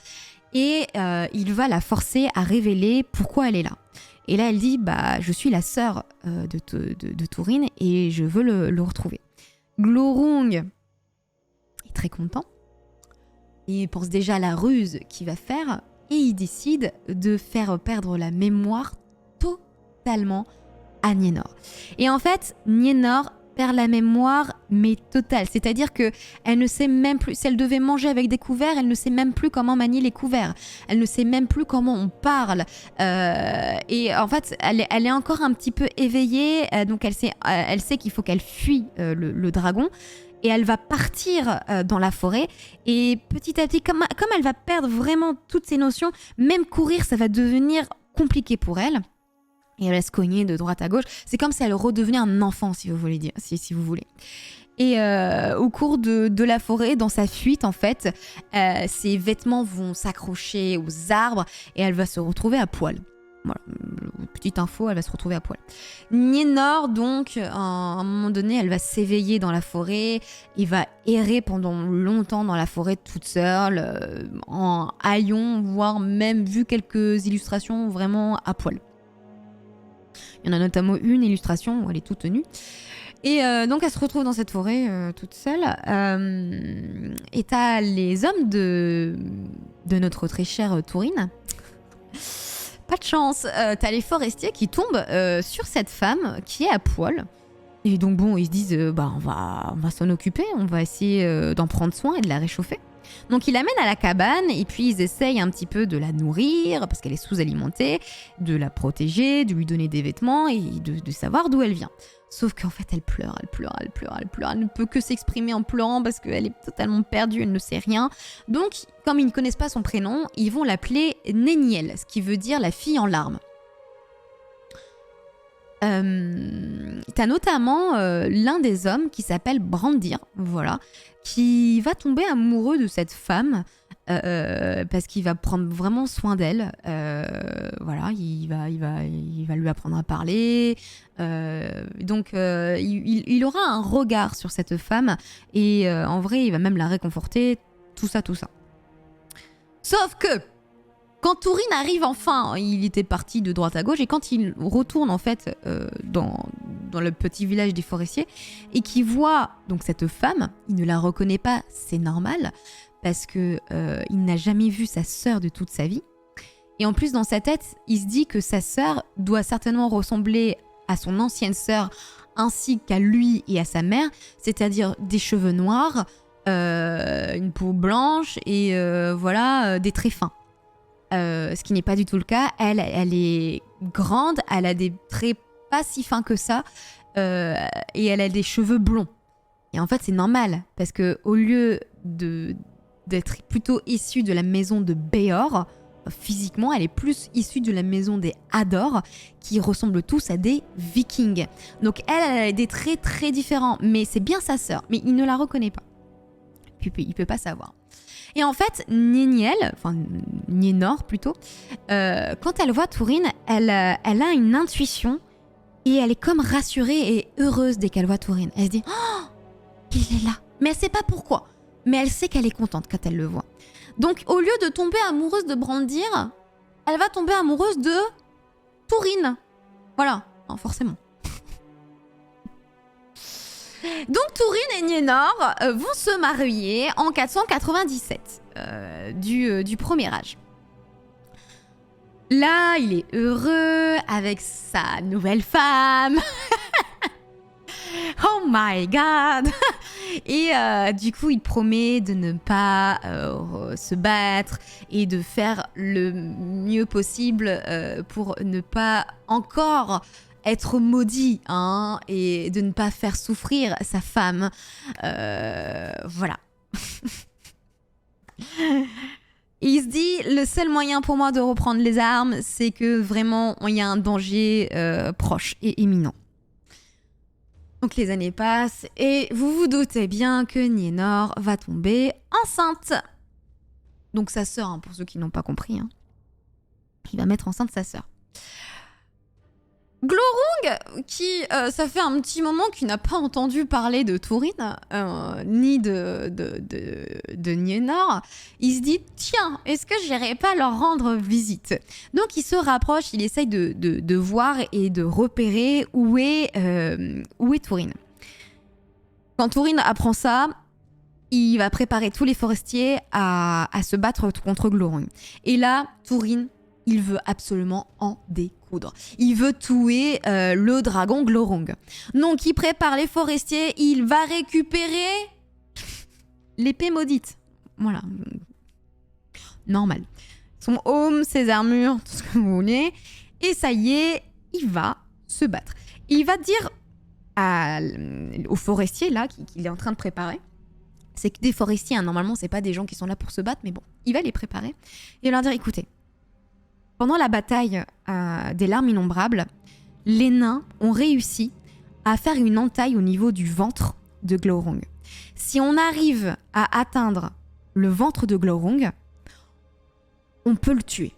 Et il va la forcer à révéler pourquoi elle est là. Et là, elle dit, bah, je suis la sœur de Thorin et je veux le retrouver. Glorung très content. Il pense déjà à la ruse qu'il va faire et il décide de faire perdre la mémoire totalement à Nienor. Et en fait, Nienor perd la mémoire mais totale, c'est-à-dire que elle ne sait même plus, si elle devait manger avec des couverts, elle ne sait même plus comment manier les couverts, elle ne sait même plus comment on parle et en fait elle est encore un petit peu éveillée, donc elle sait qu'il faut qu'elle fuit le dragon. Et elle va partir dans la forêt. Et petit à petit, comme elle va perdre vraiment toutes ses notions, même courir, ça va devenir compliqué pour elle. Et elle va se cogner de droite à gauche. C'est comme si elle redevenait un enfant, si vous voulez dire, si vous voulez. Et au cours de la forêt, dans sa fuite, en fait, ses vêtements vont s'accrocher aux arbres et elle va se retrouver à poil. Voilà, petite info, elle va se retrouver à poil. Nienor, donc, à un moment donné, elle va s'éveiller dans la forêt et va errer pendant longtemps dans la forêt toute seule, en haillons, voire même vu quelques illustrations vraiment à poil. Il y en a notamment une illustration où elle est toute nue. Et donc, elle se retrouve dans cette forêt toute seule. Et t'as les hommes de notre très chère Thorin. Pas de chance, t'as les forestiers qui tombent sur cette femme qui est à poil. Et donc bon, ils se disent, bah on va s'en occuper, on va essayer d'en prendre soin et de la réchauffer. Donc ils l'amènent à la cabane et puis ils essayent un petit peu de la nourrir parce qu'elle est sous-alimentée, de la protéger, de lui donner des vêtements et de savoir d'où elle vient. Sauf qu'en fait elle pleure, elle ne peut que s'exprimer en pleurant parce qu'elle est totalement perdue, elle ne sait rien. Donc comme ils ne connaissent pas son prénom, ils vont l'appeler Néniel, ce qui veut dire la fille en larmes. T'as notamment l'un des hommes qui s'appelle Brandir, voilà, qui va tomber amoureux de cette femme parce qu'il va prendre vraiment soin d'elle. Voilà, il va lui apprendre à parler. Donc, il aura un regard sur cette femme et en vrai, il va même la réconforter. Tout ça. Sauf que quand Thorin arrive enfin, il était parti de droite à gauche et quand il retourne en fait dans le petit village des forestiers et qu'il voit donc cette femme, il ne la reconnaît pas, c'est normal parce que il n'a jamais vu sa sœur de toute sa vie. Et en plus dans sa tête, il se dit que sa sœur doit certainement ressembler à son ancienne sœur ainsi qu'à lui et à sa mère, c'est-à-dire des cheveux noirs, une peau blanche et voilà des traits fins. Ce qui n'est pas du tout le cas. Elle est grande, elle a des traits pas si fins que ça, et elle a des cheveux blonds. Et en fait, c'est normal, parce que au lieu d'être plutôt issue de la maison de Beor, physiquement, elle est plus issue de la maison des Hador, qui ressemblent tous à des Vikings. Donc elle a des traits très différents, mais c'est bien sa sœur, mais il ne la reconnaît pas. Il peut pas savoir. Et en fait, Nienor plutôt, quand elle voit Thorin, elle a une intuition et elle est comme rassurée et heureuse dès qu'elle voit Thorin. Elle se dit « Oh, il est là !» Mais elle sait pas pourquoi. Mais elle sait qu'elle est contente quand elle le voit. Donc, au lieu de tomber amoureuse de Brandir, elle va tomber amoureuse de Tourine. Voilà, hein, forcément. Donc Tourine et Nienor vont se marier en 497 du premier âge. Là, il est heureux avec sa nouvelle femme. Oh my god. Et du coup, il promet de ne pas se battre et de faire le mieux possible pour ne pas encore être maudit, hein, et de ne pas faire souffrir sa femme. Voilà. Et il se dit, le seul moyen pour moi de reprendre les armes, c'est que vraiment, il y a un danger proche et imminent. Donc les années passent et vous vous doutez bien que Nienor va tomber enceinte. Donc sa sœur, hein, pour ceux qui n'ont pas compris, hein, il va mettre enceinte sa sœur. Glorung, qui ça fait un petit moment qu'il n'a pas entendu parler de Tourine, ni de Nienor, il se dit, tiens, est-ce que j'irai pas leur rendre visite? Donc il se rapproche, il essaye de voir et de repérer où est Tourine. Quand Tourine apprend ça, il va préparer tous les forestiers à se battre contre Glorung. Et là, Tourine, il veut absolument en découdre. Il veut tuer le dragon Glorung. Donc il prépare les forestiers, il va récupérer l'épée maudite. Voilà. Normal. Son home, ses armures, tout ce que vous voulez. Et ça y est, il va se battre. Il va dire aux forestiers là qu'il est en train de préparer. C'est que des forestiers, hein, normalement, c'est pas des gens qui sont là pour se battre, mais bon, il va les préparer. Et leur dire, écoutez, pendant la bataille des larmes innombrables, les nains ont réussi à faire une entaille au niveau du ventre de Glorung. Si on arrive à atteindre le ventre de Glorung, on peut le tuer.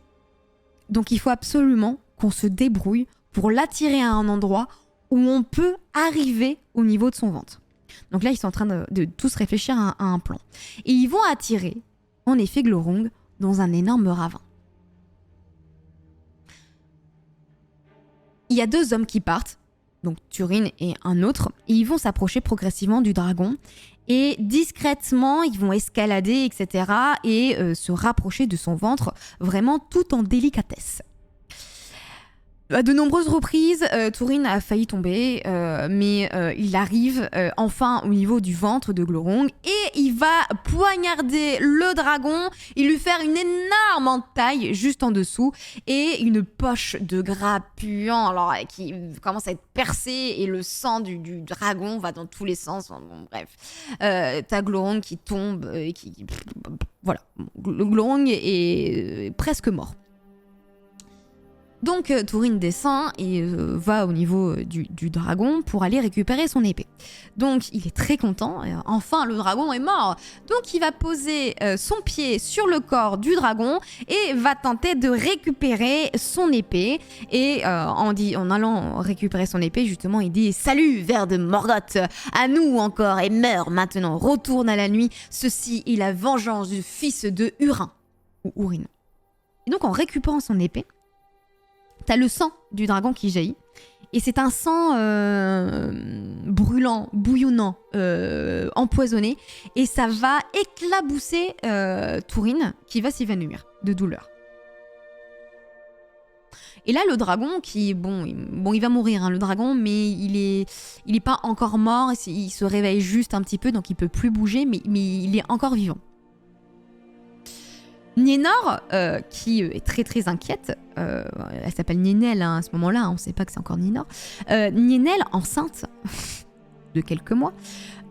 Donc il faut absolument qu'on se débrouille pour l'attirer à un endroit où on peut arriver au niveau de son ventre. Donc là, ils sont en train de tous réfléchir à un plan. Et ils vont attirer, en effet, Glorung dans un énorme ravin. Il y a 2 hommes qui partent, donc Turin et un autre, et ils vont s'approcher progressivement du dragon et discrètement, ils vont escalader, etc. et se rapprocher de son ventre, vraiment tout en délicatesse. À de nombreuses reprises, Turin a failli tomber, mais il arrive enfin au niveau du ventre de Glorung et il va poignarder le dragon, il lui faire une énorme entaille juste en dessous et une poche de gras puant alors, qui commence à être percée et le sang du dragon va dans tous les sens. Bon, bref, t'as Glorung qui tombe et voilà, le Glorung est presque mort. Donc Turin descend et va au niveau du dragon pour aller récupérer son épée. Donc il est très content, enfin le dragon est mort. Donc il va poser son pied sur le corps du dragon et va tenter de récupérer son épée. Et en allant récupérer son épée, justement, il dit « Salut, ver de Morgoth, à nous encore et meurs maintenant, retourne à la nuit, ceci est la vengeance du fils de Hurin. » ou Urin. Et donc en récupérant son épée, t'as le sang du dragon qui jaillit. Et c'est un sang brûlant, bouillonnant, empoisonné. Et ça va éclabousser Turin, qui va s'évanouir de douleur. Et là, le dragon, il va mourir, hein, le dragon, mais il est pas encore mort. Il se réveille juste un petit peu, donc il peut plus bouger, mais il est encore vivant. Nienor, qui est très très inquiète, elle s'appelle Nienel hein, à ce moment-là, on ne sait pas que c'est encore Nienor. Nienel, enceinte de quelques mois,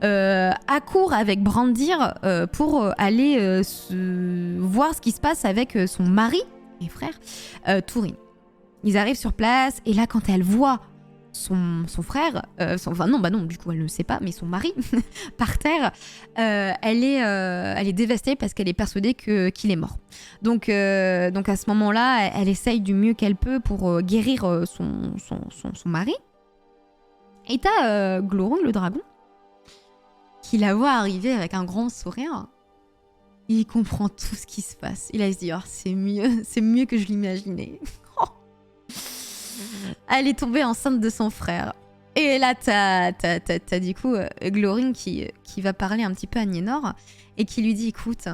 accourt avec Brandir pour aller voir ce qui se passe avec son mari et frère, Turin. Ils arrivent sur place et là, quand elle voit son frère, du coup elle ne le sait pas, mais son mari par terre, elle est dévastée parce qu'elle est persuadée qu'il est mort. Donc à ce moment-là, elle essaye du mieux qu'elle peut pour guérir son mari. Et t'as Glorung le dragon qui la voit arriver avec un grand sourire. il comprend tout ce qui se passe. Il a se dit, oh, c'est mieux que je l'imaginais. Elle est tombée enceinte de son frère. Et là, t'as du coup Glorine qui va parler un petit peu à Nienor et qui lui dit, écoute,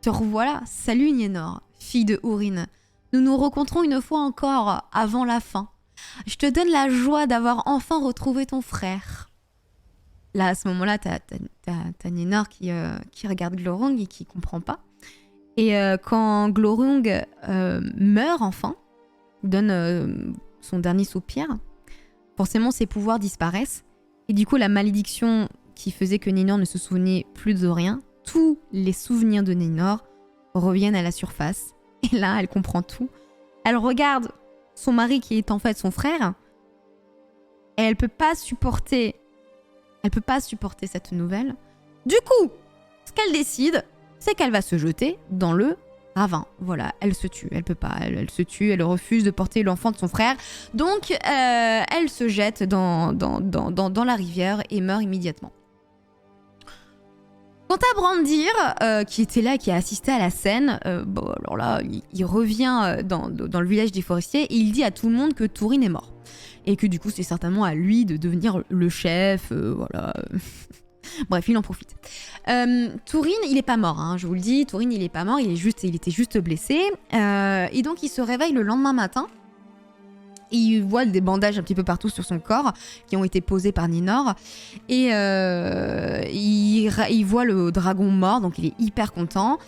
te revoilà, salut Nienor, fille de Húrin. Nous nous rencontrons une fois encore avant la fin. Je te donne la joie d'avoir enfin retrouvé ton frère. Là, à ce moment-là, t'as Nienor qui regarde Glorung et qui comprend pas. Et quand Glorung meurt enfin, donne son dernier soupir, forcément ses pouvoirs disparaissent. Et du coup, la malédiction qui faisait que Nienor ne se souvenait plus de rien, tous les souvenirs de Nienor reviennent à la surface. Et là, elle comprend tout. Elle regarde son mari qui est en fait son frère. Et elle peut pas supporter cette nouvelle. Du coup, ce qu'elle décide, c'est qu'elle va se jeter dans le ravin. Voilà, elle se tue. Elle peut pas. Elle se tue. Elle refuse de porter l'enfant de son frère. Donc, elle se jette dans la rivière et meurt immédiatement. Quant à Brandir, qui était là, qui a assisté à la scène, bon, alors là, il revient dans le village des forestiers et il dit à tout le monde que Túrin est mort. Et que du coup, c'est certainement à lui de devenir le chef, voilà. Bref, il en profite. Túrin, il est pas mort, hein, je vous le dis. Túrin, il est pas mort, il était juste blessé. Et donc, il se réveille le lendemain matin. Et il voit des bandages un petit peu partout sur son corps qui ont été posés par Nienor. Et il voit le dragon mort, donc il est hyper content.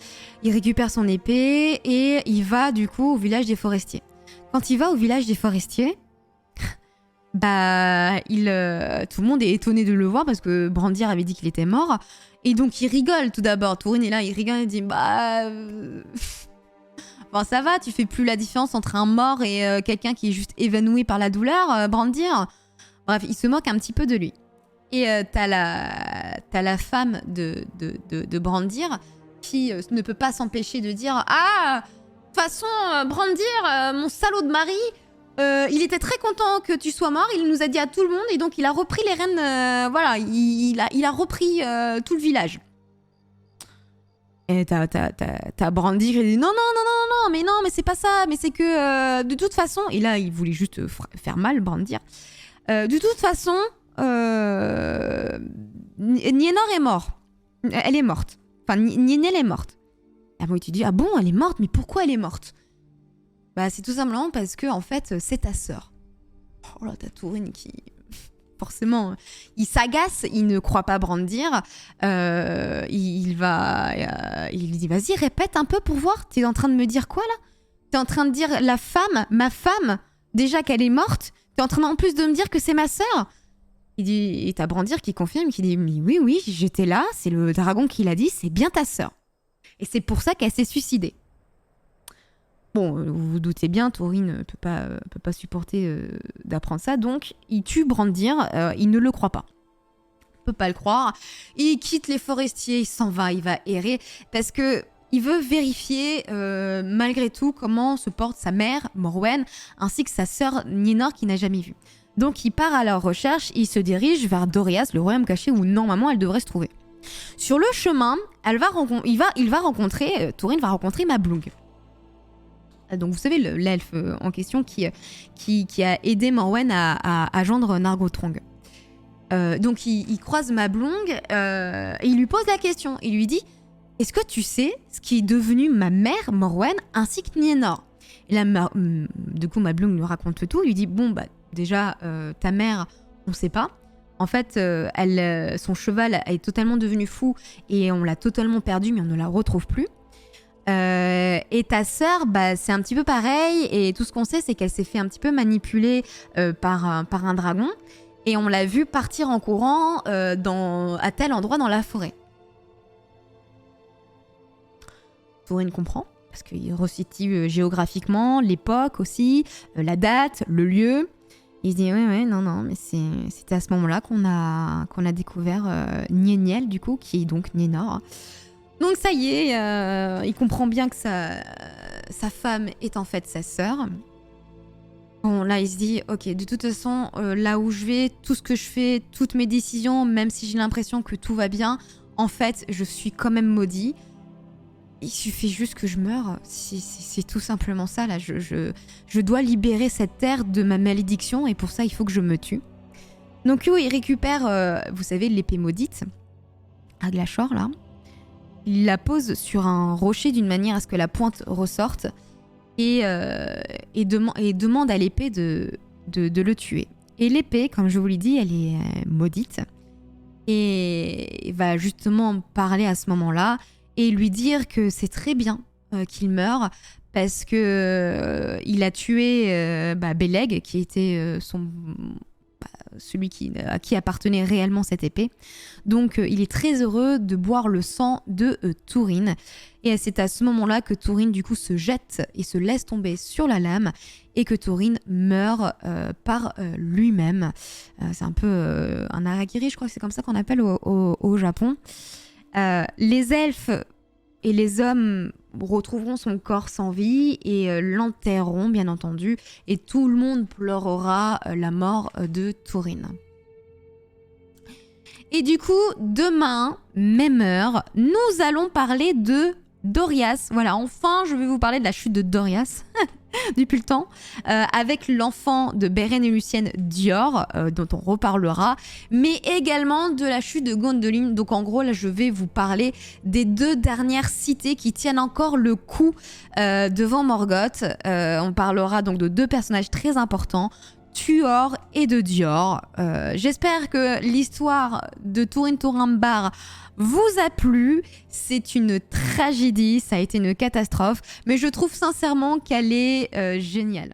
Il récupère son épée et il va du coup au village des forestiers. Quand il va au village des forestiers, bah, tout le monde est étonné de le voir parce que Brandir avait dit qu'il était mort. Et donc il rigole tout d'abord. Túrin est là, il rigole et dit bah... Bon, ça va, tu fais plus la différence entre un mort et quelqu'un qui est juste évanoui par la douleur, Brandir. Bref, il se moque un petit peu de lui. Et t'as la femme de Brandir qui ne peut pas s'empêcher de dire « Ah, de toute façon, Brandir, mon salaud de mari, il était très content que tu sois mort, il nous a dit à tout le monde et donc il a repris les rênes, voilà, il a repris tout le village. » Et t'as Brandir qui dit non, mais c'est pas ça, mais c'est que de toute façon, et là il voulait juste faire mal, Brandir. De toute façon, Nienor est mort. Elle est morte. Enfin, Nienel est morte. Ah bon, tu dis, ah bon, elle est morte, mais pourquoi elle est morte? Bah, c'est tout simplement parce que, en fait, c'est ta sœur. Oh là, t'as Túrin qui... Forcément, il s'agace, il ne croit pas Brandir. Il lui dit, vas-y, répète un peu pour voir. T'es en train de me dire quoi, là? T'es en train de dire ma femme, déjà qu'elle est morte. T'es en train en plus de me dire que c'est ma sœur. Il dit, et t'as Brandir qui confirme, qui dit, mais oui, j'étais là, c'est le dragon qui l'a dit, c'est bien ta sœur. Et c'est pour ça qu'elle s'est suicidée. Bon, vous vous doutez bien, Túrin ne peut pas supporter d'apprendre ça, donc il tue Brandir, il ne le croit pas. Il peut pas le croire. Il quitte les forestiers, il s'en va, il va errer, parce que il veut vérifier malgré tout comment se porte sa mère, Morwen, ainsi que sa sœur Nienor qu'il n'a jamais vue. Donc il part à leur recherche, il se dirige vers Dorias, le royaume caché où normalement elle devrait se trouver. Sur le chemin, Túrin va rencontrer Mablung. Donc vous savez, l'elfe en question qui a aidé Morwen à gendre Nargothrond. Donc il croise Mablung et il lui pose la question. Il lui dit, est-ce que tu sais ce qui est devenu ma mère Morwen ainsi que Nienor? Et là, du coup, Mablung lui raconte tout. Il lui dit, bon, bah déjà, ta mère, on ne sait pas. En fait, son cheval est totalement devenu fou et on l'a totalement perdu, mais on ne la retrouve plus. Et ta sœur, bah, c'est un petit peu pareil, et tout ce qu'on sait, c'est qu'elle s'est fait un petit peu manipuler par un dragon, et on l'a vu partir en courant à tel endroit dans la forêt. Túrin comprend, parce qu'il resitue géographiquement l'époque aussi, la date, le lieu. Il se dit non, mais c'était à ce moment-là qu'on a découvert Nienel, du coup, qui est donc Nienor. Donc ça y est, il comprend bien que sa femme est en fait sa sœur. Bon, là, il se dit, ok, de toute façon, là où je vais, tout ce que je fais, toutes mes décisions, même si j'ai l'impression que tout va bien, en fait, je suis quand même maudit. il suffit juste que je meure. C'est tout simplement ça, là. Je dois libérer cette terre de ma malédiction et pour ça, il faut que je me tue. Donc Hugh, il récupère, vous savez, l'épée maudite, Aglachor, là. Il la pose sur un rocher d'une manière à ce que la pointe ressorte et demande à l'épée de le tuer. Et l'épée, comme je vous l'ai dit, elle est maudite et va justement parler à ce moment-là et lui dire que c'est très bien qu'il meure parce que il a tué Beleg, qui était celui à qui appartenait réellement cette épée. Donc il est très heureux de boire le sang de Thorin. Et c'est à ce moment-là que Thorin du coup se jette et se laisse tomber sur la lame et que Thorin meurt par lui-même. C'est un peu un harakiri, je crois que c'est comme ça qu'on appelle au Japon. Les elfes et les hommes retrouveront son corps sans vie et l'enterreront, bien entendu, et tout le monde pleurera la mort de Thorin. Et du coup, demain, même heure, nous allons parler de Dorias. Voilà, enfin, je vais vous parler de la chute de Dorias, depuis le temps, avec l'enfant de Beren et Lucienne Dior, dont on reparlera, mais également de la chute de Gondolin. Donc en gros, là, je vais vous parler des 2 dernières cités qui tiennent encore le coup devant Morgoth. On parlera donc de 2 personnages très importants, Tuor et de Dior. J'espère que l'histoire de Turin Turambar vous a plu. C'est une tragédie, ça a été une catastrophe, mais je trouve sincèrement qu'elle est géniale.